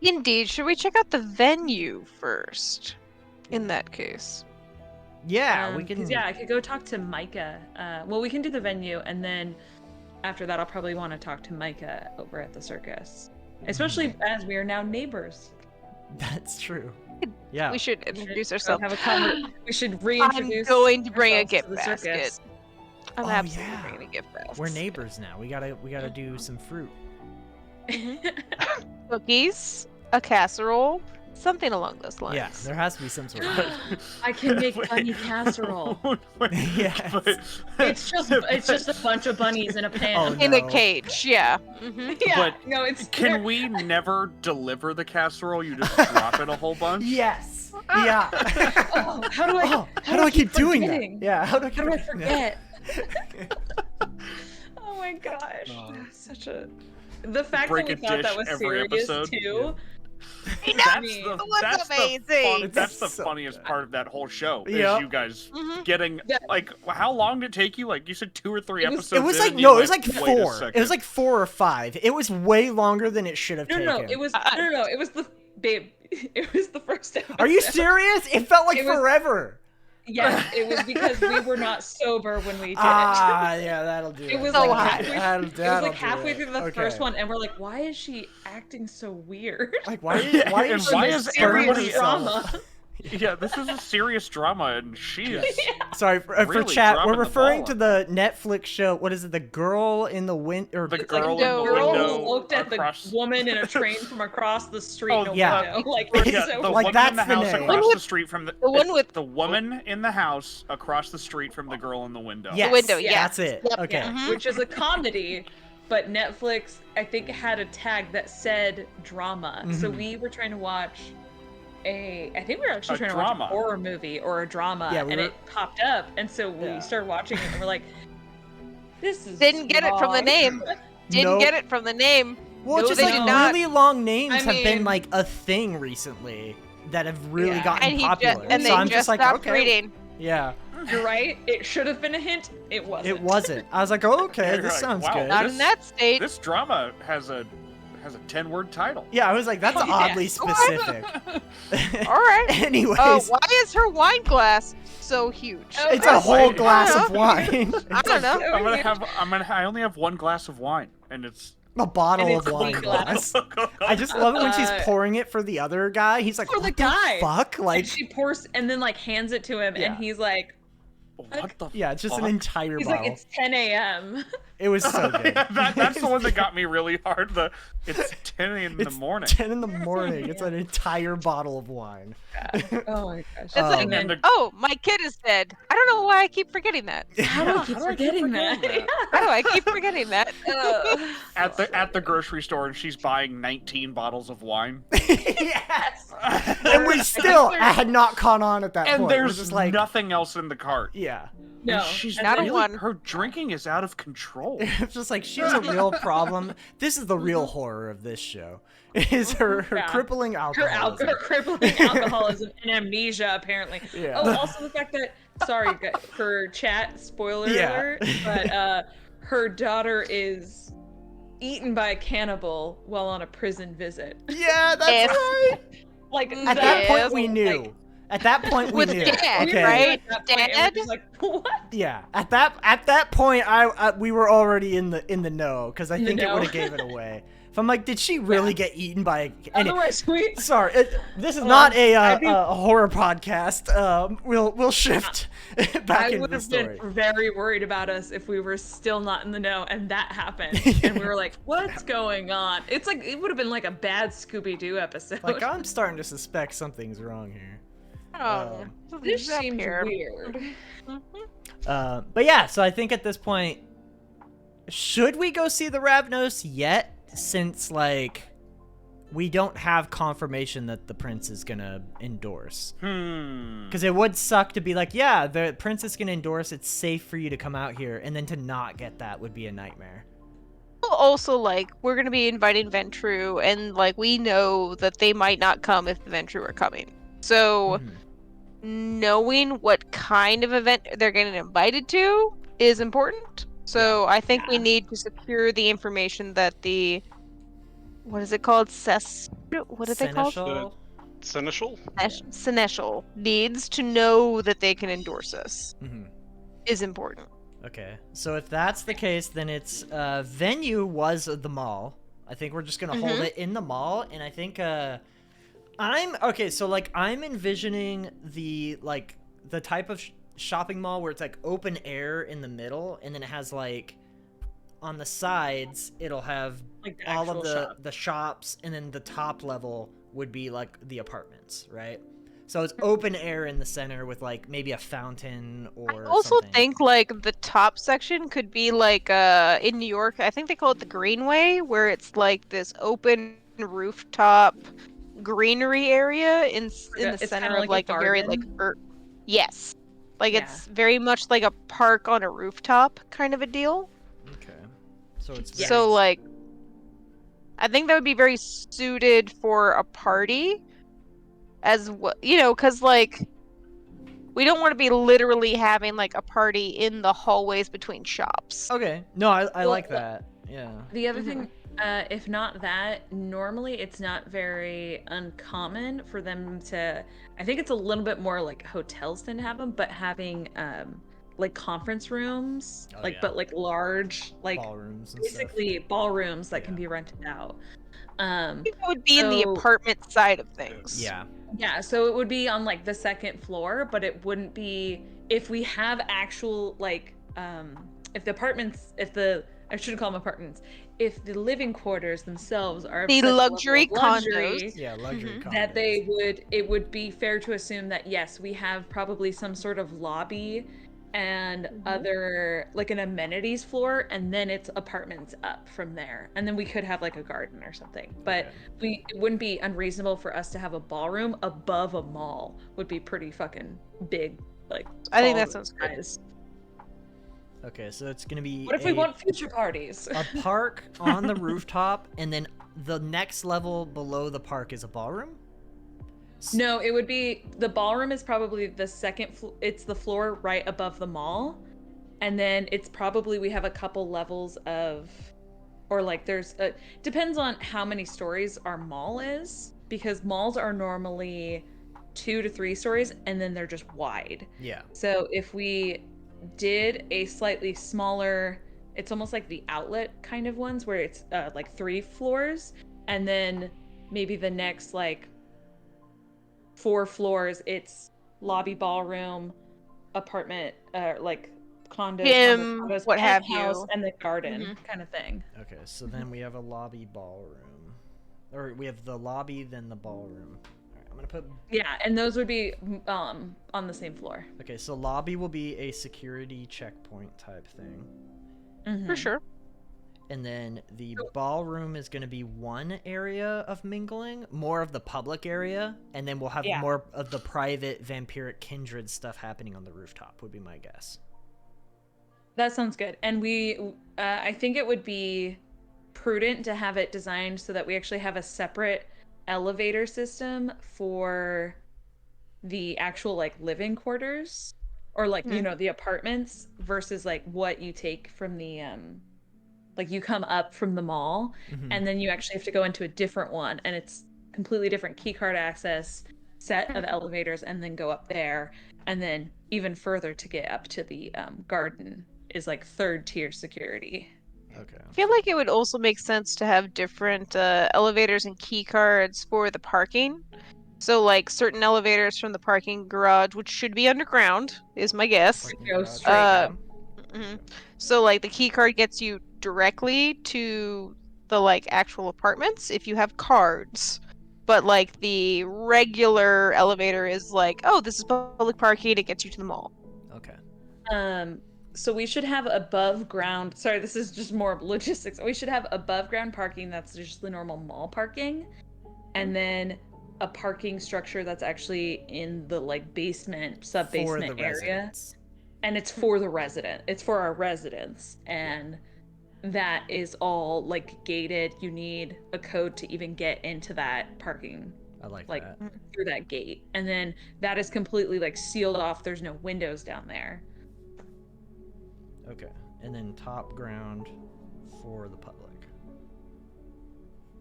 Speaker 4: Indeed. Should we check out the venue first? In that case.
Speaker 1: Yeah, we
Speaker 3: 'cause,
Speaker 1: can.
Speaker 3: Yeah, I could go talk to Micah. Well, we can do the venue, and then after that, I'll probably want to talk to Micah over at the circus, especially as we are now neighbors.
Speaker 1: That's true. Yeah.
Speaker 4: We should introduce
Speaker 3: So
Speaker 4: ourselves.
Speaker 3: we should
Speaker 4: I'm
Speaker 3: reintroduce.
Speaker 4: going to bring a
Speaker 3: ourselves
Speaker 4: gift
Speaker 3: to the
Speaker 4: basket.
Speaker 3: circus.
Speaker 4: I'm
Speaker 1: Oh,
Speaker 4: absolutely
Speaker 1: yeah.
Speaker 4: bringing a gift basket.
Speaker 1: We're neighbors now. We gotta do some fruit.
Speaker 4: Cookies, a casserole, something along those lines.
Speaker 1: Yeah, there has to be some sort of.
Speaker 3: I can make bunny casserole.
Speaker 1: Yes.
Speaker 3: It's just a bunch of bunnies in a pan.
Speaker 1: Oh,
Speaker 4: In
Speaker 1: no.
Speaker 4: a cage, yeah. hmm
Speaker 3: Yeah,
Speaker 5: But
Speaker 3: no, it's
Speaker 5: Can we never deliver the casserole? You just drop it a whole bunch?
Speaker 1: Yes. Yeah.
Speaker 3: Oh, how do I?
Speaker 1: Oh, how do I keep doing that?
Speaker 3: forgetting?
Speaker 1: Yeah. How do I
Speaker 3: How do I
Speaker 1: keep doing that?
Speaker 3: forget? Oh my gosh,
Speaker 5: Oh.
Speaker 3: such a. The fact
Speaker 5: Break
Speaker 3: that we
Speaker 5: a
Speaker 3: thought
Speaker 5: dish
Speaker 3: that was
Speaker 5: every
Speaker 3: serious
Speaker 5: episode.
Speaker 3: too.
Speaker 5: That's
Speaker 3: mean,
Speaker 5: the,
Speaker 4: it was
Speaker 5: that's
Speaker 4: amazing.
Speaker 5: that's the
Speaker 1: So
Speaker 5: funniest
Speaker 1: good.
Speaker 5: part of that whole show.
Speaker 1: Yep.
Speaker 5: Is you guys
Speaker 4: Mhm.
Speaker 5: getting
Speaker 3: Yeah.
Speaker 5: like how long did it take you? Like you said, 2 or 3
Speaker 3: It was-
Speaker 5: episodes.
Speaker 1: It was
Speaker 5: in,
Speaker 1: like
Speaker 5: and you
Speaker 1: no, it was
Speaker 5: went,
Speaker 1: like
Speaker 5: "Wait a
Speaker 1: 4. It
Speaker 5: second."
Speaker 1: was like 4 or 5. It was way longer than it should have
Speaker 3: No,
Speaker 1: taken.
Speaker 3: no, it was no, it was the babe. It was the first episode.
Speaker 1: Are you serious? It felt like
Speaker 3: It was-
Speaker 1: forever.
Speaker 3: Yes, it was because we were not sober when we did
Speaker 1: Ah, yeah, that'll do it.
Speaker 3: It was
Speaker 4: So
Speaker 3: like
Speaker 4: hot.
Speaker 3: halfway,
Speaker 1: That'll-
Speaker 3: it was
Speaker 1: that'll
Speaker 3: like
Speaker 1: do
Speaker 3: halfway
Speaker 1: it.
Speaker 3: through the
Speaker 1: Okay.
Speaker 3: first one, and we're like, why is she acting so weird?
Speaker 1: Like why?
Speaker 5: Yeah,
Speaker 1: Why
Speaker 5: and
Speaker 1: is she
Speaker 5: why
Speaker 3: This
Speaker 5: is
Speaker 1: stirring
Speaker 5: everybody
Speaker 3: serious
Speaker 1: herself?
Speaker 3: drama.
Speaker 5: Yeah, this is a serious drama, and she is.
Speaker 1: Sorry for
Speaker 5: Really
Speaker 1: chat.
Speaker 5: dropping
Speaker 1: We're
Speaker 5: the
Speaker 1: referring
Speaker 5: ball
Speaker 1: to the Netflix show. What is it? The Girl in the Wind or
Speaker 5: The
Speaker 3: It's
Speaker 5: girl
Speaker 3: like
Speaker 5: in
Speaker 4: the
Speaker 5: the
Speaker 3: girl
Speaker 5: window
Speaker 3: who looked at
Speaker 5: across.
Speaker 3: the woman in a train from across the street
Speaker 5: Oh,
Speaker 3: in a
Speaker 1: yeah.
Speaker 3: window. Like,
Speaker 5: Yeah,
Speaker 3: it's so
Speaker 5: the
Speaker 1: Like,
Speaker 5: woman
Speaker 1: that's
Speaker 5: in the
Speaker 1: the
Speaker 5: house
Speaker 1: name.
Speaker 5: across
Speaker 4: One
Speaker 5: the
Speaker 4: with-
Speaker 5: street from
Speaker 4: the one with-
Speaker 5: the woman in the house across the street from the girl in the window.
Speaker 1: Yes,
Speaker 4: window,
Speaker 3: yeah.
Speaker 1: that's it.
Speaker 4: Yep,
Speaker 1: Okay.
Speaker 4: yeah.
Speaker 3: which is a comedy, but Netflix I think had a tag that said drama. So
Speaker 1: Mhm.
Speaker 3: we were trying to watch I think we were actually
Speaker 5: A
Speaker 3: trying to
Speaker 5: drama.
Speaker 3: watch a horror movie or a drama,
Speaker 1: Yeah, we
Speaker 3: and
Speaker 1: were-
Speaker 3: it popped up, and so we
Speaker 1: Yeah.
Speaker 3: started watching it, and we're like, "This is
Speaker 4: Didn't get it from the
Speaker 3: long."
Speaker 4: name. Didn't
Speaker 1: Nope.
Speaker 4: get it from the name.
Speaker 1: Well,
Speaker 4: No,
Speaker 1: just
Speaker 4: they
Speaker 1: like
Speaker 4: did not.
Speaker 1: really long names
Speaker 4: I
Speaker 1: have been
Speaker 4: mean-
Speaker 1: like a thing recently that have really
Speaker 3: Yeah.
Speaker 1: gotten
Speaker 4: And
Speaker 1: popular.
Speaker 4: and
Speaker 1: so
Speaker 4: they
Speaker 1: I'm
Speaker 4: just
Speaker 1: just like,
Speaker 4: stopped
Speaker 1: okay,
Speaker 4: reading.
Speaker 1: yeah,
Speaker 3: You're right. It should have been a hint. It wasn't.
Speaker 1: it wasn't. I was like, oh, okay,
Speaker 5: You're
Speaker 1: this
Speaker 5: like,
Speaker 1: sounds
Speaker 5: wow,
Speaker 1: good.
Speaker 4: Not
Speaker 5: This-
Speaker 4: in that state.
Speaker 5: This drama has a 10-word title.
Speaker 1: Yeah, I was like, that's
Speaker 3: Yeah.
Speaker 1: oddly specific.
Speaker 4: All right.
Speaker 1: Anyways,
Speaker 4: Why is her wine glass so huge?
Speaker 3: Oh,
Speaker 1: it's a whole
Speaker 5: I-
Speaker 1: glass
Speaker 4: I
Speaker 1: of wine.
Speaker 4: I don't know.
Speaker 5: I only have 1 glass of wine, and it's
Speaker 1: A bottle
Speaker 3: And
Speaker 1: of
Speaker 3: it's a
Speaker 1: wine
Speaker 3: big glass.
Speaker 1: glass. I just love it when she's
Speaker 3: Uh,
Speaker 1: pouring it for the other guy. He's like,
Speaker 3: for the
Speaker 1: what
Speaker 3: guy.
Speaker 1: fuck? Like,
Speaker 3: And she pours and then like hands it to him,
Speaker 1: Yeah.
Speaker 3: and he's like,
Speaker 5: what the
Speaker 1: yeah, it's just an
Speaker 5: fuck?
Speaker 1: entire
Speaker 3: he's
Speaker 1: bottle.
Speaker 3: like, it's 10 a.m.
Speaker 1: It was so good.
Speaker 5: Yeah, that's the one that got me really hard. It's 10 in the
Speaker 1: It's
Speaker 5: morning.
Speaker 1: 10 in the morning. It's an entire bottle of wine.
Speaker 3: Oh my gosh.
Speaker 4: It's
Speaker 1: Um,
Speaker 4: like,
Speaker 5: And then the-
Speaker 4: oh, my kid is dead. I don't know why I keep forgetting that.
Speaker 3: How do I
Speaker 5: Yeah,
Speaker 3: keep
Speaker 5: how do I keep
Speaker 3: forgetting
Speaker 5: forgetting
Speaker 3: that?
Speaker 4: How do I keep forgetting that?
Speaker 5: at the grocery store, and she's buying 19 bottles of wine.
Speaker 1: Yes. And we still had not caught on at that
Speaker 5: And
Speaker 1: point. We're
Speaker 5: there's
Speaker 1: just like,
Speaker 5: nothing else in the cart.
Speaker 1: yeah.
Speaker 3: No,
Speaker 5: And she's
Speaker 3: and
Speaker 4: not a
Speaker 3: then-
Speaker 5: really,
Speaker 4: one.
Speaker 5: her drinking is out of control.
Speaker 1: It's just like, she's a real problem. This is the real horror of this show. Is her
Speaker 3: Yeah.
Speaker 1: crippling alcoholism.
Speaker 3: her crippling alcoholism and amnesia, apparently.
Speaker 1: Yeah.
Speaker 3: Oh, also the fact that, sorry for chat, spoiler
Speaker 1: Yeah.
Speaker 3: alert, but her daughter is eaten by a cannibal while on a prison visit.
Speaker 1: Yeah, that's
Speaker 4: If-
Speaker 1: right.
Speaker 3: Like
Speaker 1: At that point,
Speaker 3: was
Speaker 1: we
Speaker 3: like-
Speaker 1: knew. At that point, we
Speaker 4: With
Speaker 1: knew.
Speaker 4: Dad,
Speaker 1: Okay.
Speaker 4: right?
Speaker 3: At that point, it was
Speaker 4: Dad?
Speaker 3: just like, what?
Speaker 1: Yeah. At that point, we were already in the know because I
Speaker 3: In the
Speaker 1: think it
Speaker 3: know.
Speaker 1: would have gave it away. If I'm like, did she really get eaten by?
Speaker 3: Otherwise, we.
Speaker 1: Sorry, this is
Speaker 3: Well,
Speaker 1: not a
Speaker 3: I'd
Speaker 1: horror podcast. We'll shift back
Speaker 3: I
Speaker 1: into
Speaker 3: would
Speaker 1: the
Speaker 3: have
Speaker 1: story.
Speaker 3: been very worried about us if we were still not in the know and that happened. And we were like, what's going on? It's like, it would have been like a bad Scooby Doo episode.
Speaker 1: Like, I'm starting to suspect something's wrong here.
Speaker 4: Oh,
Speaker 3: this
Speaker 4: something's up
Speaker 3: seems
Speaker 4: here.
Speaker 3: weird.
Speaker 1: But yeah, so I think at this point, should we go see the Ravnos yet? Since, like, we don't have confirmation that the prince is gonna endorse. Because it would suck to be like, yeah, the prince is gonna endorse, it's safe for you to come out here, and then to not get that would be a nightmare.
Speaker 4: Also, like, we're gonna be inviting Ventru, and like, we know that they might not come if the Ventru are coming. So,
Speaker 1: Mhm.
Speaker 4: knowing what kind of event they're getting invited to is important. So, I think we need to secure the information that the what is it called? What are they called?
Speaker 1: Seneschal?
Speaker 2: Seneschal?
Speaker 4: Seneschal needs to know that they can endorse us.
Speaker 1: Mhm.
Speaker 4: Is important.
Speaker 1: Okay, so if that's the case, then its venue was the mall. I think we're just gonna hold
Speaker 4: Mhm.
Speaker 1: it in the mall, and I think I'm okay. So like I'm envisioning the type of shopping mall where it's like open air in the middle, and then it has like on the sides it'll have
Speaker 3: Like the
Speaker 1: all of
Speaker 3: actual
Speaker 1: the
Speaker 3: shop.
Speaker 1: the shops, and then the top level would be like the apartments, right? So it's open air in the center with like maybe a fountain or
Speaker 4: I also
Speaker 1: something.
Speaker 4: think like the top section could be like in New York, I think they call it the Greenway, where it's like this open rooftop greenery area in the
Speaker 3: It's
Speaker 4: center
Speaker 3: kinda
Speaker 4: of
Speaker 3: like a
Speaker 4: like a very like
Speaker 3: garden.
Speaker 4: yes. Like
Speaker 3: Yeah.
Speaker 4: it's very much like a park on a rooftop kind of a deal.
Speaker 1: Okay. So it's
Speaker 3: Yeah.
Speaker 1: very...
Speaker 4: So like I think that would be very suited for a party as well, cuz like we don't want to be literally having like a party in the hallways between shops.
Speaker 1: Okay. No, I
Speaker 3: Well,
Speaker 1: like that. Yeah.
Speaker 3: The other
Speaker 4: Mhm.
Speaker 3: thing, if not that, normally it's not very uncommon for them to. I think it's a little bit more like hotels tend to have them, but having like conference rooms,
Speaker 1: Oh,
Speaker 3: like
Speaker 1: yeah.
Speaker 3: but like large, like
Speaker 1: Ballrooms and stuff.
Speaker 3: basically ballrooms that can
Speaker 1: Yeah.
Speaker 3: be rented out.
Speaker 4: I think it would be in the
Speaker 3: So-
Speaker 4: apartment side of things.
Speaker 1: Yeah.
Speaker 3: Yeah, so it would be on like the second floor, but it wouldn't be if we have actual like if the apartments I shouldn't call them apartments, if the living quarters themselves are of
Speaker 4: The
Speaker 3: such a level
Speaker 4: luxury
Speaker 3: of luxury
Speaker 4: condos.
Speaker 1: Yeah, luxury
Speaker 4: Mhm.
Speaker 1: condos.
Speaker 3: that it would be fair to assume that yes, we have probably some sort of lobby and other like an amenities floor, and then it's apartments up from there, and then we could have like a garden or something. But
Speaker 1: Okay.
Speaker 3: it wouldn't be unreasonable for us to have a ballroom above a mall. Would be pretty fucking big, like
Speaker 4: I think that
Speaker 3: ballroom
Speaker 4: sounds good.
Speaker 3: size.
Speaker 1: Okay, so it's gonna be
Speaker 3: What if we want future parties?
Speaker 1: a park on the rooftop, and then the next level below the park is a ballroom?
Speaker 3: No, it would be the ballroom is probably the second. It's the floor right above the mall, and then it's probably we have a couple levels of, or like there's a depends on how many stories our mall is, because malls are normally 2 to 3 stories, and then they're just wide.
Speaker 1: Yeah.
Speaker 3: So if we did a slightly smaller, it's almost like the outlet kind of ones where it's like 3 floors, and then maybe the next like 4 floors it's lobby, ballroom, apartment, like condo,
Speaker 4: Gym,
Speaker 3: condos,
Speaker 4: what have
Speaker 3: penthouse,
Speaker 4: you.
Speaker 3: and the garden kind of thing.
Speaker 1: Okay, so then we have a lobby ballroom. Or we have the lobby, then the ballroom. Alright, I'm gonna put...
Speaker 3: Yeah, and those would be on the same floor.
Speaker 1: Okay, so lobby will be a security checkpoint type thing.
Speaker 4: For sure.
Speaker 1: And then the ballroom is going to be one area of mingling, more of the public area, and then we'll have
Speaker 3: Yeah.
Speaker 1: more of the private vampiric kindred stuff happening on the rooftop, would be my guess.
Speaker 3: That sounds good. And I think it would be prudent to have it designed so that we actually have a separate elevator system for the actual like living quarters, or like the apartments, versus like what you take from the like you come up from the mall and then you actually have to go into a different one, and it's completely different keycard access set of elevators, and then go up there, and then even further to get up to the garden is like 3rd tier security.
Speaker 1: Okay.
Speaker 4: I feel like it would also make sense to have different elevators and key cards for the parking. So like certain elevators from the parking garage, which should be underground, is my guess.
Speaker 1: Parking
Speaker 3: Go
Speaker 1: garage.
Speaker 3: straight
Speaker 4: Uh, mhm. So like the key card gets you directly to the like actual apartments if you have cards. But like the regular elevator is like, oh, this is public parking, it gets you to the mall.
Speaker 1: Okay.
Speaker 3: So we should have above ground. Sorry, this is just more logistics. We should have above ground parking that's just the normal mall parking, and then a parking structure that's actually in the like basement, sub
Speaker 1: For
Speaker 3: basement
Speaker 1: the
Speaker 3: area,
Speaker 1: residents.
Speaker 3: and it's for the resident. It's for our residents, and that is all like gated. You need a code to even get into that parking,
Speaker 1: I like
Speaker 3: like
Speaker 1: that.
Speaker 3: through that gate, and then that is completely like sealed off. There's no windows down there.
Speaker 1: Okay. And then top ground for the public.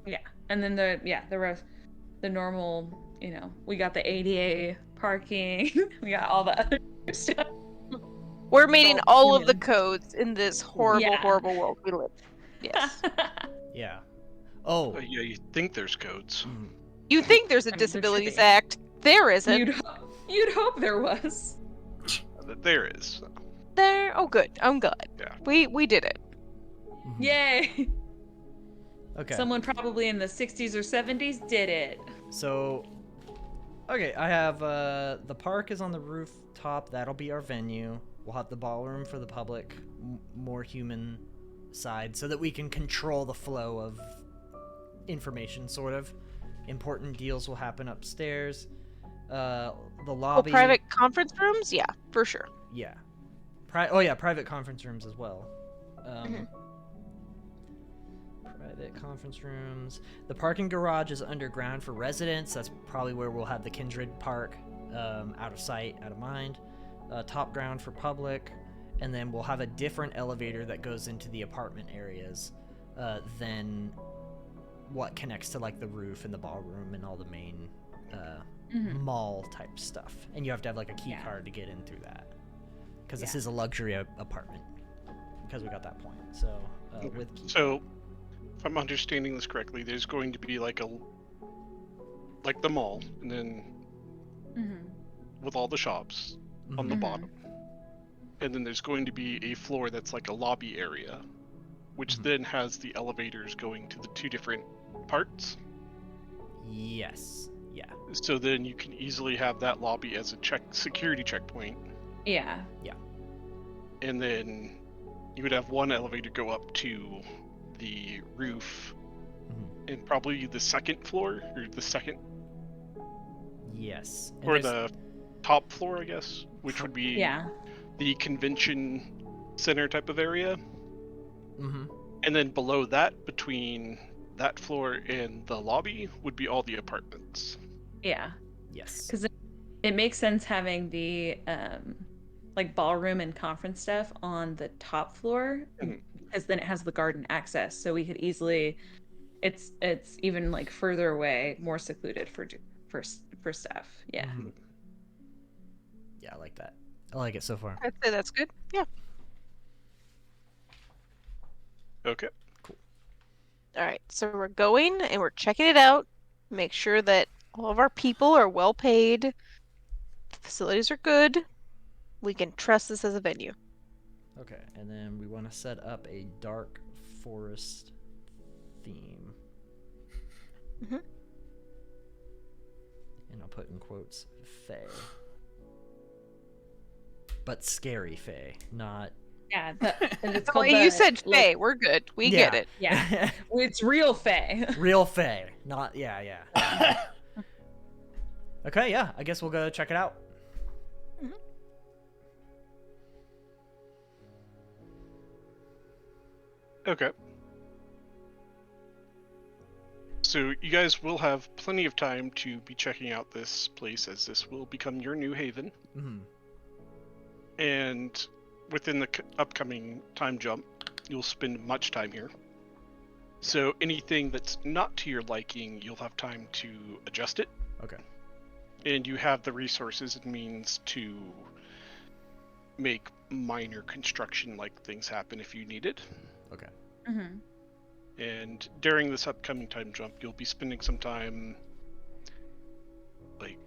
Speaker 3: Yeah, and then the normal, we got the ADA parking, we got all the other stuff.
Speaker 4: We're meeting
Speaker 3: Well,
Speaker 4: all of the
Speaker 3: human.
Speaker 4: codes in this horrible,
Speaker 3: Yeah.
Speaker 4: horrible world we live. Yes.
Speaker 1: Yeah. Oh.
Speaker 2: Yeah, you think there's codes.
Speaker 4: You think there's a
Speaker 3: I mean, there should
Speaker 4: Disabilities
Speaker 3: be.
Speaker 4: Act? There isn't.
Speaker 3: You'd hope there was.
Speaker 2: There is.
Speaker 4: There. Oh, good. I'm glad.
Speaker 2: Yeah.
Speaker 4: We did it.
Speaker 1: Mhm.
Speaker 3: Yay!
Speaker 1: Okay.
Speaker 3: Someone probably in the 60s or 70s did it.
Speaker 1: So, okay, I have the park is on the rooftop. That'll be our venue. We'll have the ballroom for the public, more human side, so that we can control the flow of information, sort of. Important deals will happen upstairs. The
Speaker 4: Oh,
Speaker 1: lobby.
Speaker 4: private conference rooms? Yeah, for sure.
Speaker 1: Yeah. Yeah, private conference rooms as well.
Speaker 4: Mhm.
Speaker 1: Private conference rooms. The parking garage is underground for residents. That's probably where we'll have the Kindred Park, out of sight, out of mind. Top ground for public, and then we'll have a different elevator that goes into the apartment areas than what connects to like the roof and the ballroom and all the main mall type stuff. And you have to have like a key card to get in through that, because this is a luxury apartment. Because we got that point. So with key.
Speaker 2: So, if I'm understanding this correctly, there's going to be like the mall, and then with all the shops on the bottom, and then there's going to be a floor that's like a lobby area, which then has the elevators going to the two different parts.
Speaker 1: Yes. Yeah.
Speaker 2: So then you can easily have that lobby as a security checkpoint,
Speaker 3: Yeah.
Speaker 2: and then you would have one elevator go up to the roof, and probably the second floor, or the second,
Speaker 1: Yes. And
Speaker 2: or
Speaker 1: there's-
Speaker 2: the top floor, I guess, which would be
Speaker 3: Yeah.
Speaker 2: the convention center type of area.
Speaker 1: Mhm.
Speaker 2: And then below that, between that floor and the lobby, would be all the apartments.
Speaker 3: Yeah.
Speaker 1: Yes.
Speaker 3: Because it makes sense having the like ballroom and conference stuff on the top floor, because then it has the garden access, so we could easily it's even like further away, more secluded for stuff. Yeah.
Speaker 1: Yeah, I like that. I like it so far.
Speaker 4: I'd say that's good. Yeah.
Speaker 2: Okay.
Speaker 4: All right. So we're going and we're checking it out. Make sure that all of our people are well paid. The facilities are good. We can trust this as a venue.
Speaker 1: Okay, and then we want to set up a dark forest theme.
Speaker 4: Mhm.
Speaker 1: And I'll put in quotes, fae. But scary fae, not...
Speaker 3: Yeah. It's
Speaker 4: Oh,
Speaker 3: called
Speaker 4: you
Speaker 3: the,
Speaker 4: said
Speaker 3: like-
Speaker 4: Faye. We're good. We get it.
Speaker 3: Yeah. It's real fae.
Speaker 1: Real fae, not... Yeah. Okay, yeah, I guess we'll go check it out.
Speaker 2: Okay. So you guys will have plenty of time to be checking out this place, as this will become your new haven.
Speaker 1: Mhm.
Speaker 2: And within the upcoming time jump, you'll spend much time here. So anything that's not to your liking, you'll have time to adjust it.
Speaker 1: Okay.
Speaker 2: And you have the resources and means to make minor construction like things happen if you need it.
Speaker 1: Okay.
Speaker 3: Mm-hmm.
Speaker 2: And during this upcoming time jump, you'll be spending some time like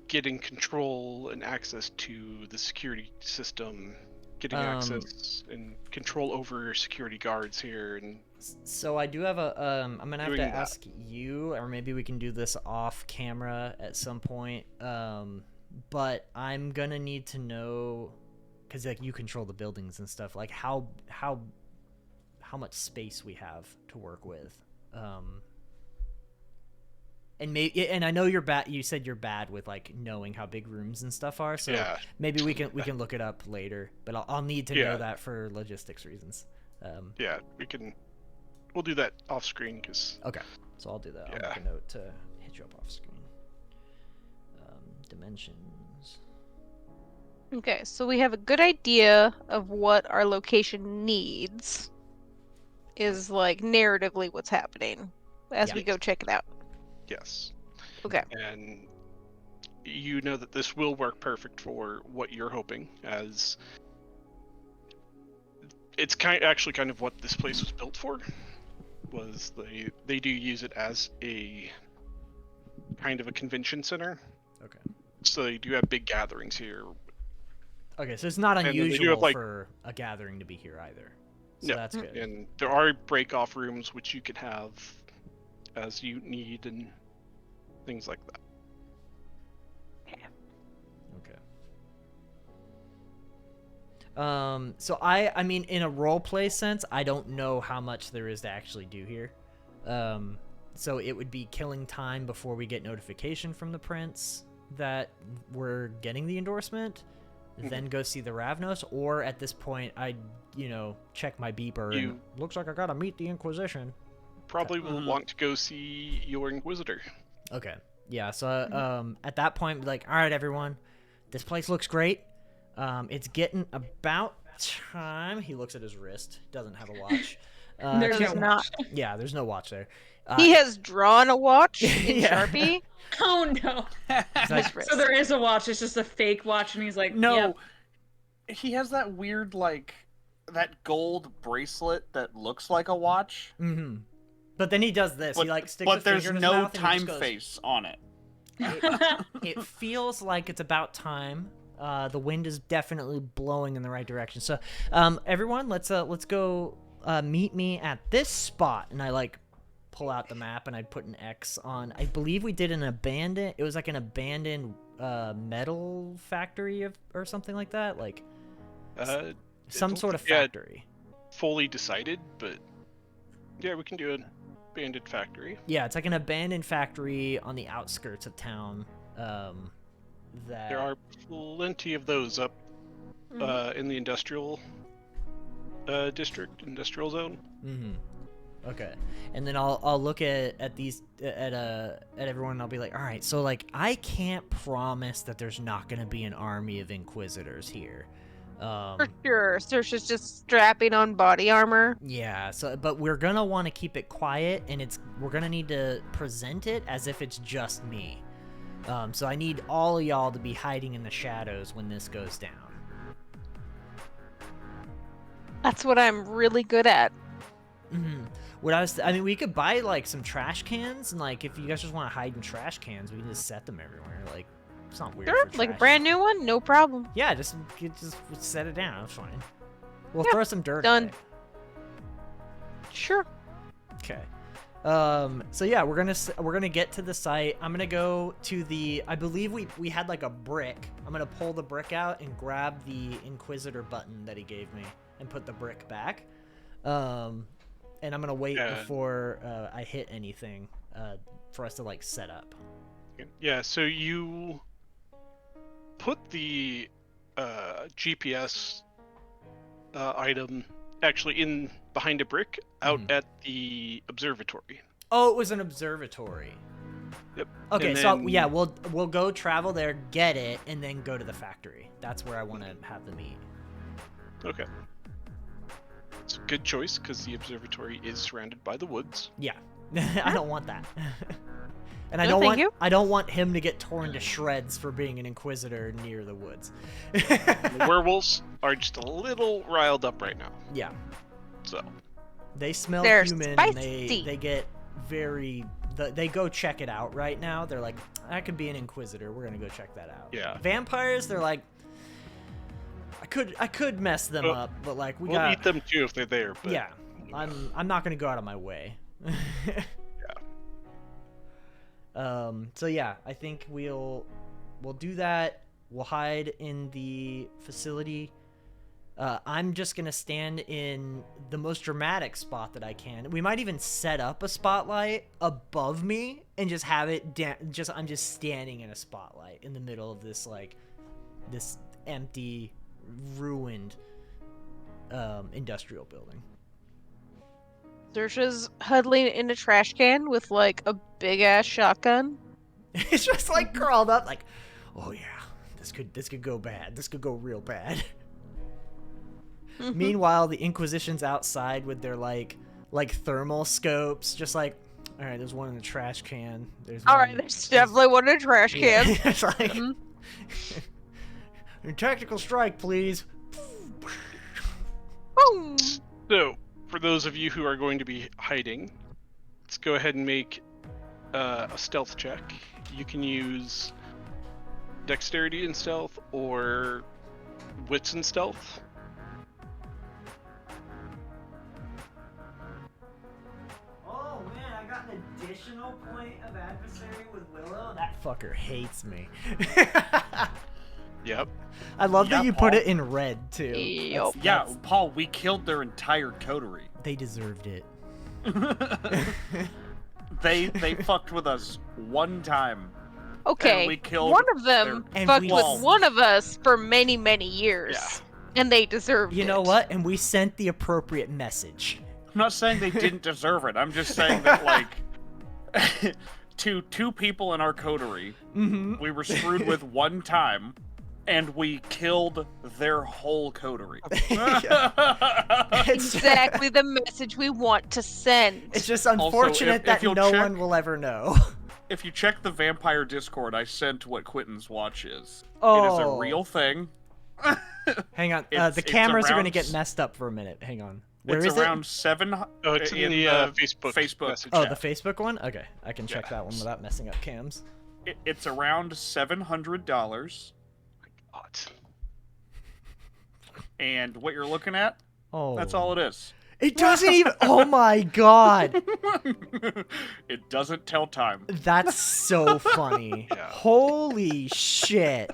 Speaker 2: getting control and access to the security system, getting access and control over security guards here, and
Speaker 1: So I do have a I'm gonna have to
Speaker 2: Doing that.
Speaker 1: ask you, or maybe we can do this off camera at some point. But I'm gonna need to know, because like you control the buildings and stuff, like how much space we have to work with. And I know you're bad. You said you're bad with like knowing how big rooms and stuff are. So
Speaker 2: yeah.
Speaker 1: maybe we can look it up later. But I'll need to
Speaker 2: Yeah.
Speaker 1: know that for logistics reasons.
Speaker 2: Yeah, we'll do that off screen, because
Speaker 1: Okay, so I'll do that. I'll
Speaker 2: Yeah.
Speaker 1: make a note to hit you up off screen. Dimensions.
Speaker 4: Okay, so we have a good idea of what our location needs. Is like narratively what's happening as we
Speaker 1: Yeah.
Speaker 4: go check it out.
Speaker 2: yes.
Speaker 4: Okay.
Speaker 2: And you know that this will work perfect for what you're hoping, as it's actually kind of what this place was built for. Was they do use it as a kind of a convention center,
Speaker 1: Okay.
Speaker 2: so they do have big gatherings here.
Speaker 1: Okay, so it's not
Speaker 2: then they do
Speaker 1: unusual
Speaker 2: have, like-
Speaker 1: for a gathering to be here either. So
Speaker 2: No,
Speaker 1: that's good.
Speaker 2: And there are break-off rooms which you can have as you need and things like that.
Speaker 1: Okay. So I mean, in a role play sense, I don't know how much there is to actually do here. So it would be killing time before we get notification from the prince that we're getting the endorsement, then go see the Ravnos, or at this point, I, check my beeper and looks like I gotta meet the Inquisition.
Speaker 2: Probably will want to go see your Inquisitor.
Speaker 1: Okay. Yeah, so at that point, like, all right, everyone, this place looks great. It's getting about time. He looks at his wrist. Doesn't have a watch.
Speaker 3: There's
Speaker 4: There's
Speaker 3: no
Speaker 4: not.
Speaker 1: Yeah, there's no watch there.
Speaker 4: He has drawn a watch in
Speaker 1: Yeah.
Speaker 4: Sharpie.
Speaker 3: Oh no.
Speaker 1: It's like-
Speaker 4: His wrist.
Speaker 3: So there is a watch. It's just a fake watch, and he's like,
Speaker 5: No,
Speaker 3: Yep.
Speaker 5: he has that weird that gold bracelet that looks like a watch,
Speaker 1: Mhm. But then he does this.
Speaker 5: but,
Speaker 1: He like sticks
Speaker 5: but
Speaker 1: a finger
Speaker 5: there's
Speaker 1: in his
Speaker 5: no
Speaker 1: mouth and he
Speaker 5: time
Speaker 1: just goes,
Speaker 5: face on it.
Speaker 1: It feels like it's about time. The wind is definitely blowing in the right direction. So, everyone, let's go meet me at this spot. And I like pull out the map and I put an X on. I believe we did an abandoned. It was like an abandoned metal factory or something like that. Like some
Speaker 2: don't
Speaker 1: sort of
Speaker 2: think we had
Speaker 1: factory.
Speaker 2: Fully decided, but yeah, we can do an abandoned factory.
Speaker 1: Yeah, it's like an abandoned factory on the outskirts of town. That
Speaker 2: There are plenty of those up in the industrial district, industrial zone.
Speaker 1: Mm-hmm. Okay, and then I'll look at these at everyone and I'll be like, all right, so like I can't promise that there's not gonna be an army of Inquisitors here.
Speaker 4: For sure. Saoirse's just strapping on body armor.
Speaker 1: Yeah, so but we're gonna want to keep it quiet, and we're gonna need to present it as if it's just me. So I need all of y'all to be hiding in the shadows when this goes down.
Speaker 4: That's what I'm really good at.
Speaker 1: Mm-hmm. I mean, we could buy like some trash cans, and like if you guys just want to hide in trash cans, we can just set them everywhere. Like, it's not weird.
Speaker 4: Sure,
Speaker 1: for
Speaker 4: like a
Speaker 1: trash.
Speaker 4: brand new one, no problem.
Speaker 1: Yeah, just set it down. It's fine. We'll
Speaker 4: Yeah,
Speaker 1: throw some dirt.
Speaker 4: done.
Speaker 1: in it.
Speaker 4: Sure.
Speaker 1: Okay. So yeah, we're gonna get to the site. I'm gonna go to the. I believe we had like a brick. I'm gonna pull the brick out and grab the Inquisitor button that he gave me and put the brick back. And I'm gonna wait before I hit anything for us to like set up.
Speaker 2: Yeah, so you put the GPS item actually in behind a brick out at the observatory.
Speaker 1: Oh, it was an observatory.
Speaker 2: Yep.
Speaker 1: Okay,
Speaker 2: And
Speaker 1: so
Speaker 2: then-
Speaker 1: yeah, we'll go travel there, get it, and then go to the factory. That's where I want to have the meet.
Speaker 2: Okay. It's a good choice because the observatory is surrounded by the woods.
Speaker 1: Yeah, I don't want that. And I
Speaker 4: No,
Speaker 1: don't
Speaker 4: thank
Speaker 1: want
Speaker 4: you.
Speaker 1: I don't want him to get torn to shreds for being an Inquisitor near the woods.
Speaker 2: The werewolves are just a little riled up right now.
Speaker 1: Yeah,
Speaker 2: So
Speaker 1: they smell
Speaker 4: They're
Speaker 1: human. And they
Speaker 4: spicy.
Speaker 1: get very. They go check it out right now. They're like, that could be an Inquisitor. We're gonna go check that out.
Speaker 2: Yeah.
Speaker 1: Vampires, they're like, I could mess them
Speaker 2: Well,
Speaker 1: up, but like
Speaker 2: we'll eat them too if they're there. But
Speaker 1: Yeah, I'm not gonna go out of my way. So yeah, I think we'll do that. We'll hide in the facility. I'm just gonna stand in the most dramatic spot that I can. We might even set up a spotlight above me and just have it I'm just standing in a spotlight in the middle of this this empty, ruined industrial building.
Speaker 4: Saoirse's huddling in a trash can with like a big ass shotgun.
Speaker 1: It's just like crawled up, like, oh yeah, this could go bad. This could go real bad. Meanwhile, the Inquisition's outside with their like thermal scopes, just like, all right, there's one in the trash can. There's
Speaker 4: All
Speaker 1: one,
Speaker 4: right, there's definitely one in a trash
Speaker 1: yeah,
Speaker 4: can.
Speaker 1: it's like, tactical strike, please.
Speaker 4: Boom.
Speaker 2: So, for those of you who are going to be hiding, let's go ahead and make a stealth check. you can use dexterity and stealth or wits and stealth.
Speaker 1: Oh man, I got an additional point of adversary with Willow. That fucker hates me.
Speaker 2: Yep.
Speaker 1: I love that
Speaker 5: Yeah,
Speaker 1: you put
Speaker 5: Paul.
Speaker 1: it in red too.
Speaker 4: Yup.
Speaker 5: Yeah, Paul, we killed their entire coterie.
Speaker 1: They deserved it.
Speaker 5: They fucked with us one time.
Speaker 4: Okay,
Speaker 5: we killed
Speaker 4: one of them
Speaker 1: their-
Speaker 4: fucked
Speaker 1: And
Speaker 4: with
Speaker 5: we-
Speaker 4: one of us for many, many years. And they deserved it.
Speaker 1: You know what? And we sent the appropriate message.
Speaker 5: I'm not saying they didn't deserve it. I'm just saying that, like, to two people in our coterie,
Speaker 1: Mm-hmm.
Speaker 5: we were screwed with one time, and we killed their whole coterie.
Speaker 4: Exactly the message we want to send.
Speaker 1: It's just unfortunate
Speaker 5: if
Speaker 1: that
Speaker 5: you'll
Speaker 1: no
Speaker 5: check-
Speaker 1: one will ever know.
Speaker 5: If you check the Vampire Discord, I sent what Quentin's watch is.
Speaker 1: Oh.
Speaker 5: It is a real thing.
Speaker 1: Hang on.
Speaker 5: It's-
Speaker 1: The
Speaker 5: it's
Speaker 1: cameras are
Speaker 5: around
Speaker 1: going to get
Speaker 5: s-
Speaker 1: messed up for a minute. Hang on. Where
Speaker 5: It's
Speaker 1: is
Speaker 5: around
Speaker 1: it?
Speaker 5: 7.
Speaker 2: Oh, it's in the Facebook message
Speaker 1: Oh,
Speaker 2: chat.
Speaker 1: the Facebook one? Okay. I can check
Speaker 2: Yeah.
Speaker 1: that one without messing up cams.
Speaker 5: It's around $700.
Speaker 2: God.
Speaker 5: And what you're looking at,
Speaker 1: Oh.
Speaker 5: that's all it is.
Speaker 1: It doesn't even. Oh my god.
Speaker 5: It doesn't tell time.
Speaker 1: That's so funny.
Speaker 2: Yeah.
Speaker 1: Holy shit.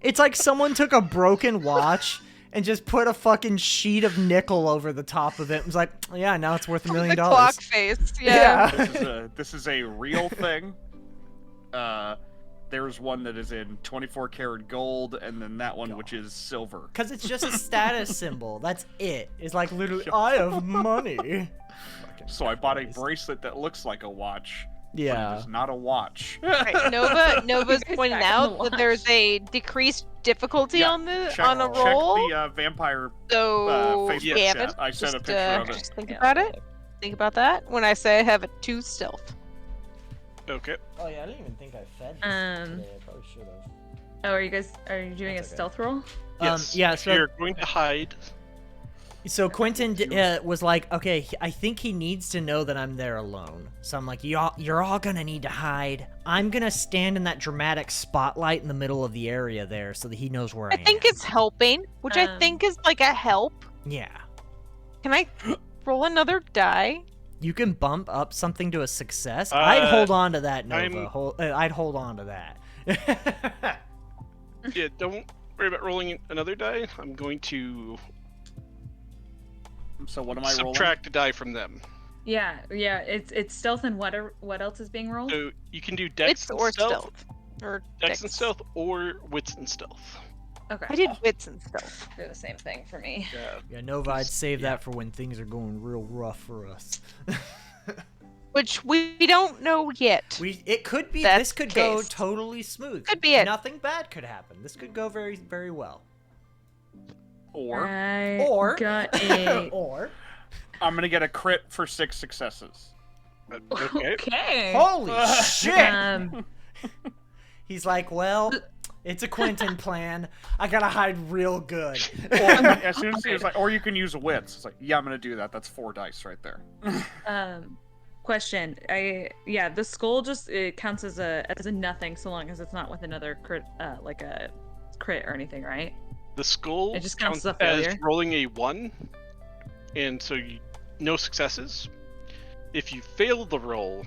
Speaker 1: It's like someone took a broken watch and just put a fucking sheet of nickel over the top of it. It was like, yeah, now it's worth $1 million.
Speaker 4: The clock face. Yeah.
Speaker 5: This is a real thing. There's one that is in 24 karat gold, and then that one which is silver.
Speaker 1: Because it's just a status symbol. That's it. It's like literally, I have money.
Speaker 5: So I bought a
Speaker 1: Christ.
Speaker 5: bracelet that looks like a watch. But it
Speaker 1: Yeah.
Speaker 5: is not a watch.
Speaker 4: Right, Nova's
Speaker 3: Guys
Speaker 4: pointing
Speaker 3: back on
Speaker 4: out
Speaker 3: the
Speaker 4: that there's a decreased difficulty
Speaker 5: Yeah,
Speaker 4: on the
Speaker 5: check,
Speaker 4: on a roll.
Speaker 5: Check the vampire
Speaker 4: So
Speaker 5: Facebook
Speaker 4: Gavin,
Speaker 5: chat. I sent a
Speaker 4: just,
Speaker 5: picture of it.
Speaker 4: just think
Speaker 3: Yeah.
Speaker 4: about it. Think about that when I say I have a 2 stealth.
Speaker 2: Okay.
Speaker 1: Oh yeah, I didn't even think I fed this
Speaker 3: today.
Speaker 1: I probably should have.
Speaker 3: Oh, are you doing
Speaker 1: That's
Speaker 3: a
Speaker 1: okay.
Speaker 3: stealth roll?
Speaker 2: Yes.
Speaker 1: Yeah,
Speaker 2: if
Speaker 1: so
Speaker 2: you're going to hide.
Speaker 1: So Quentin was like, okay, I think he needs to know that I'm there alone. So I'm like, you're all gonna need to hide. I'm gonna stand in that dramatic spotlight in the middle of the area there so that he knows where I
Speaker 4: I
Speaker 1: am.
Speaker 4: think it's helping, which I think is like a help.
Speaker 1: Yeah.
Speaker 4: Can I roll another die?
Speaker 1: You can bump up something to a success. I'd hold on to that, Nova.
Speaker 2: I'm-
Speaker 1: I'd hold on to that.
Speaker 2: Yeah, don't worry about rolling another die. I'm going to
Speaker 5: So what am I rolling?
Speaker 2: subtract a die from them.
Speaker 3: Yeah. It's stealth and what else is being rolled?
Speaker 2: So you can do dex
Speaker 4: Wits
Speaker 2: and
Speaker 4: or
Speaker 2: stealth,
Speaker 4: stealth? Or
Speaker 2: dex and stealth, or wits and stealth.
Speaker 3: Okay.
Speaker 4: I did wits and stealth.
Speaker 3: Do the same thing for me.
Speaker 2: Yeah.
Speaker 1: Yeah, Nova, I'd save that for when things are going real rough for us.
Speaker 4: Which we don't know yet.
Speaker 1: It could be.
Speaker 4: That's
Speaker 1: This could
Speaker 4: the
Speaker 1: go
Speaker 4: case.
Speaker 1: totally smooth.
Speaker 4: Could be it.
Speaker 1: Nothing bad could happen. This could go very, very well.
Speaker 5: Or
Speaker 1: Or-
Speaker 3: got a.
Speaker 1: Or
Speaker 5: I'm gonna get a crit for 6 successes.
Speaker 2: Okay.
Speaker 3: Okay.
Speaker 1: holy shit!
Speaker 3: Um,
Speaker 1: He's like, well, it's a Quentin plan. I gotta hide real good.
Speaker 5: Or as soon as he was like, or you can use wits. It's like, yeah, I'm gonna do that. That's 4 dice right there.
Speaker 3: question. The skull just it counts as a nothing so long as it's not with another crit, like a crit or anything, right?
Speaker 2: The skull
Speaker 3: It just counts
Speaker 2: counts
Speaker 3: as a
Speaker 2: as
Speaker 3: failure.
Speaker 2: rolling a 1, and so no successes. If you fail the roll,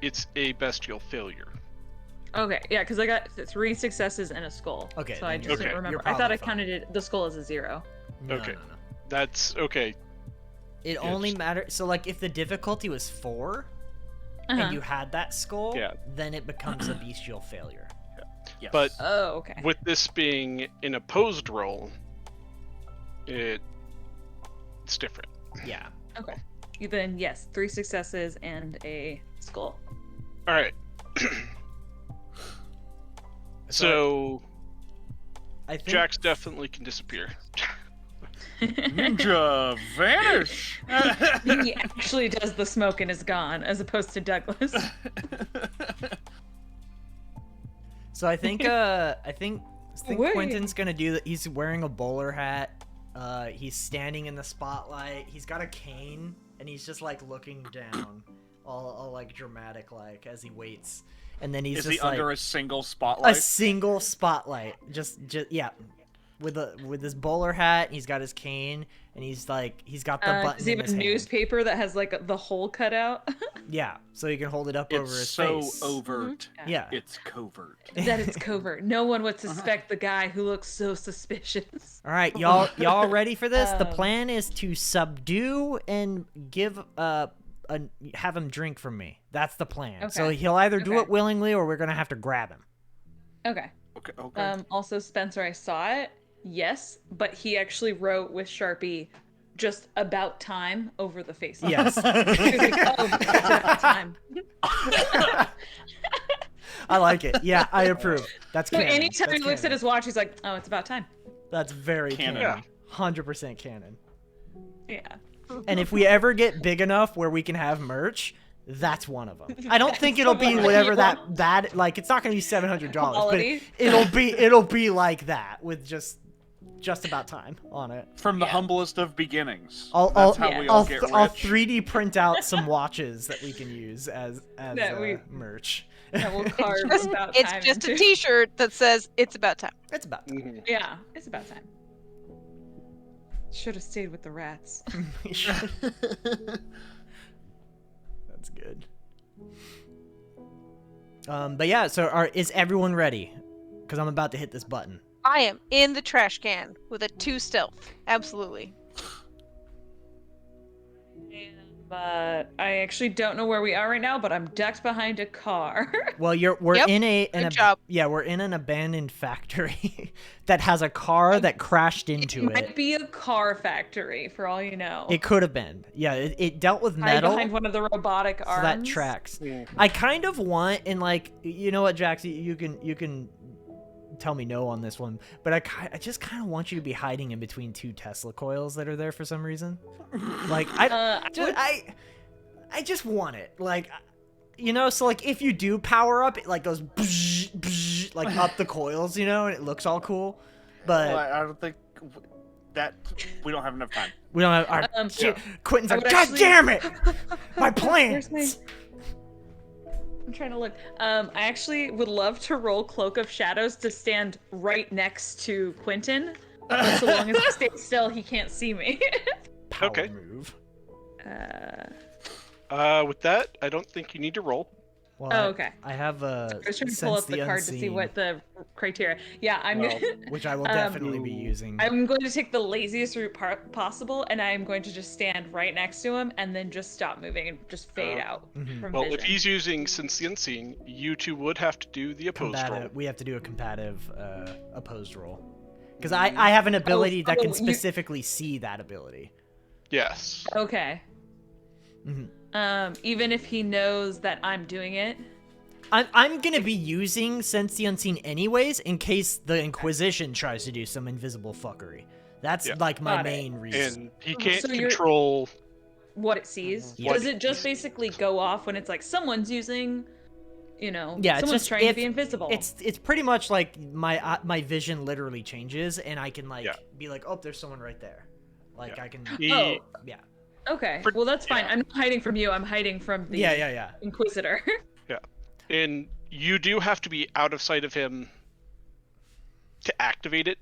Speaker 2: it's a bestial failure.
Speaker 3: Okay, yeah, because I got 3 successes and a skull.
Speaker 1: Okay,
Speaker 3: So I
Speaker 1: then
Speaker 3: just
Speaker 2: you're-
Speaker 3: didn't
Speaker 2: okay,
Speaker 3: remember.
Speaker 1: you're
Speaker 3: I thought I
Speaker 1: probably
Speaker 3: counted the skull as a 0.
Speaker 1: No,
Speaker 2: Okay.
Speaker 1: no.
Speaker 2: That's okay.
Speaker 1: It
Speaker 2: Yeah,
Speaker 1: only
Speaker 2: just-
Speaker 1: matters. So, like, if the difficulty was 4 and you had that skull,
Speaker 2: Yeah.
Speaker 1: then it becomes a bestial failure.
Speaker 5: Yes.
Speaker 2: But
Speaker 3: Oh, okay.
Speaker 2: with this being an opposed roll, it's different.
Speaker 1: Yeah.
Speaker 3: Okay. Then yes, 3 successes and a skull.
Speaker 2: All right. So
Speaker 1: I think
Speaker 2: Jax definitely can disappear.
Speaker 5: Ninja vanish.
Speaker 3: He actually does the smoke and is gone, as opposed to Douglas.
Speaker 1: So I think
Speaker 3: Wait.
Speaker 1: Quentin's gonna do that. He's wearing a bowler hat. He's standing in the spotlight. He's got a cane and he's just like looking down all like dramatic, like as he waits, and then he's
Speaker 5: Is
Speaker 1: just
Speaker 5: he
Speaker 1: like
Speaker 5: under a single
Speaker 1: a
Speaker 5: spotlight?
Speaker 1: single spotlight, just yeah, with his bowler hat. He's got his cane, and he's got the button
Speaker 3: Does he
Speaker 1: in
Speaker 3: have
Speaker 1: his
Speaker 3: a
Speaker 1: hand.
Speaker 3: newspaper that has like the hole cut out?
Speaker 1: Yeah, so he can hold it up over
Speaker 5: It's
Speaker 1: his
Speaker 5: so
Speaker 1: face.
Speaker 5: overt.
Speaker 1: Yeah.
Speaker 5: It's covert.
Speaker 3: That it's covert. No one would suspect the guy who looks so suspicious.
Speaker 1: All right, y'all ready for this? The
Speaker 3: Um,
Speaker 1: plan is to subdue and give have him drink from me. That's the plan. So
Speaker 3: Okay.
Speaker 1: he'll either do
Speaker 3: Okay.
Speaker 1: it willingly or we're gonna have to grab him.
Speaker 3: Okay.
Speaker 5: Okay.
Speaker 3: Also, Spencer, I saw it. Yes, but he actually wrote with Sharpie just about time over the face.
Speaker 1: Yes.
Speaker 3: He was like, oh, it's about time.
Speaker 1: I like it. Yeah, I approve. That's
Speaker 3: So
Speaker 1: canon.
Speaker 3: anytime he
Speaker 1: That's
Speaker 3: looks at
Speaker 1: canon.
Speaker 3: his watch, he's like, oh, it's about time.
Speaker 1: That's very
Speaker 5: Canon.
Speaker 1: canon. 100% canon.
Speaker 3: Yeah.
Speaker 1: And if we ever get big enough where we can have merch, that's one of them. I don't think it'll be whatever that like it's not going to be $700, but
Speaker 3: Quality.
Speaker 1: it'll be like that with just about time on it.
Speaker 5: From the
Speaker 3: Yeah.
Speaker 5: humblest of beginnings.
Speaker 1: I'll
Speaker 5: That's how we all get rich.
Speaker 1: I'll 3D print out some watches that we can use as
Speaker 3: That we-
Speaker 1: merch.
Speaker 3: That will carve
Speaker 4: Just-
Speaker 3: about
Speaker 4: It's
Speaker 3: time
Speaker 4: just a
Speaker 3: into.
Speaker 4: T-shirt that says it's about time.
Speaker 1: It's about time.
Speaker 2: Mhm.
Speaker 3: Yeah, it's about time. Should have stayed with the rats.
Speaker 1: We should- That's good. But yeah, so is everyone ready? Because I'm about to hit this button.
Speaker 4: I am in the trash can with a 2 stealth. Absolutely.
Speaker 3: But I actually don't know where we are right now, but I'm ducked behind a car.
Speaker 1: Well, we're
Speaker 4: Yep,
Speaker 1: in
Speaker 4: good job.
Speaker 1: we're in an abandoned factory that has a car that crashed into
Speaker 3: It might
Speaker 1: it.
Speaker 3: be a car factory, for all you know.
Speaker 1: It could have been. Yeah, it dealt with
Speaker 3: Hide
Speaker 1: metal.
Speaker 3: behind one of the robotic
Speaker 1: So
Speaker 3: arms.
Speaker 1: that tracks.
Speaker 2: Yeah.
Speaker 1: I kind of want, and like, you know what, Jax, you can tell me no on this one, but I just kind of want you to be hiding in between 2 Tesla coils that are there for some reason. Like I just want it, like, you know, so like if you do power up, it like goes bzz, bzz, like up the coils, you know, and it looks all cool. But
Speaker 5: Well, I don't think that we don't have enough time.
Speaker 1: we don't have our
Speaker 3: Yeah.
Speaker 1: Quentin's
Speaker 3: I
Speaker 1: like,
Speaker 3: would
Speaker 1: God
Speaker 3: actually-
Speaker 1: damn it, my
Speaker 3: Where's
Speaker 1: plans.
Speaker 3: my... I'm trying to look. I actually would love to roll Cloak of Shadows to stand right next to Quentin. But so long as I stay still, he can't see me.
Speaker 1: Power
Speaker 2: Okay.
Speaker 1: move.
Speaker 2: With that, I don't think you need to roll.
Speaker 1: Well,
Speaker 3: Oh, okay.
Speaker 1: I have
Speaker 3: I was trying to pull
Speaker 1: Sense
Speaker 3: up the card to see
Speaker 1: Unseen,
Speaker 3: what the criteria. Yeah, I'm
Speaker 2: Well,
Speaker 1: which I will
Speaker 3: Um,
Speaker 1: definitely be using.
Speaker 3: I'm going to take the laziest route possible, and I am going to just stand right next to him, and then just stop moving and just fade out
Speaker 1: Mhm.
Speaker 3: from
Speaker 2: Well,
Speaker 3: vision.
Speaker 2: if he's using Sense the Unseen, you two would have to do the opposed roll.
Speaker 1: Combative. We have to do a combative opposed roll. Because I have an ability that can
Speaker 3: you-
Speaker 1: specifically see that ability.
Speaker 2: Yes.
Speaker 3: Okay.
Speaker 1: hmm
Speaker 3: Even if he knows that I'm doing it.
Speaker 1: I'm gonna be using Sense the Unseen anyways in case the Inquisition tries to do some invisible fuckery. That's
Speaker 2: Yeah.
Speaker 1: like my
Speaker 3: Got it.
Speaker 1: main reason.
Speaker 2: And he can't
Speaker 3: So you're-
Speaker 2: control.
Speaker 3: What it sees.
Speaker 1: Yeah.
Speaker 3: Does it just basically go off when it's like someone's using, you know,
Speaker 1: Yeah, it's
Speaker 3: someone's
Speaker 1: just-
Speaker 3: trying to
Speaker 1: if-
Speaker 3: be invisible?
Speaker 1: It's pretty much like my vision literally changes and I can like
Speaker 2: Yeah.
Speaker 1: be like, oh, there's someone right there. Like
Speaker 2: Yeah.
Speaker 1: I can.
Speaker 2: He,
Speaker 3: Oh.
Speaker 1: Yeah.
Speaker 3: Okay.
Speaker 2: For-
Speaker 3: Well, that's fine.
Speaker 2: yeah.
Speaker 3: I'm not hiding from you. I'm hiding from the
Speaker 1: Yeah.
Speaker 3: Inquisitor.
Speaker 2: And you do have to be out of sight of him to activate it.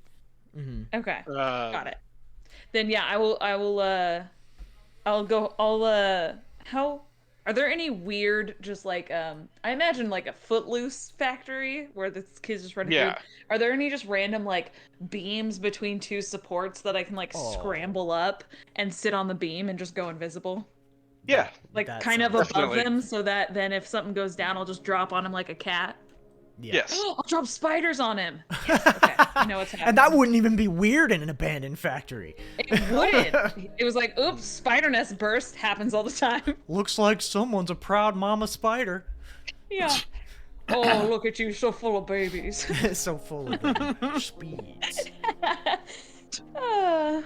Speaker 1: hmm
Speaker 3: Okay.
Speaker 2: Got
Speaker 3: Got it. Then yeah, how are there any weird just like I imagine like a Footloose factory where the kids just running
Speaker 2: Yeah.
Speaker 3: through. Are there any just random like beams between 2 supports that I can like
Speaker 1: Oh.
Speaker 3: scramble up and sit on the beam and just go invisible?
Speaker 2: Yeah.
Speaker 3: Like
Speaker 1: That
Speaker 3: kind of
Speaker 1: sounds-
Speaker 3: above
Speaker 2: Definitely.
Speaker 3: them so that then if something goes down I'll just drop on him like a cat.
Speaker 1: Yeah.
Speaker 2: Yes.
Speaker 3: I'll drop spiders on him. Okay, I know what's happening.
Speaker 1: And that wouldn't even be weird in an abandoned factory.
Speaker 3: It wouldn't. It was like, oops, spider nest burst happens all the time.
Speaker 1: Looks like someone's a proud mama spider.
Speaker 3: Yeah. Oh, look at you, so full of babies.
Speaker 1: So full of them. Speeds.
Speaker 3: Ah.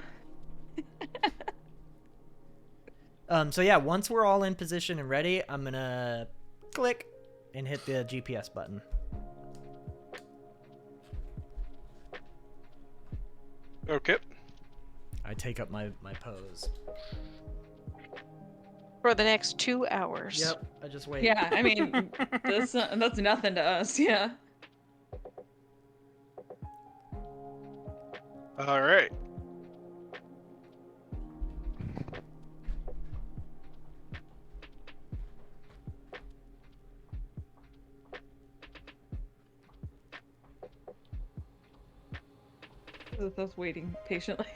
Speaker 1: So yeah, once we're all in position and ready, I'm gonna click and hit the GPS button.
Speaker 2: Okay.
Speaker 1: I take up my pose.
Speaker 4: For the next 2 hours.
Speaker 1: Yep. I just wait.
Speaker 3: Yeah, I mean, that's nothing to us. Yeah.
Speaker 2: All right.
Speaker 3: That's waiting patiently.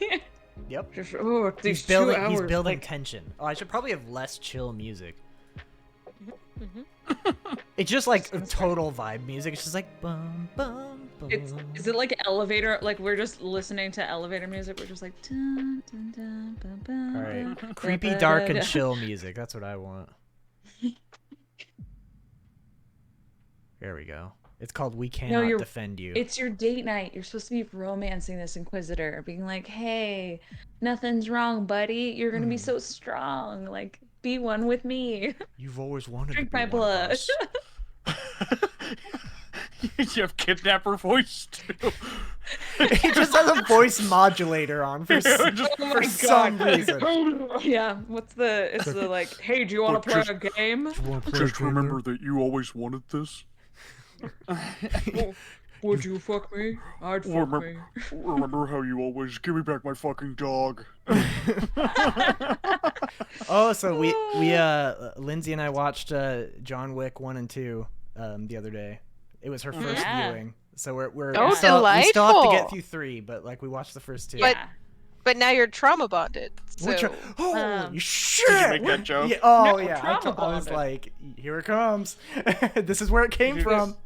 Speaker 1: Yep.
Speaker 3: Just
Speaker 1: He's
Speaker 3: these 2
Speaker 1: building.
Speaker 3: hours.
Speaker 1: He's building
Speaker 3: like,
Speaker 1: tension. Oh, I should probably have less chill music.
Speaker 4: Mhm.
Speaker 1: It's just like a total vibe music. It's just like bum bum bum.
Speaker 3: is it like elevator? Like we're just listening to elevator music. We're just like. Dun, dun, dun, bum, bum,
Speaker 1: All right.
Speaker 3: bum,
Speaker 1: Creepy,
Speaker 3: da,
Speaker 1: dark,
Speaker 3: da,
Speaker 1: and
Speaker 3: da.
Speaker 1: chill music. That's what I want. There we go. It's called "We Cannot
Speaker 3: you're-
Speaker 1: Defend You."
Speaker 3: It's your date night. You're supposed to be romancing this Inquisitor, being like, "Hey, nothing's wrong, buddy. You're gonna be so strong. Like, be one with me.
Speaker 1: You've always wanted
Speaker 3: Drink
Speaker 1: to be
Speaker 3: my
Speaker 1: one of
Speaker 3: blood."
Speaker 1: us.
Speaker 5: You have kidnapper voice too.
Speaker 1: He just has a voice modulator on for,
Speaker 5: Just-
Speaker 3: Oh
Speaker 1: for
Speaker 3: my
Speaker 1: some
Speaker 3: God.
Speaker 1: reason.
Speaker 3: Yeah. It's the like, "Hey, do you want to play
Speaker 5: Just-
Speaker 3: a game?
Speaker 5: Just remember that you always wanted this.
Speaker 3: Would you fuck me? I'd fuck me."
Speaker 5: Remember, remember how you always give me back my fucking dog.
Speaker 1: Oh, so we Lindsay and I watched John Wick 1 and 2 the other day. It was her first
Speaker 3: Yeah.
Speaker 1: viewing. So we're
Speaker 4: Oh,
Speaker 1: we still have to
Speaker 4: delightful.
Speaker 1: get through 3, but like we watched the first 2.
Speaker 4: But-
Speaker 3: Yeah.
Speaker 4: But now you're trauma bonded. So
Speaker 1: Which holy
Speaker 3: Um,
Speaker 1: shit!
Speaker 5: Did you make that joke?
Speaker 1: Yeah, oh
Speaker 3: No,
Speaker 1: yeah,
Speaker 3: trauma
Speaker 1: I was
Speaker 3: bonded.
Speaker 1: like, here it comes. This is where it came
Speaker 5: You
Speaker 1: from.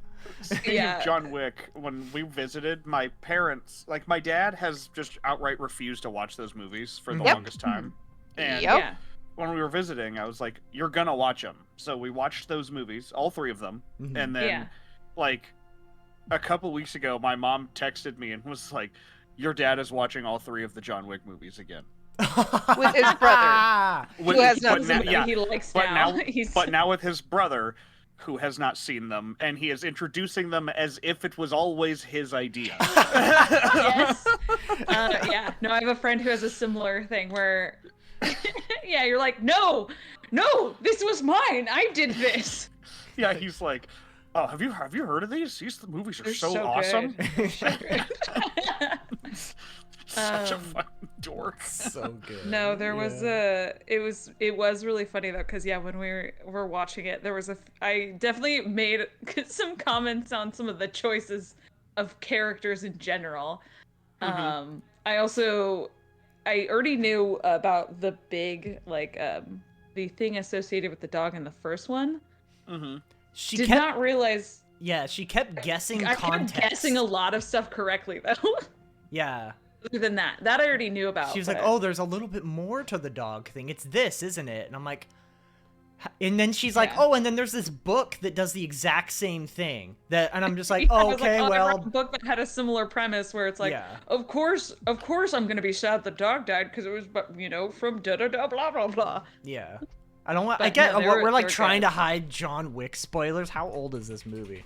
Speaker 5: Speaking
Speaker 3: Yeah.
Speaker 5: of John Wick, when we visited, my parents, like my dad, has just outright refused to watch those movies for the
Speaker 1: Yep.
Speaker 5: longest time. And
Speaker 4: Yep.
Speaker 3: Yeah.
Speaker 5: when we were visiting, I was like, "You're gonna watch them." So we watched those movies, all 3 of them,
Speaker 1: Mhm.
Speaker 5: and then,
Speaker 3: Yeah.
Speaker 5: like, a couple weeks ago, my mom texted me and was like, "Your dad is watching all 3 of the John Wick movies again."
Speaker 4: With his brother.
Speaker 5: With-
Speaker 4: Who has
Speaker 5: but
Speaker 4: not
Speaker 5: now-
Speaker 4: seen
Speaker 5: yeah,
Speaker 3: He likes
Speaker 5: but
Speaker 3: now.
Speaker 5: now-
Speaker 3: He's
Speaker 5: but now with his brother, who has not seen them, and he is introducing them as if it was always his idea.
Speaker 3: yes. Yeah. No, I have a friend who has a similar thing where, yeah, you're like, no, this was mine. I did this.
Speaker 5: Yeah, he's like, "Oh, have you heard of these? These movies are
Speaker 3: They're
Speaker 5: so
Speaker 3: so
Speaker 5: awesome."
Speaker 3: good. So good.
Speaker 5: Such a
Speaker 3: Um,
Speaker 5: fucking dork.
Speaker 1: So good.
Speaker 3: No, there was
Speaker 1: Yeah.
Speaker 3: it was really funny though, because yeah, when we were watching it, there was I definitely made some comments on some of the choices of characters in general.
Speaker 5: Mhm.
Speaker 3: I already knew about the big the thing associated with the dog in the first one.
Speaker 5: Mm-hmm.
Speaker 1: She
Speaker 3: Did
Speaker 1: kept
Speaker 3: not realize
Speaker 1: yeah, she kept guessing
Speaker 3: I
Speaker 1: context.
Speaker 3: kept guessing a lot of stuff correctly though.
Speaker 1: Yeah.
Speaker 3: Other than that I already knew about.
Speaker 1: She was like,
Speaker 3: but-
Speaker 1: "Oh, there's a little bit more to the dog thing. It's this, isn't it?" And I'm like, and then she's like,
Speaker 3: Yeah.
Speaker 1: "Oh, and then there's this book that does the exact same thing." And I'm just like,
Speaker 3: I
Speaker 1: "Oh,
Speaker 3: was like,
Speaker 1: okay,
Speaker 3: I read
Speaker 1: well,
Speaker 3: a book that had a similar premise where it's like,
Speaker 1: yeah,
Speaker 3: of course, I'm gonna be sad the dog died because it was, from da da da blah blah blah.
Speaker 1: yeah." I don't want. I
Speaker 3: But
Speaker 1: get
Speaker 3: no, they
Speaker 1: we're
Speaker 3: were-
Speaker 1: like
Speaker 3: they were
Speaker 1: trying
Speaker 3: good.
Speaker 1: to hide John Wick spoilers. How old is this movie?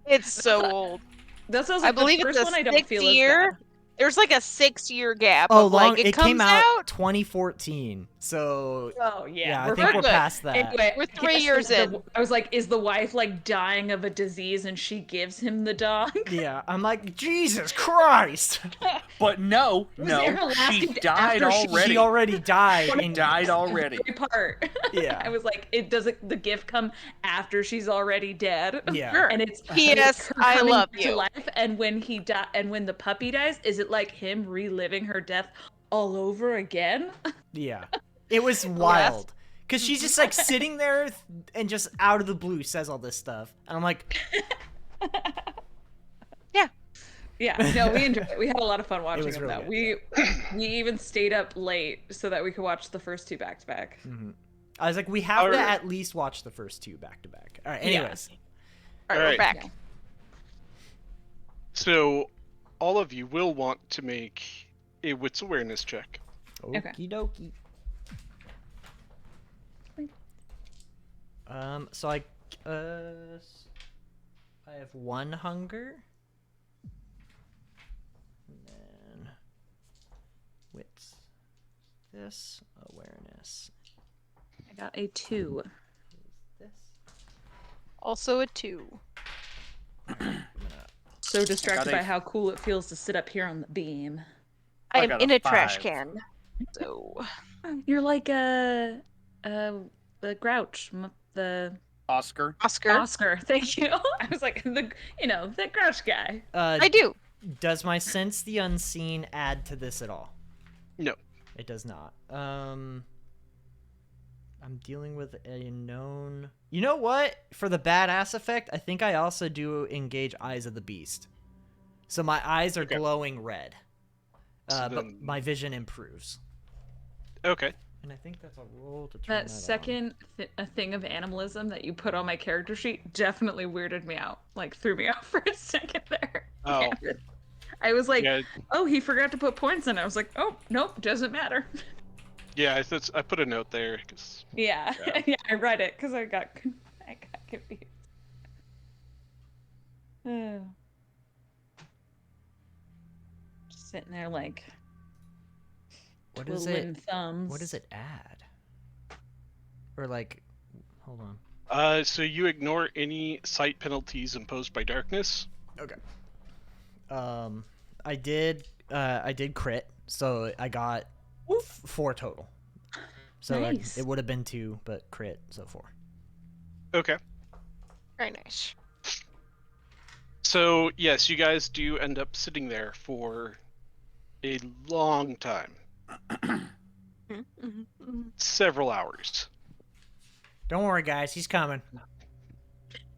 Speaker 4: It's so old.
Speaker 3: That sounds
Speaker 4: I
Speaker 3: like
Speaker 4: believe
Speaker 3: the
Speaker 4: it's
Speaker 3: first
Speaker 4: a
Speaker 3: one I don't
Speaker 4: 6th
Speaker 3: feel as
Speaker 4: year.
Speaker 3: bad.
Speaker 4: There's like a 6-year gap.
Speaker 1: Oh,
Speaker 4: of, like,
Speaker 1: it
Speaker 4: comes
Speaker 1: came out 2014. So
Speaker 3: Oh
Speaker 1: yeah, I
Speaker 3: we're
Speaker 1: think we're
Speaker 4: good.
Speaker 1: past that.
Speaker 3: Anyway,
Speaker 4: We're 3
Speaker 3: yes,
Speaker 4: years in.
Speaker 3: I was like, is the wife like dying of a disease and she gives him the dog?
Speaker 1: Yeah, I'm like, Jesus Christ!
Speaker 5: But no,
Speaker 3: Was
Speaker 5: no,
Speaker 3: there a
Speaker 5: she
Speaker 3: lasting
Speaker 5: died
Speaker 3: after she-
Speaker 5: already.
Speaker 1: She already died.
Speaker 3: What
Speaker 1: and-
Speaker 5: died already.
Speaker 3: Every part.
Speaker 1: Yeah.
Speaker 3: I was like, the gift come after she's already dead?
Speaker 1: Yeah.
Speaker 4: Sure.
Speaker 3: And it's
Speaker 4: P.S.
Speaker 3: her
Speaker 4: I
Speaker 3: coming
Speaker 4: love
Speaker 3: back to
Speaker 4: you.
Speaker 3: life, and when when the puppy dies, is it like him reliving her death all over again?
Speaker 1: Yeah. It was wild. Because she's just like sitting there and just out of the blue says all this stuff. And I'm like,
Speaker 3: Yeah, no, we enjoyed it. We had a lot of fun watching
Speaker 1: was
Speaker 3: it
Speaker 1: really
Speaker 3: though.
Speaker 1: good,
Speaker 3: We even stayed up late so that we could watch the first 2 back to back.
Speaker 1: I was like, we have to
Speaker 2: Alright.
Speaker 1: at least watch the first 2 back to back. All right,
Speaker 3: Yeah.
Speaker 1: anyways.
Speaker 4: All right,
Speaker 2: Alright.
Speaker 4: we're back.
Speaker 3: Yeah.
Speaker 2: So, all of you will want to make a wits awareness check.
Speaker 1: Okie dokie. So I have 1 hunger. And then wits. This awareness.
Speaker 3: I Got a 2.
Speaker 1: This.
Speaker 4: Also a 2.
Speaker 3: So distracted
Speaker 5: got a-
Speaker 3: by how cool it feels to sit up here on the beam.
Speaker 4: I
Speaker 5: I
Speaker 4: am
Speaker 5: got
Speaker 4: in
Speaker 5: a
Speaker 4: a trash
Speaker 5: 5.
Speaker 4: can. So
Speaker 3: You're like the Grouch, the
Speaker 5: Oscar.
Speaker 4: Oscar,
Speaker 3: Oscar. Thank you. I was like the Grouch guy.
Speaker 4: I do.
Speaker 1: Does my sense the unseen add to this at all?
Speaker 2: No.
Speaker 1: It does not. I'm dealing with a known. You know what? For the badass effect, I think I also do engage Eyes of the Beast. So my eyes are
Speaker 2: Okay.
Speaker 1: glowing red.
Speaker 2: So
Speaker 1: But
Speaker 2: then-
Speaker 1: my vision improves.
Speaker 2: Okay.
Speaker 1: And I think that's a roll to turn
Speaker 3: That
Speaker 1: that
Speaker 3: second a thing of animalism that you put on my character sheet definitely weirded me out. Like threw me off for a second there.
Speaker 2: Oh.
Speaker 3: I was like,
Speaker 2: Yeah.
Speaker 3: oh, he forgot to put points in. I was like, oh, nope, doesn't matter.
Speaker 2: Yeah. I put a note there because
Speaker 3: Yeah,
Speaker 2: Yeah.
Speaker 3: yeah, I read it because I got confused. Oh. Just sitting there like
Speaker 1: What is
Speaker 3: twiddling
Speaker 1: it?
Speaker 3: thumbs.
Speaker 1: What does it add? Or like, hold on.
Speaker 2: So you ignore any sight penalties imposed by darkness.
Speaker 1: Okay. I did crit, so I got 4 total. So
Speaker 3: Nice.
Speaker 1: it would have been 2, but crit, so 4.
Speaker 2: Okay.
Speaker 4: Very nice.
Speaker 2: So yes, you guys do end up sitting there for a long time, several hours.
Speaker 1: Don't worry, guys, he's coming.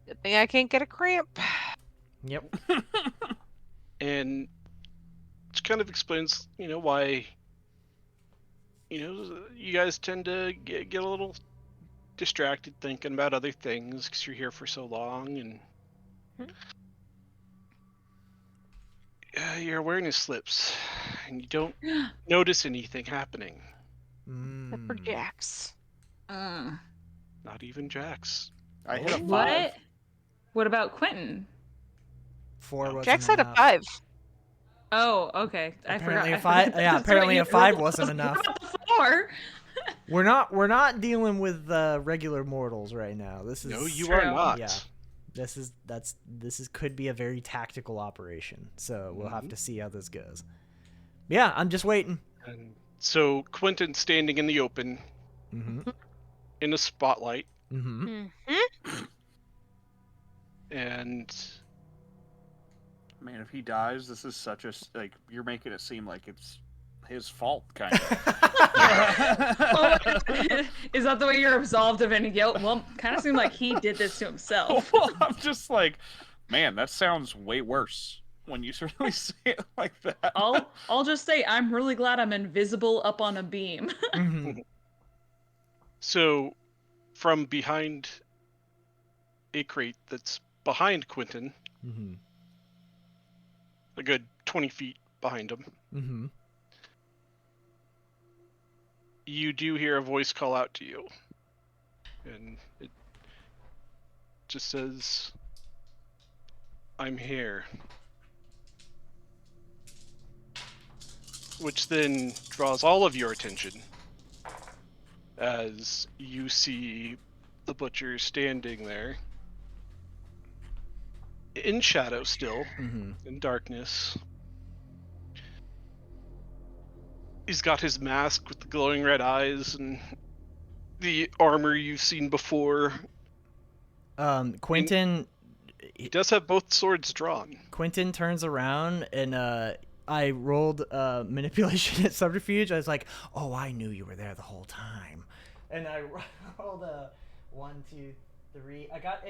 Speaker 4: Good thing I can't get a cramp.
Speaker 1: Yep.
Speaker 2: And it kind of explains, why, you guys tend to get a little distracted thinking about other things because you're here for so long, and your awareness slips, and you don't notice anything happening.
Speaker 4: Except for Jax.
Speaker 3: Mm.
Speaker 2: Not even Jax.
Speaker 5: I hit a 5.
Speaker 3: What? What about Quentin?
Speaker 1: 4 wasn't
Speaker 4: Jax had a
Speaker 1: enough.
Speaker 4: 5.
Speaker 3: Oh, okay. I
Speaker 1: Apparently
Speaker 3: forgot.
Speaker 1: a 5. Yeah,
Speaker 3: That's what
Speaker 1: apparently
Speaker 3: you-
Speaker 1: a 5 wasn't enough.
Speaker 3: What about the 4?
Speaker 1: We're not dealing with regular mortals right now. This is
Speaker 2: No, you
Speaker 3: true.
Speaker 2: are not.
Speaker 1: Yeah. This is could be a very tactical operation. So we'll have to see how this goes. Yeah, I'm just waiting.
Speaker 2: And so Quentin's standing in the open
Speaker 1: Mhm.
Speaker 2: in a spotlight,
Speaker 1: Mhm.
Speaker 2: and
Speaker 5: Man, if he dies, this is such a like. You're making it seem like it's his fault, kind of.
Speaker 3: Oh, is that the way you're absolved of any guilt? Well, kind of seemed like he did this to himself.
Speaker 5: Well, I'm just like, man, that sounds way worse when you certainly say it like that.
Speaker 3: I'll just say I'm really glad I'm invisible up on a beam.
Speaker 1: Mhm.
Speaker 2: so from behind a crate that's behind Quentin,
Speaker 1: Mhm.
Speaker 2: a good 20 feet behind him,
Speaker 1: Mhm.
Speaker 2: you do hear a voice call out to you. And it just says, "I'm here." Which then draws all of your attention as you see the butcher standing there in shadow still,
Speaker 1: Mhm.
Speaker 2: in darkness. He's got his mask with the glowing red eyes and the armor you've seen before.
Speaker 1: Quentin
Speaker 2: He does have both swords drawn.
Speaker 1: Quentin turns around and I rolled manipulation at subterfuge. I was like, "Oh, I knew you were there the whole time," and I rolled a 1, 2, 3. I got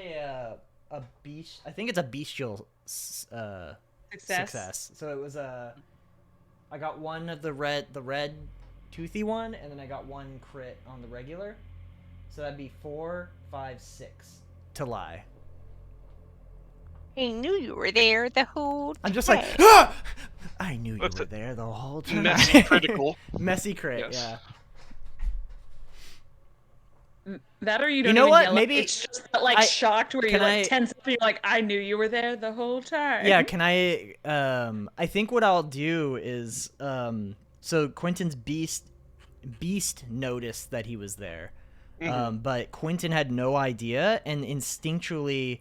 Speaker 1: a beast. I think it's a bestial success. So it was I got one of the red toothy one, and then I got 1 crit on the regular. So that'd be 4, 5, 6 to lie.
Speaker 4: I knew you were there the whole time.
Speaker 1: I'm just like, ah! I knew you
Speaker 2: That's
Speaker 1: were
Speaker 2: a
Speaker 1: there the whole time.
Speaker 2: Messy critical.
Speaker 1: Messy crit,
Speaker 2: Yes.
Speaker 1: yeah.
Speaker 3: That or you don't
Speaker 1: You know
Speaker 3: even
Speaker 1: what?
Speaker 3: yell
Speaker 1: Maybe
Speaker 3: it's just that, like
Speaker 1: I-
Speaker 3: shocked where you
Speaker 1: can
Speaker 3: like
Speaker 1: I-
Speaker 3: tense up and you're like, I knew you were there the whole time.
Speaker 1: Yeah, can I think what I'll do is so Quentin's beast noticed that he was there. But Quentin had no idea, and instinctually,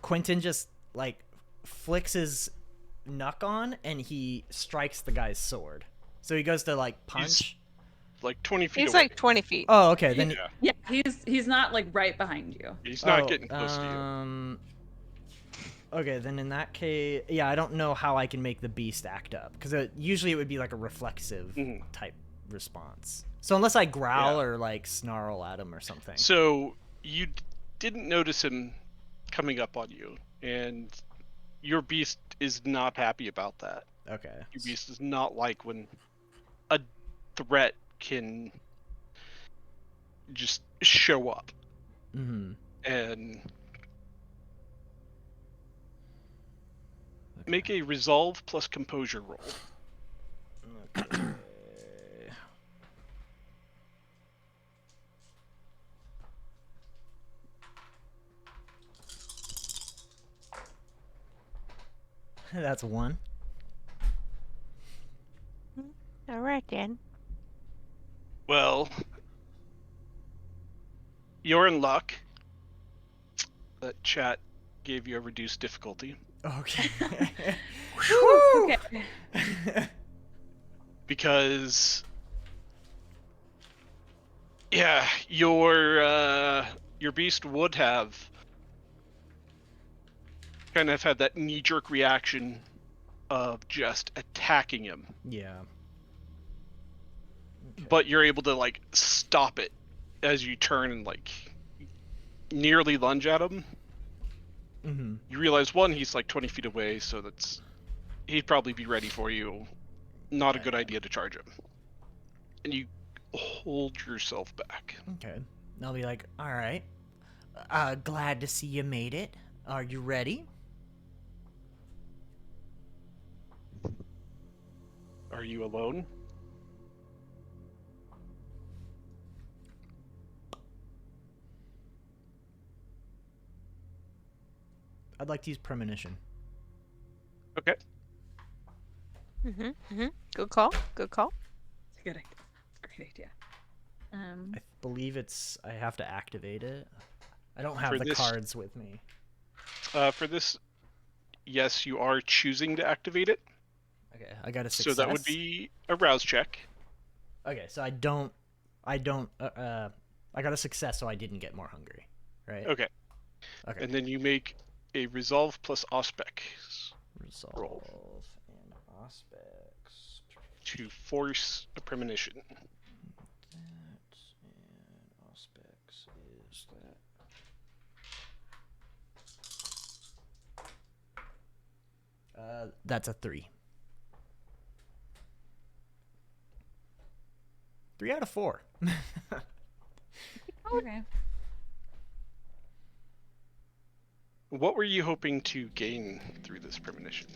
Speaker 1: Quentin just like flicks his knuck on, and he strikes the guy's sword. So he goes to like punch.
Speaker 2: Like 20 feet
Speaker 4: He's
Speaker 2: away.
Speaker 4: like 20 feet.
Speaker 1: Oh, okay. Then
Speaker 2: Yeah.
Speaker 3: Yeah, he's not like right behind you.
Speaker 2: He's not getting close to you.
Speaker 1: Okay, then in that case, yeah, I don't know how I can make the beast act up, because usually it would be like a reflexive type response. So unless I growl or like snarl at him or something.
Speaker 2: So you didn't notice him coming up on you, and your beast is not happy about that.
Speaker 1: Okay.
Speaker 2: Your beast does not like when a threat can just show up. And make a resolve plus composure roll.
Speaker 1: Okay. That's 1.
Speaker 4: All right, then.
Speaker 2: Well, you're in luck that chat gave you a reduced difficulty.
Speaker 1: Okay.
Speaker 3: Okay.
Speaker 2: Because yeah, your beast would have kind of had that knee-jerk reaction of just attacking him,
Speaker 1: Yeah.
Speaker 2: but you're able to like stop it as you turn and like nearly lunge at him. You realize, one, he's like 20 feet away, so he'd probably be ready for you. Not a good idea to charge him. And you hold yourself back.
Speaker 1: Okay. And I'll be like, all right. Glad to see you made it. Are you ready?
Speaker 2: Are you alone?
Speaker 1: I'd like to use premonition.
Speaker 2: Okay.
Speaker 4: Good call. Good call.
Speaker 3: It's a good idea. It's a great idea.
Speaker 1: I believe I have to activate it. I don't have
Speaker 2: For
Speaker 1: the
Speaker 2: this-
Speaker 1: cards with me.
Speaker 2: For this, yes, you are choosing to activate it.
Speaker 1: Okay, I got a
Speaker 2: So
Speaker 1: success.
Speaker 2: that would be a rouse check.
Speaker 1: Okay, so I got a success, so I didn't get more hungry, right?
Speaker 2: Okay.
Speaker 1: Okay.
Speaker 2: And then you make a resolve plus auspec
Speaker 1: Resolve and aspects.
Speaker 2: to force a premonition.
Speaker 1: That and aspects is that. That's a 3. 3 out of 4.
Speaker 3: Okay.
Speaker 2: What were you hoping to gain through this premonition?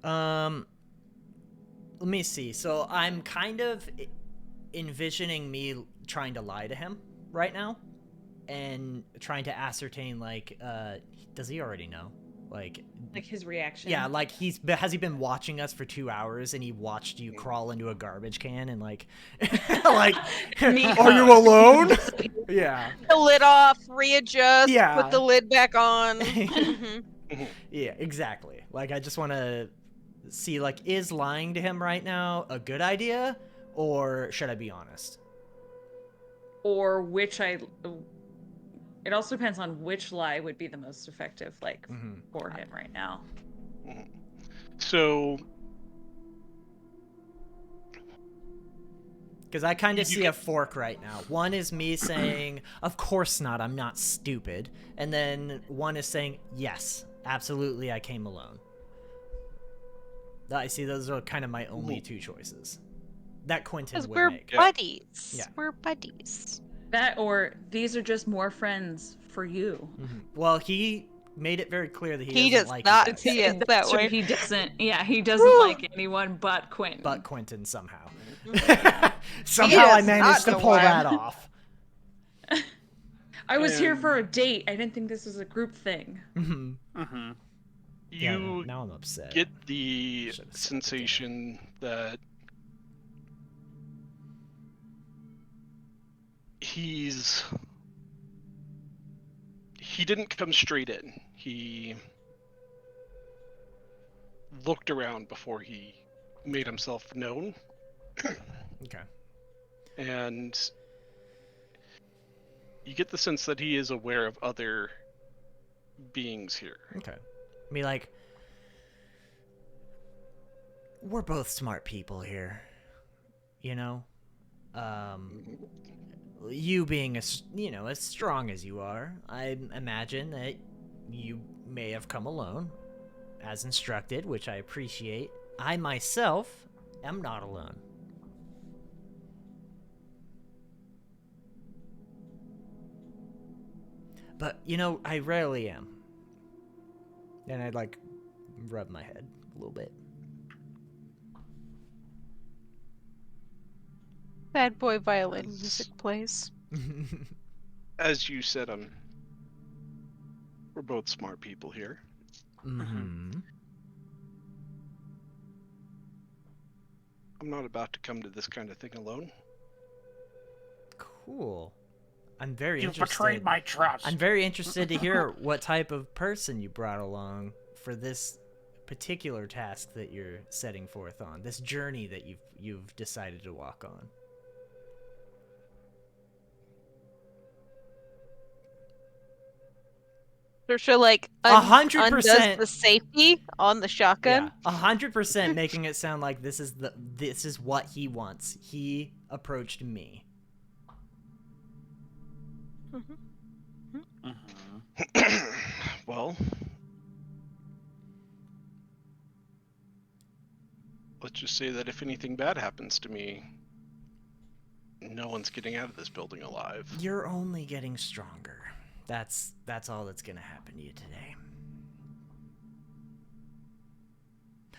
Speaker 1: Let me see. So I'm kind of envisioning me trying to lie to him right now, and trying to ascertain, like, does he already know? Like
Speaker 3: his reaction.
Speaker 1: Yeah, like has he been watching us for 2 hours, and he watched you crawl into a garbage can and like, like, are you alone? Yeah.
Speaker 4: The lid off, readjust,
Speaker 1: Yeah.
Speaker 4: put the lid back on. Mhm.
Speaker 1: Yeah, exactly. Like, I just want to see, like, is lying to him right now a good idea, or should I be honest?
Speaker 3: Or it also depends on which lie would be the most effective, like, for him right now.
Speaker 2: So,
Speaker 1: Because I kind of see a fork right now. One is me saying, of course not, I'm not stupid. And then one is saying, yes, absolutely, I came alone. I see those are kind of my only two choices. That Quentin
Speaker 4: Because
Speaker 1: would
Speaker 4: we're
Speaker 1: make.
Speaker 4: buddies.
Speaker 1: Yeah.
Speaker 4: We're buddies.
Speaker 3: That, or these are just more friends for you.
Speaker 1: Well, he made it very clear that
Speaker 4: He
Speaker 1: doesn't
Speaker 4: does
Speaker 1: like
Speaker 4: not
Speaker 1: you guys,
Speaker 4: see it that
Speaker 3: That's true,
Speaker 4: way.
Speaker 3: He doesn't. Yeah, he doesn't like anyone but Quentin.
Speaker 1: but Quentin somehow.
Speaker 4: Mm-hmm.
Speaker 1: Somehow I
Speaker 4: is
Speaker 1: managed to
Speaker 4: not the
Speaker 1: pull
Speaker 4: one.
Speaker 1: that off.
Speaker 3: I was here for a date. I didn't think this was a group thing.
Speaker 1: Yeah,
Speaker 2: you
Speaker 1: now I'm upset.
Speaker 2: get the
Speaker 1: Should've stopped at dinner.
Speaker 2: sensation that he didn't come straight in. He looked around before he made himself known.
Speaker 1: Okay.
Speaker 2: And you get the sense that he is aware of other beings here.
Speaker 1: Okay. I mean, like, we're both smart people here, you know? You being as strong as you are, I imagine that you may have come alone, as instructed, which I appreciate. I myself am not alone. But, I rarely am. And I'd, like, rub my head a little bit.
Speaker 4: Bad boy violin music plays.
Speaker 2: As you said, we're both smart people here.
Speaker 1: Mm-hmm.
Speaker 2: I'm not about to come to this kind of thing alone.
Speaker 1: Cool. I'm very
Speaker 5: You
Speaker 1: interested.
Speaker 5: betrayed my trust.
Speaker 1: I'm very interested to hear what type of person you brought along for this particular task that you're setting forth on, this journey that you've decided to walk on.
Speaker 4: Trisha, like,
Speaker 1: 100%.
Speaker 4: undoes the safety on the shotgun.
Speaker 1: Yeah, 100% making it sound like this is what he wants. He approached me.
Speaker 2: Well, let's just say that if anything bad happens to me, no one's getting out of this building alive.
Speaker 1: You're only getting stronger. That's all that's gonna happen to you today.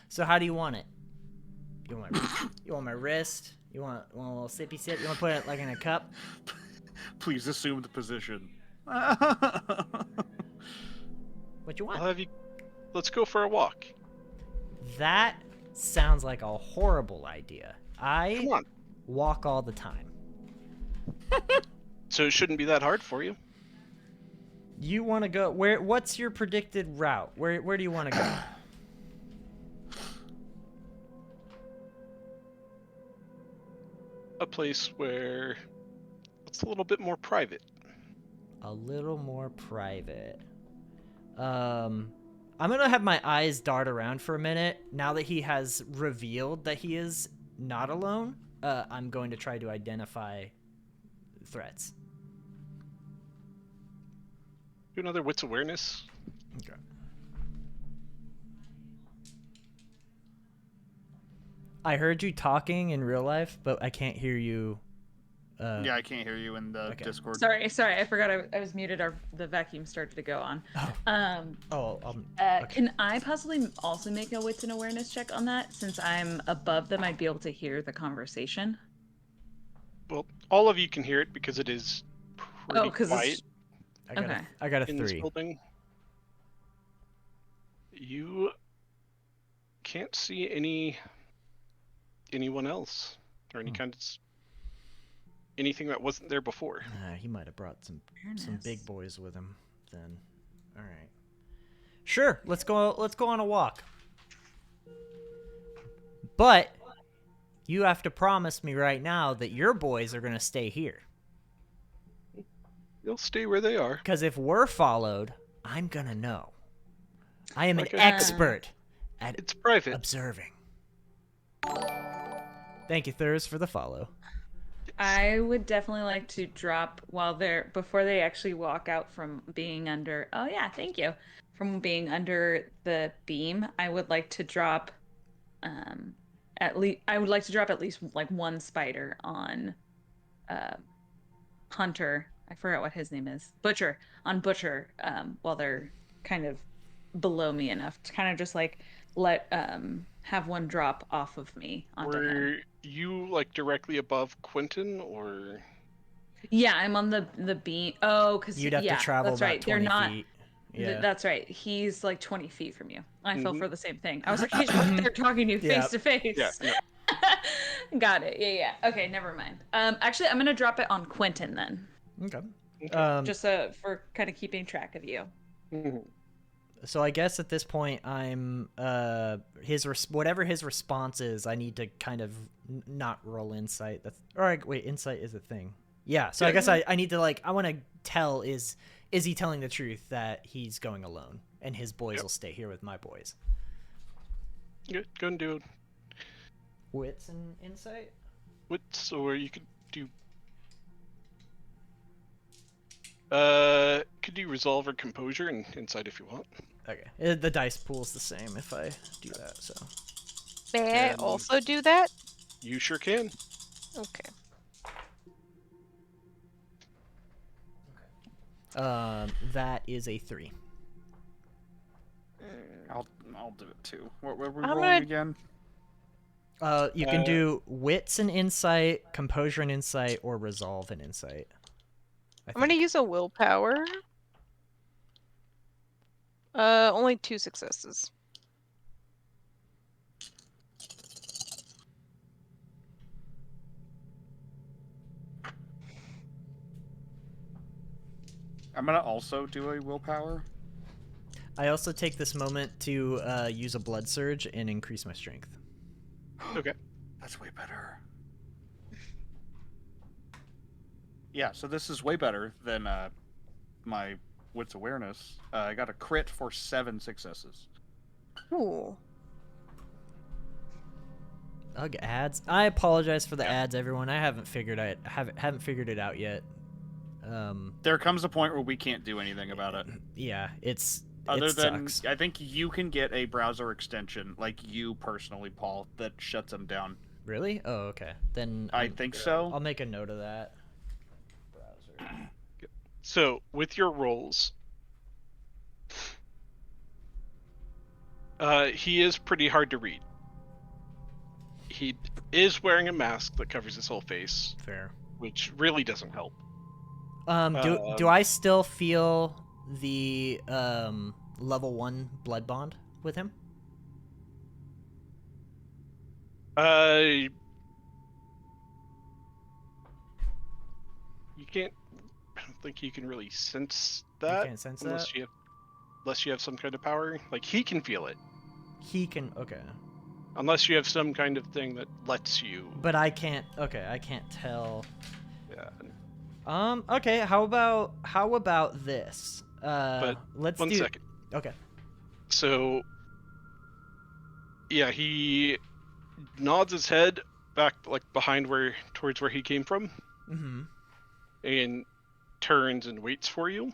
Speaker 1: So how do you want it? You want my wrist? You want a little sippy sip? You want to put it like in a cup?
Speaker 5: Please assume the position.
Speaker 1: What you want?
Speaker 2: I'll have you. Let's go for a walk.
Speaker 1: That sounds like a horrible idea. I
Speaker 2: Come on.
Speaker 1: walk all the time.
Speaker 2: So it shouldn't be that hard for you.
Speaker 1: You want to go where? What's your predicted route? Where do you want to go?
Speaker 2: A place where it's a little bit more private.
Speaker 1: A little more private. I'm gonna have my eyes dart around for a minute. Now that he has revealed that he is not alone, I'm going to try to identify threats.
Speaker 2: Do another wits awareness.
Speaker 1: Okay. I heard you talking in real life, but I can't hear you.
Speaker 5: Yeah, I can't hear you in the
Speaker 1: Okay.
Speaker 5: Discord.
Speaker 3: Sorry, I forgot I was muted. The vacuum started to go on.
Speaker 1: Okay.
Speaker 3: Can I possibly also make a wits and awareness check on that? Since I'm above them, I'd be able to hear the conversation.
Speaker 2: Well, all of you can hear it because it is pretty quiet
Speaker 3: it's...
Speaker 1: I got a
Speaker 2: in this
Speaker 1: 3.
Speaker 2: building. You can't see anyone else or any kind of anything that wasn't there before.
Speaker 1: He might have brought some
Speaker 3: Awareness.
Speaker 1: big boys with him then. All right. Sure, let's go on a walk. But you have to promise me right now that your boys are going to stay here.
Speaker 2: They'll stay where they are.
Speaker 1: Cuz if we're followed, I'm going to know. I am
Speaker 2: Like
Speaker 1: an
Speaker 2: I said,
Speaker 1: expert at
Speaker 2: It's private.
Speaker 1: observing. Thank you, Thurs, for the follow.
Speaker 3: I would definitely like to drop before they actually walk out from being under. Oh yeah, thank you. From being under the beam, I would like to drop. At least like one spider on, Hunter. I forgot what his name is. Butcher on Butcher. While they're kind of below me enough to kind of just like let have one drop off of me onto him.
Speaker 2: Were you like directly above Quentin or?
Speaker 3: Yeah, I'm on the beam. Oh, because
Speaker 1: You'd have to travel
Speaker 3: that's
Speaker 1: about
Speaker 3: right.
Speaker 1: 20
Speaker 3: They're not.
Speaker 1: feet. Yeah.
Speaker 3: That's right. He's like 20 feet from you. I fell
Speaker 2: Mhm.
Speaker 3: for the same thing. I was like, he's right there talking to you
Speaker 1: Yeah.
Speaker 3: face to face.
Speaker 2: Yeah. No.
Speaker 3: Got it. Yeah. Okay, never mind. Actually, I'm gonna drop it on Quentin then,
Speaker 1: Okay.
Speaker 2: Okay.
Speaker 3: just for kind of keeping track of you.
Speaker 2: Mhm.
Speaker 1: So I guess at this point I'm whatever his response is, I need to kind of not roll insight. Wait, insight is a thing. Yeah. So I
Speaker 2: Yeah.
Speaker 1: guess I need to I want to tell is he telling the truth that he's going alone and his boys
Speaker 2: Yep.
Speaker 1: will stay here with my boys.
Speaker 2: Good. Go and do it.
Speaker 1: Wits and insight.
Speaker 2: Wits, or you could do. Could do resolve or composure and insight if you want.
Speaker 1: Okay. The dice pool's the same if I do that. So.
Speaker 4: May I
Speaker 2: Um,
Speaker 4: also do that?
Speaker 2: You sure can.
Speaker 4: Okay.
Speaker 1: That is a 3.
Speaker 5: I'll do it too. What were we
Speaker 4: I'm
Speaker 5: rolling
Speaker 4: gonna-
Speaker 5: again?
Speaker 1: You can do wits and insight, composure and insight, or resolve and insight.
Speaker 4: I'm gonna use a willpower. Only 2 successes.
Speaker 5: I'm gonna also do a willpower.
Speaker 1: I also take this moment to use a blood surge and increase my strength.
Speaker 2: Okay.
Speaker 5: That's way better. Yeah, so this is way better than my wits awareness. I got a crit for 7 successes.
Speaker 4: Ooh.
Speaker 1: Ugh, ads. I apologize for the ads, everyone. I haven't figured it out yet.
Speaker 5: There comes a point where we can't do anything about it.
Speaker 1: Yeah, it
Speaker 5: Other than,
Speaker 1: sucks.
Speaker 5: I think you can get a browser extension, like you personally, Paul, that shuts them down.
Speaker 1: Really? Oh, okay. Then
Speaker 5: I think so.
Speaker 1: I'll make a note of that. Browser.
Speaker 2: So with your rolls, he is pretty hard to read. He is wearing a mask that covers his whole face,
Speaker 1: Fair.
Speaker 2: which really doesn't help.
Speaker 1: Do I still feel the level 1 blood bond with him?
Speaker 2: You can't. I don't think you can really sense that.
Speaker 1: You can't sense
Speaker 2: unless
Speaker 1: that?
Speaker 2: unless you have some kind of power. Like he can feel it,
Speaker 1: He can. Okay.
Speaker 2: unless you have some kind of thing that lets you.
Speaker 1: But I can't. Okay, I can't tell.
Speaker 2: Yeah.
Speaker 1: Okay. How about this? Let's
Speaker 2: One
Speaker 1: do.
Speaker 2: second.
Speaker 1: Okay.
Speaker 2: So, yeah, he nods his head back, like behind towards where he came from,
Speaker 1: Mm-hmm.
Speaker 2: and turns and waits for you.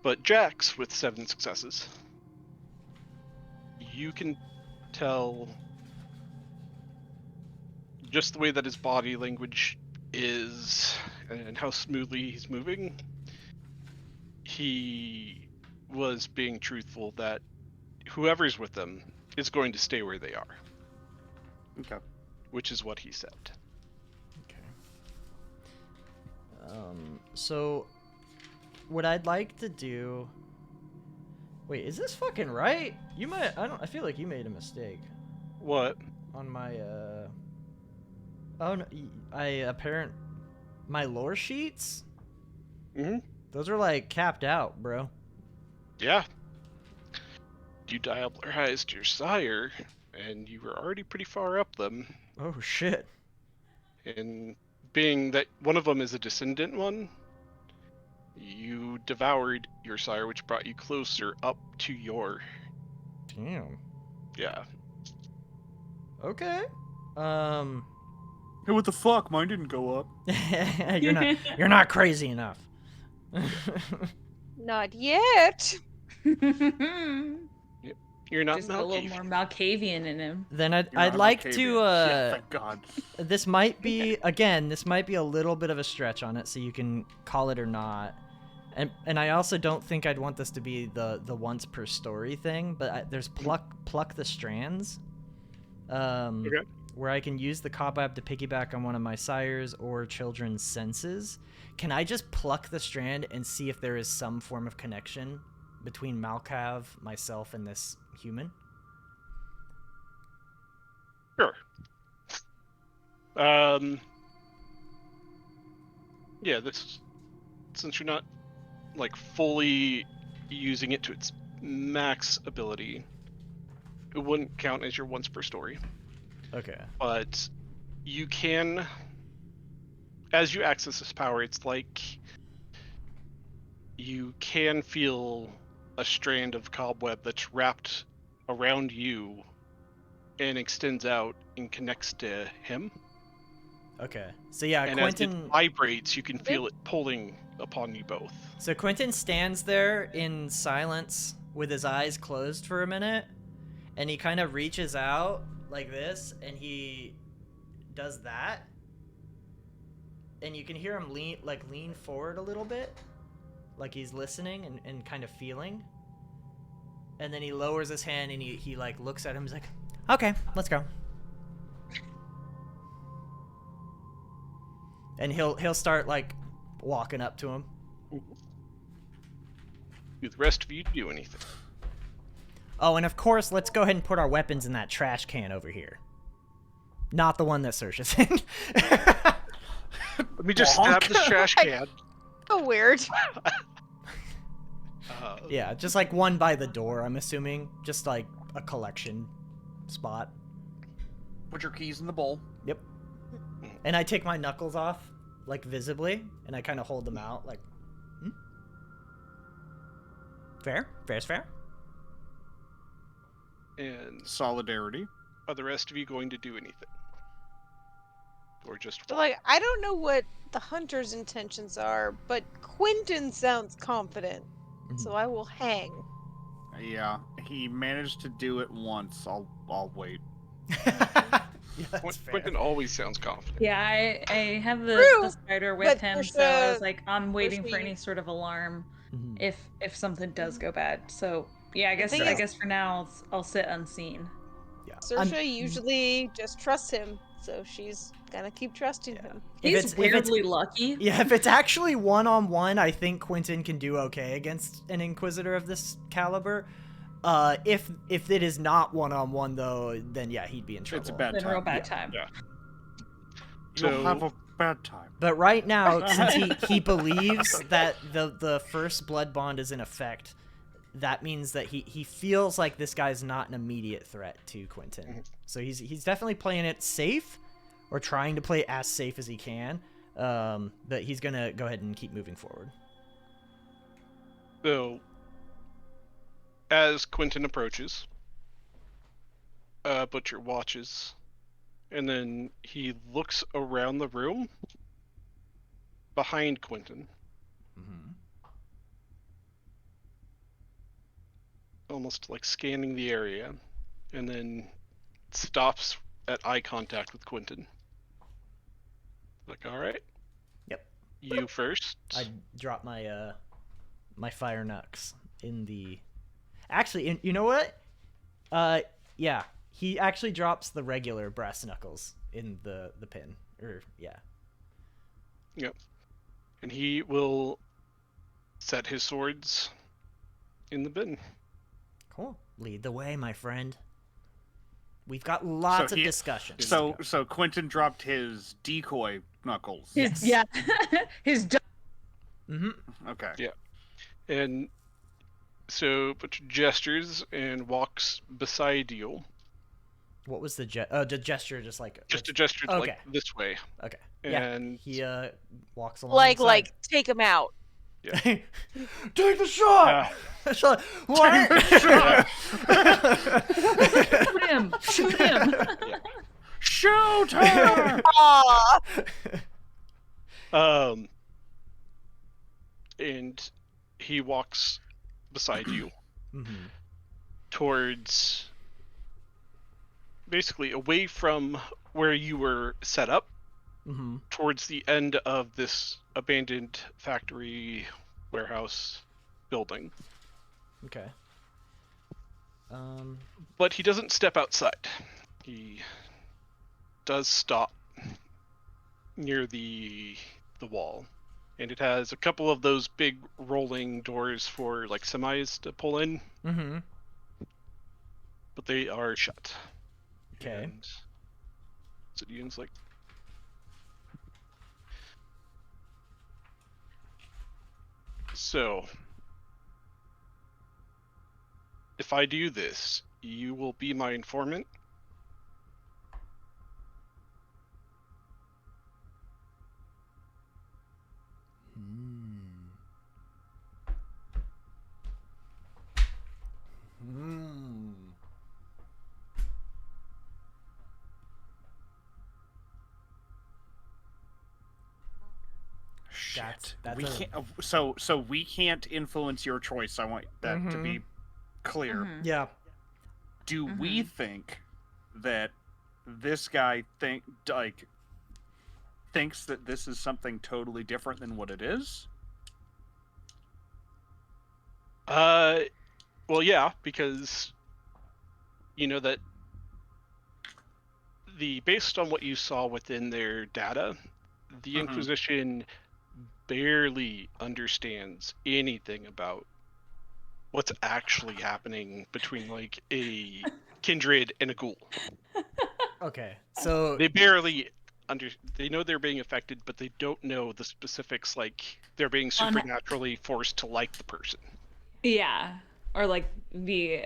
Speaker 2: But Jax, with 7 successes, you can tell just the way that his body language is and how smoothly he's moving. He was being truthful that whoever's with them is going to stay where they are,
Speaker 5: Okay.
Speaker 2: which is what he said.
Speaker 1: Okay. So what I'd like to do. Wait, is this fucking right? You might. I feel like you made a mistake
Speaker 2: What?
Speaker 1: on my. Oh no, my lore sheets.
Speaker 2: Mm-hmm.
Speaker 1: Those are like capped out, bro.
Speaker 2: Yeah. You diablerized your sire, and you were already pretty far up them.
Speaker 1: Oh shit.
Speaker 2: And being that one of them is a descendant one, you devoured your sire, which brought you closer up to your.
Speaker 1: Damn.
Speaker 2: Yeah.
Speaker 1: Okay.
Speaker 5: Hey, what the fuck? Mine didn't go up.
Speaker 1: you're not crazy enough.
Speaker 4: Not yet.
Speaker 2: You're not
Speaker 3: Just a little
Speaker 2: Malkavian.
Speaker 3: more Malkavian in him.
Speaker 1: Then
Speaker 5: You're
Speaker 1: I'd
Speaker 5: not
Speaker 1: like
Speaker 5: Malkavian.
Speaker 1: to
Speaker 5: Yeah, thank God.
Speaker 1: this might be a little bit of a stretch on it, so you can call it or not. And I also don't think I'd want this to be the once per story thing, but there's pluck the strands.
Speaker 2: Okay.
Speaker 1: Where I can use the cobweb to piggyback on one of my sire's or children's senses. Can I just pluck the strand and see if there is some form of connection between Malkav, myself, and this human?
Speaker 2: Sure. Yeah, this, since you're not like fully using it to its max ability, it wouldn't count as your once per story.
Speaker 1: Okay.
Speaker 2: But you can, as you access this power, it's like you can feel a strand of cobweb that's wrapped around you and extends out and connects to him.
Speaker 1: Okay. So yeah,
Speaker 2: And as
Speaker 1: Quentin.
Speaker 2: it vibrates, you can feel it pulling upon you both.
Speaker 1: So Quentin stands there in silence with his eyes closed for a minute, and he kind of reaches out like this, and he does that, and you can hear him lean forward a little bit, like he's listening and kind of feeling. And then he lowers his hand and he like looks at him. He's like, "Okay, let's go." And he'll start like walking up to him.
Speaker 2: Do the rest of you do anything?
Speaker 1: Oh, and of course, let's go ahead and put our weapons in that trash can over here. Not the one that Saoirse's in.
Speaker 2: Let me just stab this trash can.
Speaker 4: Oh, weird.
Speaker 1: Yeah, just like one by the door, I'm assuming. Just like a collection spot.
Speaker 5: Put your keys in the bowl.
Speaker 1: Yep. And I take my knuckles off, like visibly, and I kind of hold them out, like, Fair? Fair's fair?
Speaker 2: And
Speaker 5: Solidarity.
Speaker 2: are the rest of you going to do anything? Or just
Speaker 4: But, like, I don't know what the hunter's intentions are, but Quentin sounds confident, so I will hang.
Speaker 5: Yeah, he managed to do it once. I'll wait.
Speaker 1: Yeah, that's fair.
Speaker 2: Quentin always sounds confident.
Speaker 3: Yeah, I have the
Speaker 4: True,
Speaker 3: spider with
Speaker 4: but
Speaker 3: him,
Speaker 4: there's
Speaker 3: so I was
Speaker 4: a-
Speaker 3: like, I'm waiting for
Speaker 4: the-
Speaker 3: any sort of alarm
Speaker 1: Mhm.
Speaker 3: if something does go bad. So yeah,
Speaker 4: thing
Speaker 3: I
Speaker 4: is-
Speaker 3: guess for now I'll sit unseen.
Speaker 1: Yeah.
Speaker 4: Saoirse usually just trusts him, so she's gonna keep trusting him.
Speaker 3: He's weirdly lucky.
Speaker 1: Yeah, if it's actually one-on-one, I think Quentin can do okay against an Inquisitor of this caliber. If it is not one-on-one, though, then yeah, he'd be in trouble.
Speaker 5: It's a bad
Speaker 3: Been a real
Speaker 5: time.
Speaker 3: bad time.
Speaker 2: Yeah.
Speaker 5: You'll
Speaker 2: So-
Speaker 5: have a bad time.
Speaker 1: But right now, since he believes that the first blood bond is in effect, that means that he feels like this guy's not an immediate threat to Quentin. So he's definitely playing it safe, or trying to play as safe as he can. But he's gonna go ahead and keep moving forward.
Speaker 2: So, as Quentin approaches, Butcher watches, and then he looks around the room behind Quentin,
Speaker 1: Mm-hmm.
Speaker 2: almost like scanning the area, and then stops at eye contact with Quentin. Like, all right.
Speaker 1: Yep.
Speaker 2: You first.
Speaker 1: I drop my my fire knucks in the. Actually, you know what? Yeah, he actually drops the regular brass knuckles in the pin. Or yeah.
Speaker 2: Yep. And he will set his swords in the bin.
Speaker 1: Cool. Lead the way, my friend. We've got lots of
Speaker 5: he-
Speaker 1: discussions. to
Speaker 5: So
Speaker 1: go.
Speaker 5: so Quentin dropped his decoy knuckles.
Speaker 1: Yes.
Speaker 3: Yeah, his
Speaker 1: Mhm.
Speaker 5: Okay.
Speaker 2: Yeah. And so Butcher gestures and walks beside you.
Speaker 1: What was the the gesture? Just like
Speaker 2: Just a gesture to,
Speaker 1: Okay.
Speaker 2: like this way.
Speaker 1: Okay. Yeah.
Speaker 2: And
Speaker 1: He walks along.
Speaker 4: Like, take him out.
Speaker 1: Take the shot. Shot. What?
Speaker 3: shoot him, shoot him.
Speaker 5: Shoot her!
Speaker 4: Aw!
Speaker 2: And he walks beside you
Speaker 1: Mhm.
Speaker 2: towards, basically away from where you were set up,
Speaker 1: Mhm.
Speaker 2: towards the end of this abandoned factory warehouse building.
Speaker 1: Okay.
Speaker 2: But he doesn't step outside. He does stop near the wall. And it has a couple of those big rolling doors for like semis to pull in,
Speaker 1: Mhm.
Speaker 2: but they are shut.
Speaker 1: Okay.
Speaker 2: And Obsidian's like. So, if I do this, you will be my informant.
Speaker 5: Shit.
Speaker 1: That's
Speaker 5: we
Speaker 1: a-
Speaker 5: can't. So we can't influence your choice. I want that to be clear.
Speaker 3: Mhm.
Speaker 1: Yeah.
Speaker 5: Do we think that this guy thinks that this is something totally different than what it is?
Speaker 2: Well, yeah, because you know that based on what you saw within their data, the
Speaker 5: Mhm.
Speaker 2: Inquisition barely understands anything about what's actually happening between like a kindred and a ghoul.
Speaker 1: Okay. So
Speaker 2: They barely they know they're being affected, but they don't know the specifics, like they're being supernaturally forced to like the person.
Speaker 3: Yeah. Or like the.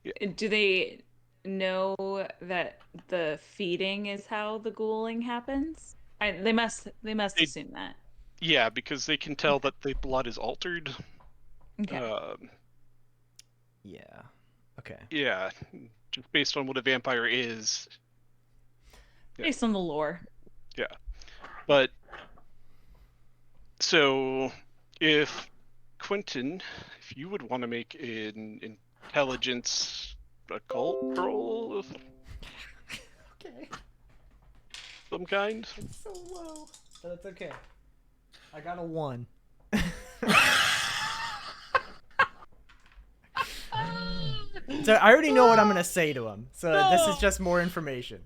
Speaker 2: Yeah.
Speaker 3: Do they know that the feeding is how the ghouling happens? They must. They must
Speaker 2: They-
Speaker 3: assume that.
Speaker 2: Yeah, because they can tell that the blood is altered.
Speaker 3: Okay.
Speaker 1: yeah. Okay.
Speaker 2: Yeah, just based on what a vampire is.
Speaker 3: Based on the lore.
Speaker 2: But so, if Quentin, if you would want to make an intelligence occult roll of
Speaker 1: Okay.
Speaker 2: some kind.
Speaker 1: It's so low. But it's okay. I got a 1. So I already know what I'm gonna say to him. So this is just more information.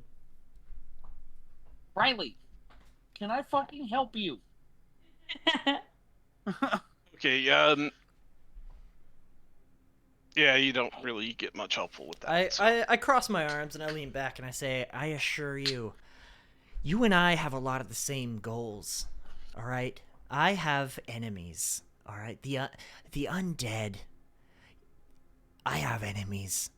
Speaker 5: Riley, can I fucking help you?
Speaker 2: Okay, yeah, you don't really get much helpful with that.
Speaker 1: I cross my arms and I lean back and I say, I assure you, you and I have a lot of the same goals. All right? I have enemies. All right? The undead. I have enemies.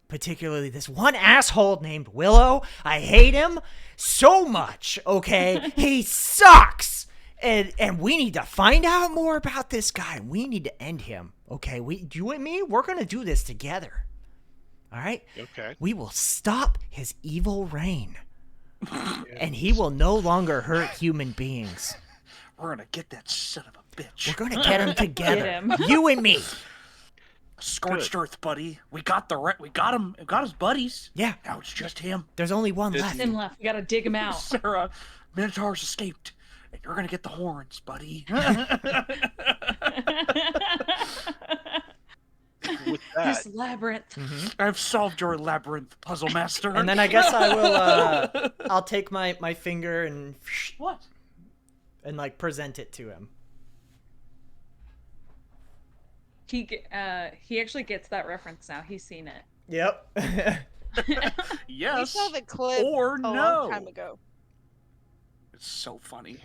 Speaker 1: Particularly this one asshole named Willow. I hate him so much, okay? He sucks! And we need to find out more about this guy. We need to end him, okay? You and me, we're gonna do this together. All right?
Speaker 2: Okay.
Speaker 1: We will stop his evil reign. And he will no longer hurt human beings.
Speaker 5: We're gonna get that son of a bitch.
Speaker 1: We're gonna get him together.
Speaker 3: Get him.
Speaker 1: You and me.
Speaker 5: Scorched Earth, buddy. We got we got him. We got his buddies.
Speaker 1: Yeah,
Speaker 5: Now it's just him.
Speaker 1: there's only one
Speaker 2: It's
Speaker 1: left.
Speaker 3: Him left. We gotta dig him out.
Speaker 5: Sarah, Minotaurs escaped. And you're gonna get the horns, buddy.
Speaker 2: With that,
Speaker 3: This labyrinth.
Speaker 1: Mm-hmm.
Speaker 5: I've solved your labyrinth, puzzle master.
Speaker 1: And then I guess I will. I'll take my finger and
Speaker 5: What?
Speaker 1: like present it to him.
Speaker 3: He actually gets that reference now. He's seen it.
Speaker 1: Yep.
Speaker 4: We
Speaker 5: Yes.
Speaker 4: saw the clip
Speaker 5: Or
Speaker 4: a
Speaker 5: no.
Speaker 4: long time ago.
Speaker 5: It's so funny.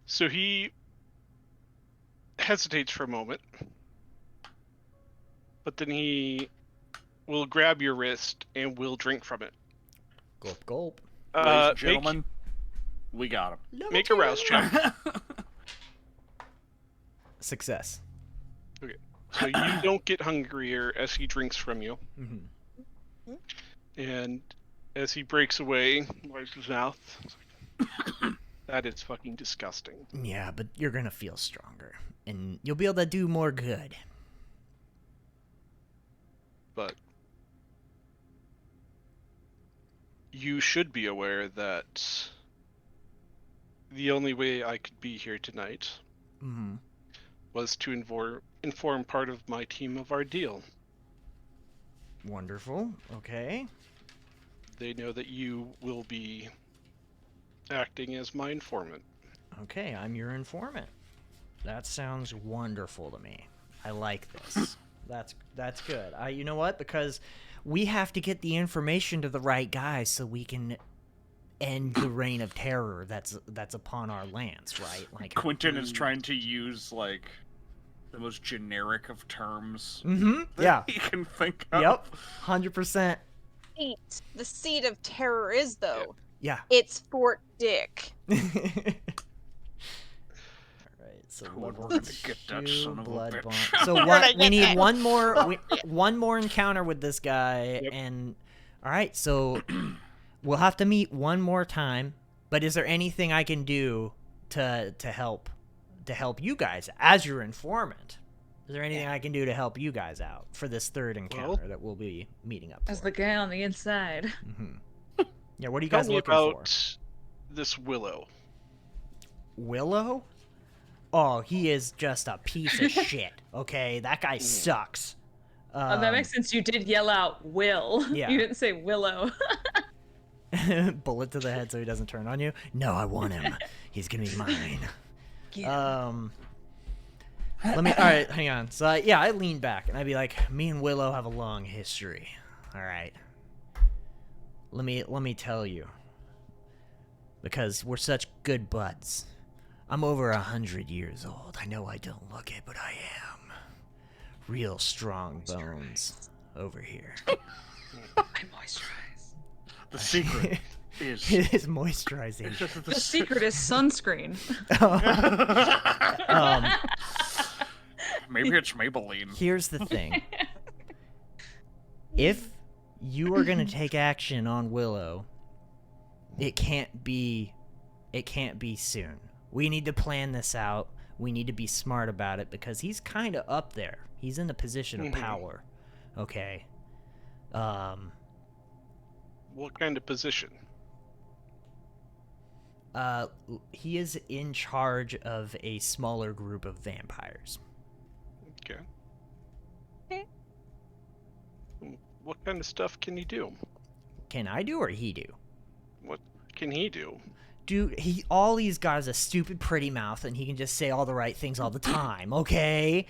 Speaker 2: so he hesitates for a moment, but then he will grab your wrist and will drink from it.
Speaker 1: Gulp, gulp.
Speaker 5: Ladies and
Speaker 2: Make,
Speaker 5: gentlemen, we got him.
Speaker 2: make a rouse check.
Speaker 1: Success.
Speaker 2: So you don't get hungrier as he drinks from you,
Speaker 1: Mm-hmm.
Speaker 2: and as he breaks away, wipes his mouth. That is fucking disgusting.
Speaker 1: Yeah, but you're gonna feel stronger, and you'll be able to do more good.
Speaker 2: But you should be aware that the only way I could be here tonight
Speaker 1: Mm-hmm.
Speaker 2: was to inform part of my team of our deal.
Speaker 1: Wonderful. Okay.
Speaker 2: They know that you will be acting as my informant.
Speaker 1: Okay, I'm your informant. That sounds wonderful to me. I like this. That's good. You know what? Because we have to get the information to the right guys so we can end the reign of terror that's upon our lands, right? Like
Speaker 5: Quentin is trying to use like the most generic of terms that
Speaker 1: yeah.
Speaker 5: he can think of.
Speaker 1: Yep. 100%.
Speaker 4: The seat of terror is, though.
Speaker 1: Yeah.
Speaker 4: It's Fort Dick.
Speaker 1: So
Speaker 5: We're
Speaker 1: level
Speaker 5: gonna get that
Speaker 1: 2
Speaker 5: son of a
Speaker 1: blood
Speaker 5: bitch.
Speaker 1: bond. So
Speaker 4: gonna
Speaker 1: we
Speaker 4: get
Speaker 1: need
Speaker 4: that.
Speaker 1: one more encounter with this guy,
Speaker 2: Yep.
Speaker 1: and all right. So we'll have to meet one more time. But is there anything I can do to help you guys as your informant? Is there anything I can do to help you guys out for this third encounter that we'll be meeting up
Speaker 3: As
Speaker 1: for?
Speaker 3: the guy on the inside.
Speaker 1: Yeah. What are you
Speaker 2: Tell
Speaker 1: guys
Speaker 2: me
Speaker 1: looking for?
Speaker 2: about this Willow.
Speaker 1: Willow? Oh, he is just a piece of shit. Okay, that guy sucks.
Speaker 3: That makes sense. You did yell out Will.
Speaker 1: Yeah.
Speaker 3: You didn't say Willow.
Speaker 1: Bullet to the head so he doesn't turn on you. No, I want him. He's gonna be mine. Let me. All right, hang on. So I lean back and I'd be like, me and Willow have a long history. All right. Let me tell you, because we're such good buds. I'm over 100 years old. I know I don't look it, but I am. Real strong bones over here.
Speaker 3: I moisturize.
Speaker 5: The secret is
Speaker 1: It is moisturization.
Speaker 3: The secret is sunscreen.
Speaker 5: maybe it's Maybelline.
Speaker 1: Here's the thing. If you are going to take action on Willow, it can't be soon. We need to plan this out. We need to be smart about it because he's kind of up there. He's in a position of power. Okay.
Speaker 2: What kind of position?
Speaker 1: He is in charge of a smaller group of vampires.
Speaker 2: Okay. What kind of stuff can he do?
Speaker 1: Can I do or he do?
Speaker 2: What can he do?
Speaker 1: Dude, all he's got is a stupid pretty mouth and he can just say all the right things all the time, okay?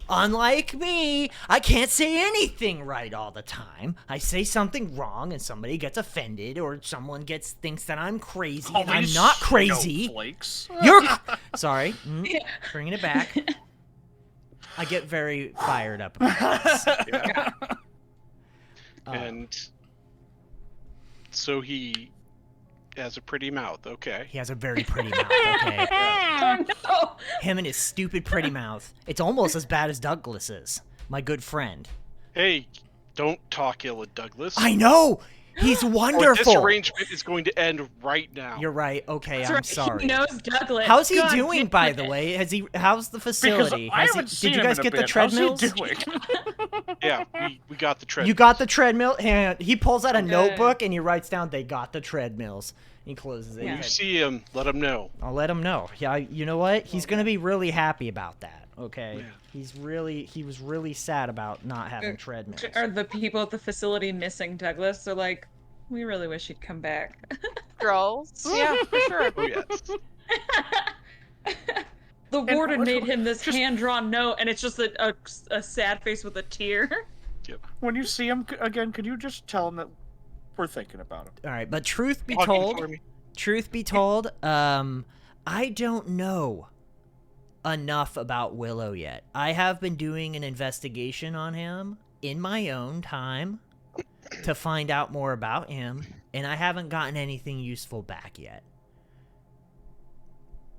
Speaker 1: Unlike me, I can't say anything right all the time. I say something wrong and somebody gets offended or someone thinks that I'm crazy and I'm not crazy.
Speaker 5: Snowflakes.
Speaker 1: You're sorry. Bringing it back. I get very fired up about this.
Speaker 2: And so he has a pretty mouth, okay.
Speaker 1: He has a very pretty mouth, okay?
Speaker 3: Oh no!
Speaker 1: Him and his stupid pretty mouth. It's almost as bad as Douglas's, my good friend.
Speaker 2: Hey, don't talk ill of Douglas.
Speaker 1: I know! He's
Speaker 2: Or this
Speaker 1: wonderful!
Speaker 2: arrangement is going to end right now.
Speaker 1: You're right. Okay,
Speaker 3: That's
Speaker 1: I'm
Speaker 3: right,
Speaker 1: sorry.
Speaker 3: He knows Douglas.
Speaker 1: How's he
Speaker 3: God
Speaker 1: doing,
Speaker 3: damn
Speaker 1: by
Speaker 3: it.
Speaker 1: the way? How's the
Speaker 5: Because
Speaker 1: facility?
Speaker 5: I haven't seen
Speaker 1: Did you
Speaker 5: him
Speaker 1: guys
Speaker 5: in a
Speaker 1: get the
Speaker 5: bit. How's he
Speaker 1: treadmills?
Speaker 5: doing?
Speaker 2: Yeah, we got the treadmill.
Speaker 1: You got the treadmill? And he pulls out a notebook and he writes down, they got the treadmills. He closes it.
Speaker 3: Yeah.
Speaker 2: You see him, let him know.
Speaker 1: I'll let him know. Yeah, you know what? He's gonna be really happy about that. Okay.
Speaker 2: Yeah.
Speaker 1: He was really sad about not having treadmills.
Speaker 3: Are the people at the facility missing Douglas? They're like, we really wish he'd come back.
Speaker 4: Girls. Yeah, for sure.
Speaker 2: Oh, yes.
Speaker 3: The warden
Speaker 5: what's-
Speaker 3: made him this
Speaker 5: just-
Speaker 3: hand-drawn note, and it's just a sad face with a tear.
Speaker 5: When you see him again, could you just tell him that we're thinking about him?
Speaker 1: All right, but truth be
Speaker 2: Talking
Speaker 1: told,
Speaker 2: for me.
Speaker 1: I don't know enough about Willow yet. I have been doing an investigation on him in my own time to find out more about him, and I haven't gotten anything useful back yet.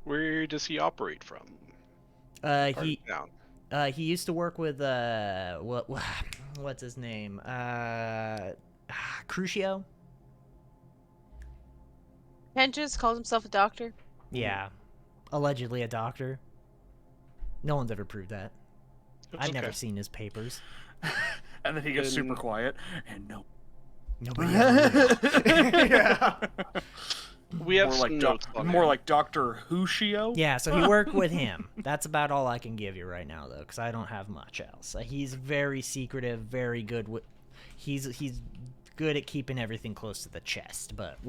Speaker 2: Where does he operate from?
Speaker 1: He
Speaker 2: Part of town.
Speaker 1: he used to work with what's his name? Crucio?
Speaker 4: Hedges calls himself a doctor.
Speaker 1: Yeah. Allegedly a doctor. No one's ever proved that. I've
Speaker 2: Okay.
Speaker 1: never seen his papers.
Speaker 5: And then he gets super
Speaker 2: And-
Speaker 5: quiet. And no.
Speaker 1: Nobody ever knew.
Speaker 5: Yeah.
Speaker 2: We have
Speaker 5: more
Speaker 2: some
Speaker 5: like
Speaker 2: notes on
Speaker 5: more
Speaker 2: him.
Speaker 5: like Dr. Hushio.
Speaker 1: Yeah, so he worked with him. That's about all I can give you right now, though, because I don't have much else. He's very secretive, very good with. He's good at keeping everything close to the chest. But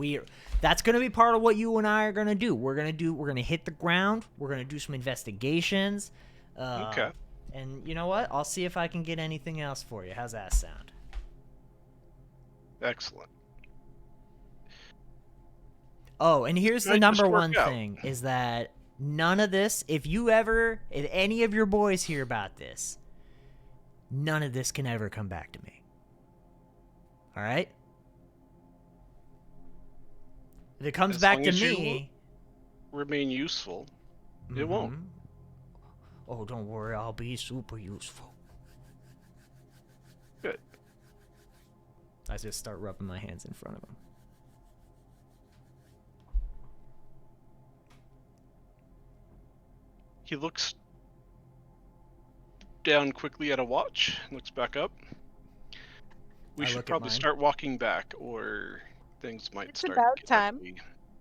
Speaker 1: that's going to be part of what you and I are going to do. We're going to hit the ground. We're going to do some investigations.
Speaker 2: Okay.
Speaker 1: And you know what? I'll see if I can get anything else for you. How's that sound?
Speaker 2: Excellent.
Speaker 1: Oh, and here's the
Speaker 2: Might just
Speaker 1: number
Speaker 2: work
Speaker 1: one
Speaker 2: out.
Speaker 1: thing is that none of this, if any of your boys hear about this, none of this can ever come back to me. All right? If it comes
Speaker 2: As
Speaker 1: back
Speaker 2: long
Speaker 1: to
Speaker 2: as you
Speaker 1: me,
Speaker 2: Remain useful. It won't.
Speaker 1: Mhm. Oh, don't worry, I'll be super useful.
Speaker 2: Good.
Speaker 1: I just start rubbing my hands in front of him.
Speaker 2: He looks down quickly at a watch, looks back up. We
Speaker 1: I
Speaker 2: should
Speaker 1: look at
Speaker 2: probably
Speaker 1: mine.
Speaker 2: start walking back, or things might
Speaker 4: It's
Speaker 2: start.
Speaker 4: about
Speaker 2: getting
Speaker 4: time.
Speaker 2: ugly.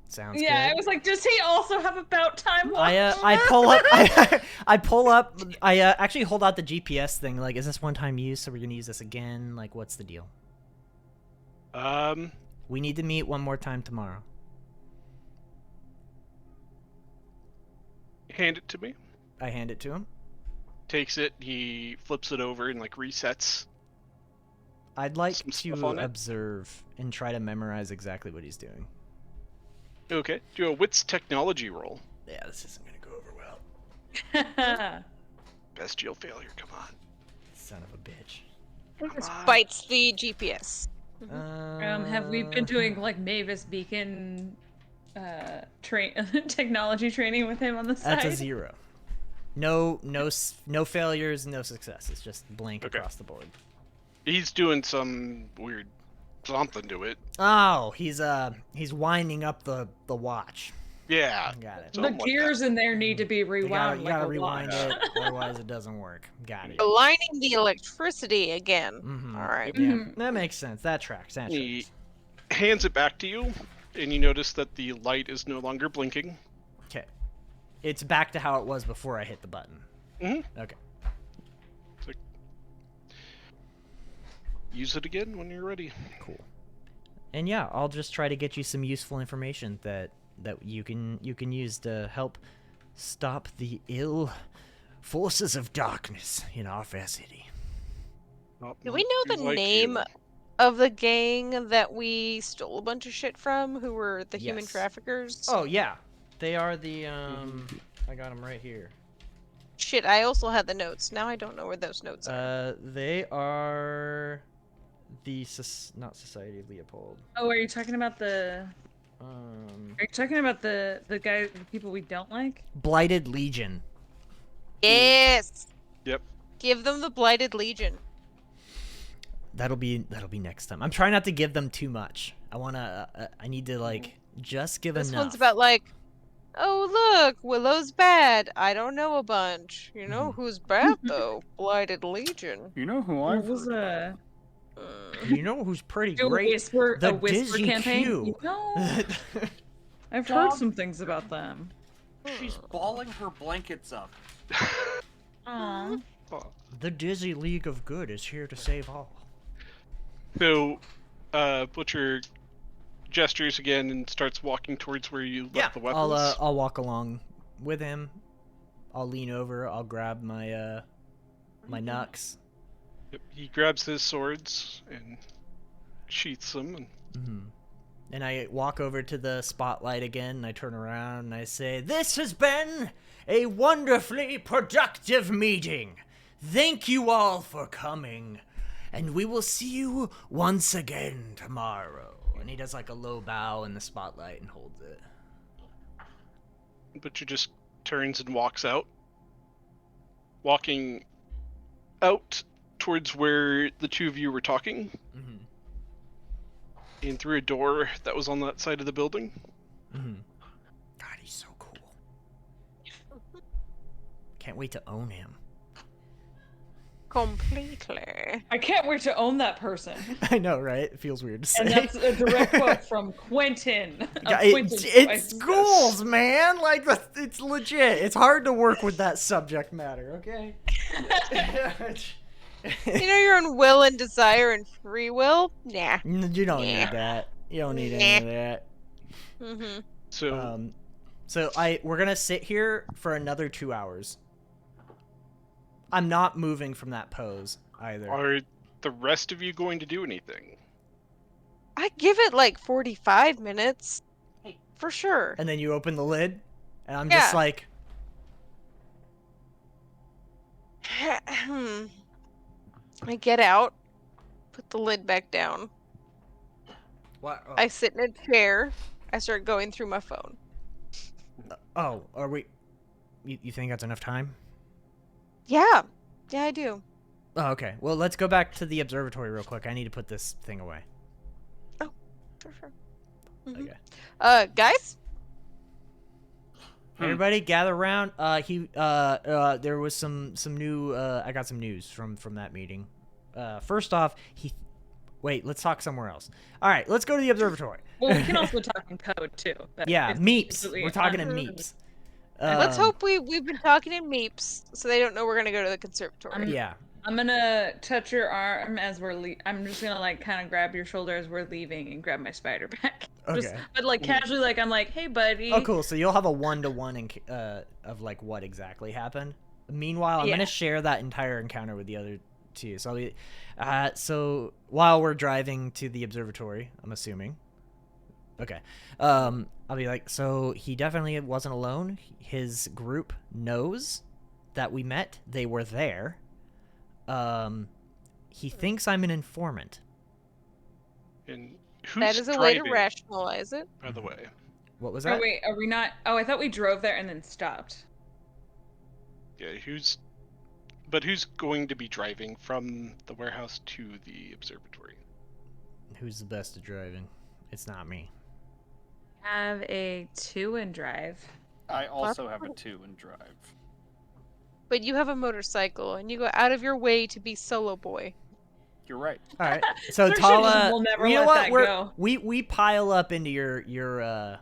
Speaker 1: Sounds
Speaker 3: Yeah, I
Speaker 1: good.
Speaker 3: was like, does he also have about time watch?
Speaker 1: I pull up. I pull up. I actually hold out the GPS thing. Like, is this one time use? So we're gonna use this again? Like, what's the deal? We need to meet one more time tomorrow.
Speaker 2: Hand it to me.
Speaker 1: I hand it to him.
Speaker 2: Takes it. He flips it over and like resets.
Speaker 1: I'd like
Speaker 2: Some stuff
Speaker 1: to
Speaker 2: on it?
Speaker 1: observe and try to memorize exactly what he's doing.
Speaker 2: Okay. Do a wits technology roll.
Speaker 1: Yeah, this isn't gonna go over well.
Speaker 2: Bestial failure. Come on.
Speaker 1: Son of a bitch.
Speaker 4: This
Speaker 2: on.
Speaker 4: bites the GPS.
Speaker 3: Have we been doing like Mavis Beacon technology training with him on the side?
Speaker 1: That's a 0. No failures, no successes. Just blank
Speaker 2: Okay.
Speaker 1: across the board.
Speaker 2: He's doing some weird something to it.
Speaker 1: Oh, he's winding up the watch.
Speaker 2: Yeah.
Speaker 1: Got it.
Speaker 3: The
Speaker 2: something like
Speaker 3: gears in there need to be
Speaker 1: You gotta,
Speaker 3: rewound
Speaker 1: you gotta
Speaker 3: like a
Speaker 1: rewind
Speaker 3: watch.
Speaker 1: it, otherwise it doesn't work. Got it.
Speaker 4: Aligning the electricity again.
Speaker 1: Mm-hmm.
Speaker 4: All right.
Speaker 1: Yeah,
Speaker 3: Mhm.
Speaker 1: that makes sense. That tracks. That
Speaker 2: He
Speaker 1: tracks.
Speaker 2: hands it back to you, and you notice that the light is no longer blinking.
Speaker 1: Okay. It's back to how it was before I hit the button.
Speaker 2: Mhm.
Speaker 1: Okay.
Speaker 2: Use it again when you're ready.
Speaker 1: Cool. And yeah, I'll just try to get you some useful information that you can use to help stop the ill forces of darkness in our fair city.
Speaker 2: Not
Speaker 4: Do we
Speaker 2: much
Speaker 4: know
Speaker 2: to
Speaker 4: the
Speaker 2: like
Speaker 4: name
Speaker 2: you.
Speaker 4: of the gang that we stole a bunch of shit from? Who were the human
Speaker 1: Yes.
Speaker 4: traffickers?
Speaker 1: Oh yeah, they are the I got them right here.
Speaker 4: Shit, I also had the notes. Now I don't know where those notes are.
Speaker 1: They are the not Society of Leopold.
Speaker 3: Oh, are you talking about the guy, the people we don't like?
Speaker 1: Blighted Legion.
Speaker 4: Yes!
Speaker 2: Yep.
Speaker 4: Give them the Blighted Legion.
Speaker 1: That'll be next time. I'm trying not to give them too much. I need to like just give
Speaker 4: This
Speaker 1: enough.
Speaker 4: one's about like, oh look, Willow's bad. I don't know a bunch. You know who's bad though? Blighted Legion.
Speaker 5: You know who
Speaker 3: It
Speaker 5: I've
Speaker 3: was
Speaker 5: heard.
Speaker 1: You know who's pretty
Speaker 3: do a
Speaker 1: great?
Speaker 3: whisper,
Speaker 1: The
Speaker 3: a whisper
Speaker 1: Dizzy
Speaker 3: campaign.
Speaker 1: Q.
Speaker 3: You know, I've heard
Speaker 5: Dog.
Speaker 3: some things about them.
Speaker 5: She's balling her blankets up.
Speaker 3: Aww.
Speaker 1: The Dizzy League of Good is here to save all.
Speaker 2: So, Butcher gestures again and starts walking towards where you left the weapons.
Speaker 1: I'll walk along with him. I'll lean over. I'll grab my my knucks.
Speaker 2: Yep, he grabs his swords and sheaths them. And
Speaker 1: And I walk over to the spotlight again, and I turn around and I say, "This has been a wonderfully productive meeting. Thank you all for coming, and we will see you once again tomorrow." And he does like a low bow in the spotlight and holds it.
Speaker 2: Butcher just turns and walks out. Walking out towards where the two of you were talking, and through a door that was on that side of the building.
Speaker 1: God, he's so cool. Can't wait to own him.
Speaker 4: Completely.
Speaker 3: I can't wait to own that person.
Speaker 1: I know, right? It feels weird to say.
Speaker 3: And that's a direct quote from Quentin. of
Speaker 1: Yeah,
Speaker 3: Quentin's
Speaker 1: it's
Speaker 3: voice.
Speaker 1: schools, man. Like, it's legit. It's hard to work with that subject matter, okay?
Speaker 4: You know your own will and desire and free will? Nah.
Speaker 1: You don't need
Speaker 4: Yeah.
Speaker 1: that. You don't need any of that.
Speaker 4: Mm-hmm.
Speaker 2: So,
Speaker 1: So we're gonna sit here for another 2 hours. I'm not moving from that pose either.
Speaker 2: Are the rest of you going to do anything?
Speaker 4: I give it like 45 minutes. For sure.
Speaker 1: And then you open the lid, and I'm just
Speaker 4: Yeah.
Speaker 1: like,
Speaker 4: I get out, put the lid back down.
Speaker 1: what?
Speaker 4: I sit in a chair. I start going through my phone.
Speaker 1: Oh, are we? You think that's enough time?
Speaker 4: Yeah. Yeah, I do.
Speaker 1: Oh, okay. Well, let's go back to the observatory real quick. I need to put this thing away.
Speaker 4: Sure. Mhm.
Speaker 1: Okay.
Speaker 4: Guys?
Speaker 1: Everybody gather around. There was some new. I got some news from that meeting. First off, wait. Let's talk somewhere else. All right, let's go to the observatory.
Speaker 3: Well, we can also talk in code too. but
Speaker 1: Yeah,
Speaker 3: it's
Speaker 1: meeps.
Speaker 3: completely
Speaker 1: We're talking in
Speaker 3: un-
Speaker 1: meeps.
Speaker 4: Let's
Speaker 1: Um,
Speaker 4: hope we've been talking in meeps, so they don't know we're gonna go to the conservatory.
Speaker 1: Yeah.
Speaker 3: I'm gonna touch your arm as we're I'm just gonna like kind of grab your shoulder as we're leaving and grab my spider back. Just,
Speaker 1: Okay.
Speaker 3: but like casually, like I'm like, hey buddy.
Speaker 1: Oh, cool. So you'll have a 1-to-1 of like what exactly happened. Meanwhile, I'm
Speaker 3: Yeah.
Speaker 1: gonna share that entire encounter with the other two. So, so while we're driving to the observatory, I'm assuming. Okay. I'll be like, so he definitely wasn't alone. His group knows that we met. They were there. He thinks I'm an informant.
Speaker 2: And who's
Speaker 4: That is a way to
Speaker 2: driving,
Speaker 4: rationalize it.
Speaker 2: by the way?
Speaker 1: What was
Speaker 3: Oh
Speaker 1: that?
Speaker 3: wait, are we not? Oh, I thought we drove there and then stopped.
Speaker 2: Yeah, who's going to be driving from the warehouse to the observatory?
Speaker 1: Who's the best at driving? It's not me.
Speaker 3: Have a 2 and drive.
Speaker 5: I also have a 2 in drive.
Speaker 4: But you have a motorcycle, and you go out of your way to be solo boy.
Speaker 5: You're right.
Speaker 1: All right. So
Speaker 3: For sure,
Speaker 1: Tala,
Speaker 3: we'll never
Speaker 1: you know
Speaker 3: let
Speaker 1: what?
Speaker 3: that go.
Speaker 1: We pile up into your
Speaker 3: Yeah.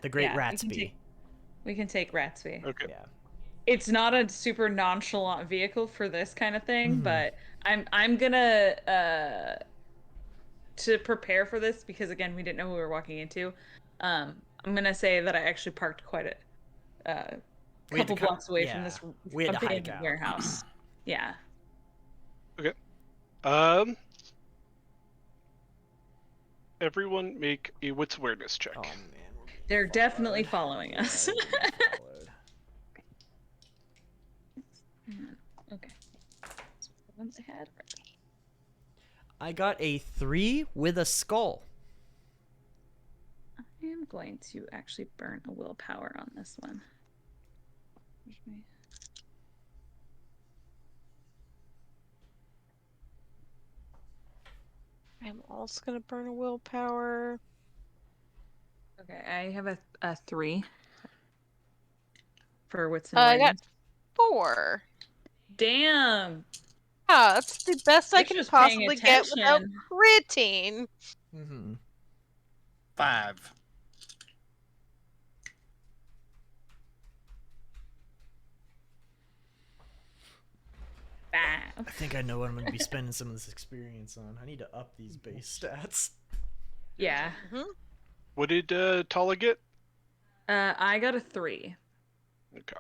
Speaker 1: the Great
Speaker 3: yeah,
Speaker 1: Ratsby.
Speaker 3: We can take Ratsby.
Speaker 2: Okay.
Speaker 1: Yeah.
Speaker 3: It's not a super nonchalant vehicle for this kind of thing,
Speaker 1: Mhm.
Speaker 3: but I'm gonna to prepare for this because again we didn't know who we were walking into. I'm gonna say that I actually parked quite a
Speaker 1: We had to
Speaker 3: couple
Speaker 1: co-
Speaker 3: blocks away
Speaker 1: yeah,
Speaker 3: from this
Speaker 1: we had to hike
Speaker 3: abandoned
Speaker 1: out.
Speaker 3: warehouse. Yeah.
Speaker 2: Everyone make a wits awareness check.
Speaker 1: Oh man. we're being
Speaker 3: They're definitely
Speaker 1: followed.
Speaker 3: following us.
Speaker 1: Yeah, we're being followed.
Speaker 3: Okay. So the ones I had.
Speaker 1: I got a 3 with a skull.
Speaker 3: I am going to actually burn a willpower on this one. Where's my-
Speaker 4: I'm also gonna burn a willpower.
Speaker 3: Okay, I have a 3 for wits and
Speaker 4: I got
Speaker 3: awareness.
Speaker 4: 4.
Speaker 3: Damn.
Speaker 4: Yeah, that's the best I
Speaker 3: You're
Speaker 4: can
Speaker 3: just paying
Speaker 4: possibly get without
Speaker 3: attention.
Speaker 4: critting.
Speaker 1: Mm-hmm.
Speaker 5: 5.
Speaker 3: Bah.
Speaker 1: I think I know what I'm gonna be spending some of this experience on. I need to up these base stats.
Speaker 3: Yeah.
Speaker 2: What did Tala get?
Speaker 3: I got a 3.
Speaker 2: Okay.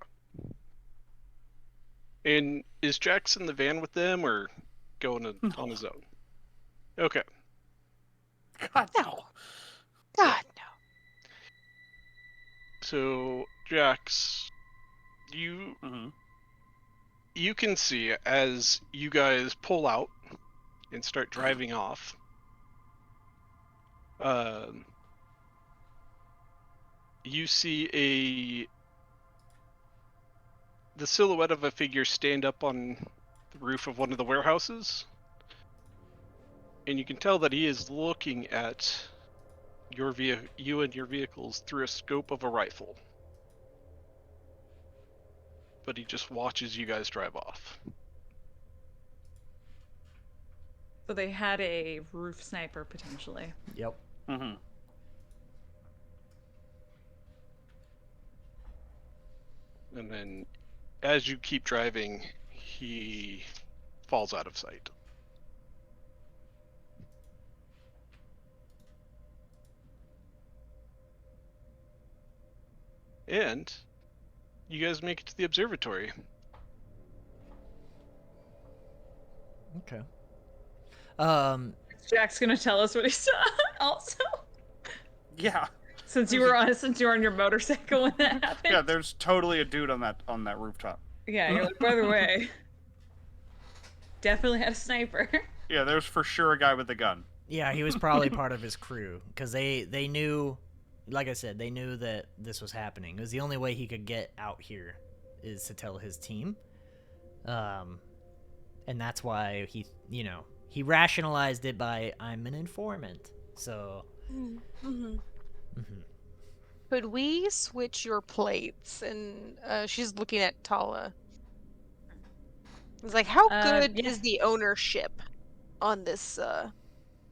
Speaker 2: And is Jax in the van with them or going on his own? Okay.
Speaker 5: God,
Speaker 4: No. God, no.
Speaker 2: So Jax, you can see as you guys pull out and start driving off. You see the silhouette of a figure stand up on the roof of one of the warehouses, and you can tell that he is looking at you and your vehicles through a scope of a rifle. But he just watches you guys drive off.
Speaker 3: So they had a roof sniper potentially.
Speaker 1: Yep.
Speaker 5: Mm-hmm.
Speaker 2: And then as you keep driving, he falls out of sight. And you guys make it to the observatory.
Speaker 1: Okay. Um,
Speaker 3: Jack's gonna tell us what he saw. Also,
Speaker 5: Yeah.
Speaker 3: since you were on your motorcycle when that happened.
Speaker 5: Yeah, there's totally a dude on that rooftop.
Speaker 3: Yeah, you're like, by the way, definitely had a sniper.
Speaker 5: Yeah, there's for sure a guy with a gun.
Speaker 1: yeah, he was probably part of his crew because they knew, like I said, they knew that this was happening. It was the only way he could get out here is to tell his team. And that's why he rationalized it by I'm an informant. So.
Speaker 4: Mm-hmm.
Speaker 1: Mhm.
Speaker 4: Could we switch your plates? And she's looking at Tala. It's like, how good
Speaker 3: Yeah.
Speaker 4: is the ownership on this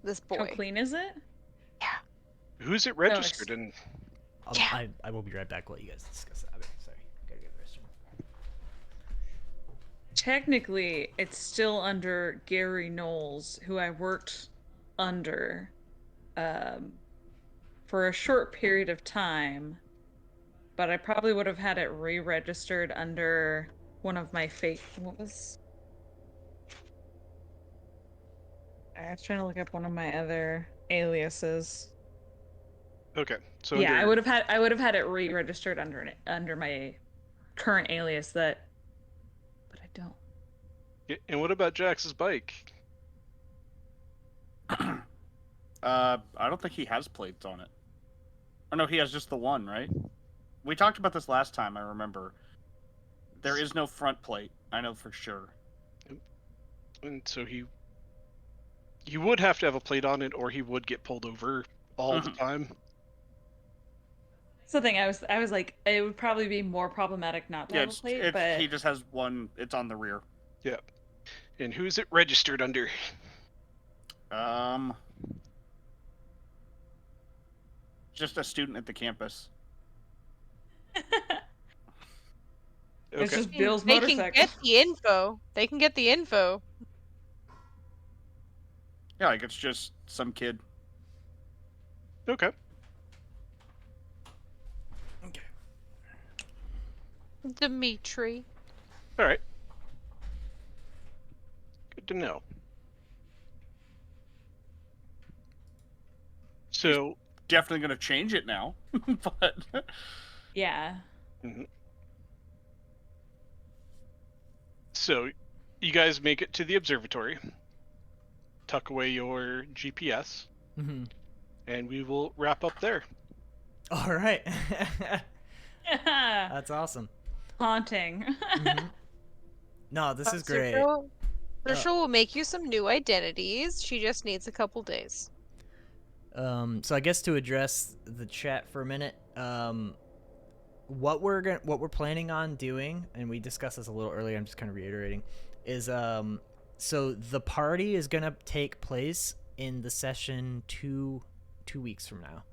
Speaker 4: this boy?
Speaker 3: How clean is it?
Speaker 2: Who's it registered
Speaker 3: ex-
Speaker 2: in?
Speaker 4: Yeah.
Speaker 1: I will be right back while you guys discuss that. Sorry, gotta get the restroom.
Speaker 3: Technically, it's still under Gary Knowles, who I worked under for a short period of time, but I probably would have had it re-registered under one of my fake. What was? I was trying to look up one of my other aliases.
Speaker 2: Okay, so
Speaker 3: Yeah,
Speaker 2: under,
Speaker 3: I would have had it re-registered under my current alias but I don't.
Speaker 2: And what about Jax's bike?
Speaker 5: I don't think he has plates on it. Or no, he has just the one, right? We talked about this last time, I remember. There is no front plate. I know for sure.
Speaker 2: And so he would have to have a plate on it, or he would get pulled over all the time.
Speaker 3: That's the thing. I was like, it would probably be more problematic not to
Speaker 5: Yeah,
Speaker 3: have a plate, but
Speaker 5: he just has one. It's on the rear.
Speaker 2: Yeah. And who's it registered under?
Speaker 5: Just a student at the campus.
Speaker 3: it's
Speaker 2: Okay.
Speaker 3: just Bill's
Speaker 4: They
Speaker 3: motorcycle.
Speaker 4: can get the info. They can get the info.
Speaker 5: Yeah, like it's just some kid.
Speaker 2: Okay.
Speaker 4: Dimitri.
Speaker 2: All right. Good to know. So,
Speaker 5: Definitely gonna change it now, but
Speaker 3: Yeah.
Speaker 2: so you guys make it to the observatory. Tuck away your GPS,
Speaker 1: Mm-hmm.
Speaker 2: and we will wrap up there.
Speaker 1: All right. That's awesome.
Speaker 3: Haunting.
Speaker 1: Mhm. No, this is great.
Speaker 4: Rachel will make you some new identities. She just needs a couple days.
Speaker 1: So I guess to address the chat for a minute, what we're planning on doing, and we discussed this a little earlier, I'm just kind of reiterating, is so the party is gonna take place in the session two weeks from now.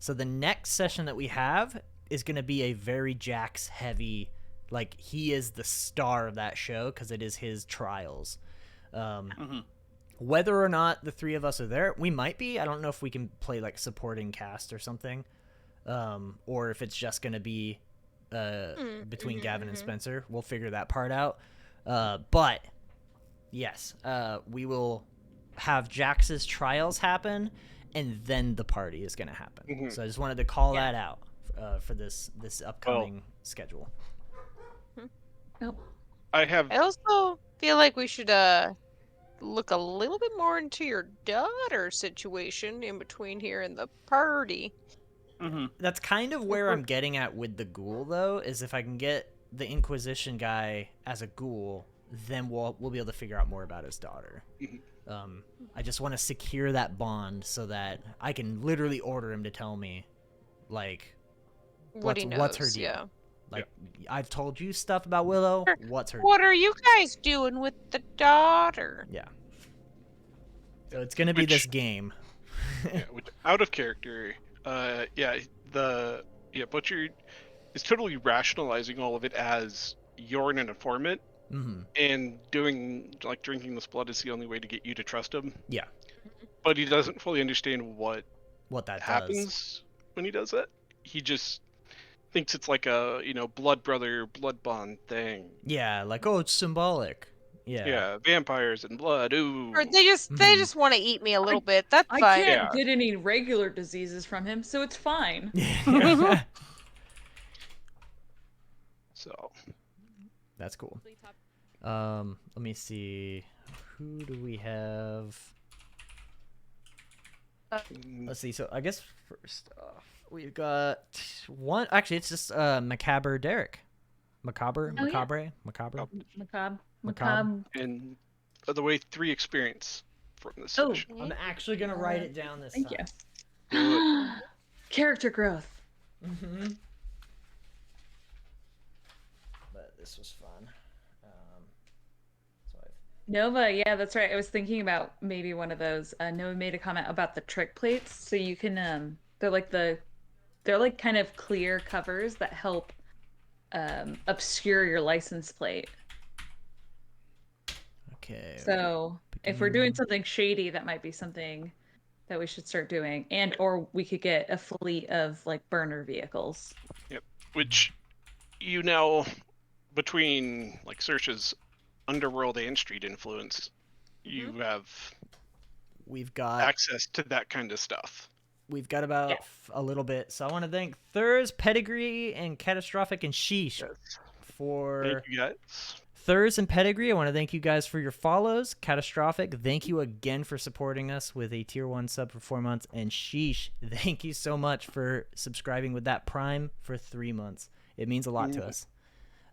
Speaker 1: So the next session that we have is gonna be a very Jax heavy, like he is the star of that show because it is his trials. Whether or not the three of us are there, we might be. I don't know if we can play like supporting cast or something, or if it's just gonna be between Gavin and Spencer. We'll figure that part out. But yes, we will have Jax's trials happen, and then the party is gonna happen. So I just wanted to call that out for this upcoming schedule.
Speaker 2: I have.
Speaker 4: I also feel like we should look a little bit more into your daughter situation in between here and the party.
Speaker 1: That's kind of where I'm getting at with the ghoul, though, is if I can get the Inquisition guy as a ghoul, then we'll be able to figure out more about his daughter. I just want to secure that bond so that I can literally order him to tell me, like,
Speaker 4: What he knows,
Speaker 1: what's her deal.
Speaker 4: yeah.
Speaker 1: Like, I've told you stuff about Willow. What's her
Speaker 4: What are you guys doing with the daughter?
Speaker 1: Yeah. So it's gonna be this game.
Speaker 2: Yeah, which, out of character. Butcher is totally rationalizing all of it as you're an informant, and doing like drinking this blood is the only way to get you to trust him.
Speaker 1: Yeah.
Speaker 2: But he doesn't fully understand what
Speaker 1: that
Speaker 2: happens
Speaker 1: does.
Speaker 2: when he does it. He just thinks it's like a blood brother, blood bond thing.
Speaker 1: Yeah, like, oh, it's symbolic.
Speaker 2: Yeah, vampires and blood. Ooh.
Speaker 4: Or they
Speaker 1: Mhm.
Speaker 4: just want to eat me a little bit. That's
Speaker 3: I
Speaker 4: fine.
Speaker 3: can't
Speaker 2: Yeah.
Speaker 3: get any regular diseases from him, so it's fine.
Speaker 2: So
Speaker 1: That's cool. Let me see. Who do we have? Let's see. So I guess first off, we've got one. Actually, it's just Macabre Derek. Macabre,
Speaker 3: Oh, yeah.
Speaker 1: Macabre, Macabre.
Speaker 3: Macabre.
Speaker 1: Macabre.
Speaker 2: and the way 3 experience from this
Speaker 3: Oh.
Speaker 2: session.
Speaker 1: I'm actually gonna write it down this
Speaker 3: Thank
Speaker 1: time.
Speaker 2: Do
Speaker 3: Character growth.
Speaker 1: Mm-hmm. But this was fun. So
Speaker 3: Nova, yeah, that's right. I was thinking about maybe one of those. Nova made a comment about the trick plates, so you can they're like kind of clear covers that help obscure your license plate.
Speaker 1: okay.
Speaker 3: So if we're doing something shady, that might be something that we should start doing, and or we could get a fleet of like burner vehicles.
Speaker 2: Yep. Which you now, between like Search's underworld and street influence, you have
Speaker 1: We've got
Speaker 2: access to that kind of stuff.
Speaker 1: we've got about a little bit. So I want to thank Thurs, Pedigree, and Catastrophic and Sheesh
Speaker 2: Yes.
Speaker 1: for
Speaker 2: Thank you guys.
Speaker 1: Thurs and Pedigree. I want to thank you guys for your follows. Catastrophic, thank you again for supporting us with a tier 1 sub for 4 months. And Sheesh, thank you so much for subscribing with that Prime for 3 months. It means a lot to us.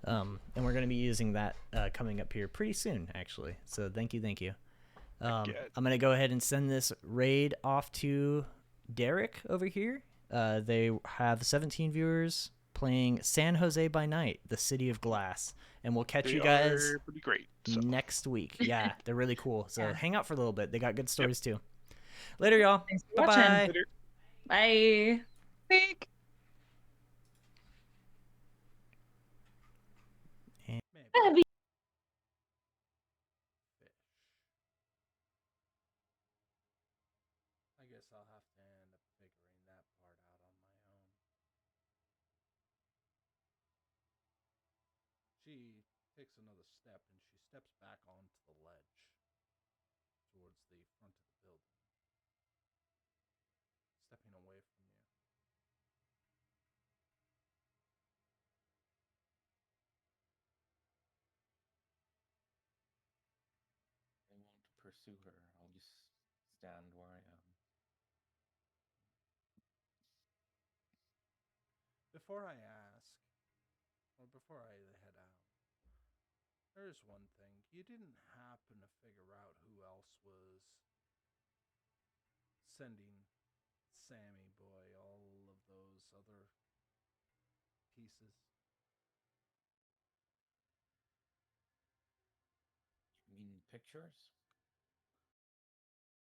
Speaker 1: And we're going to be using that coming up here pretty soon, actually. So thank you, thank you. I'm going to go ahead and send this raid off to Derek over here. They have 17 viewers playing San Jose by Night, the City of Glass. And we'll catch you guys
Speaker 2: pretty great, so.
Speaker 1: next week. Yeah, they're really cool. So
Speaker 3: Yeah.
Speaker 1: hang out for a little bit. They got good stories too. Later, y'all.
Speaker 3: Thanks for
Speaker 1: Bye-bye.
Speaker 3: watching. Bye.
Speaker 4: Big.
Speaker 1: I guess I'll have to end up figuring that part out on my own. She takes another step and she steps back onto the ledge towards the front of the building, stepping away from you.
Speaker 6: I won't pursue her. I'll just stand where I am.
Speaker 1: Before I ask, or before I head out, there's one thing. You didn't happen to figure out who else was sending Sammy Boy all of those other pieces?
Speaker 6: You mean pictures?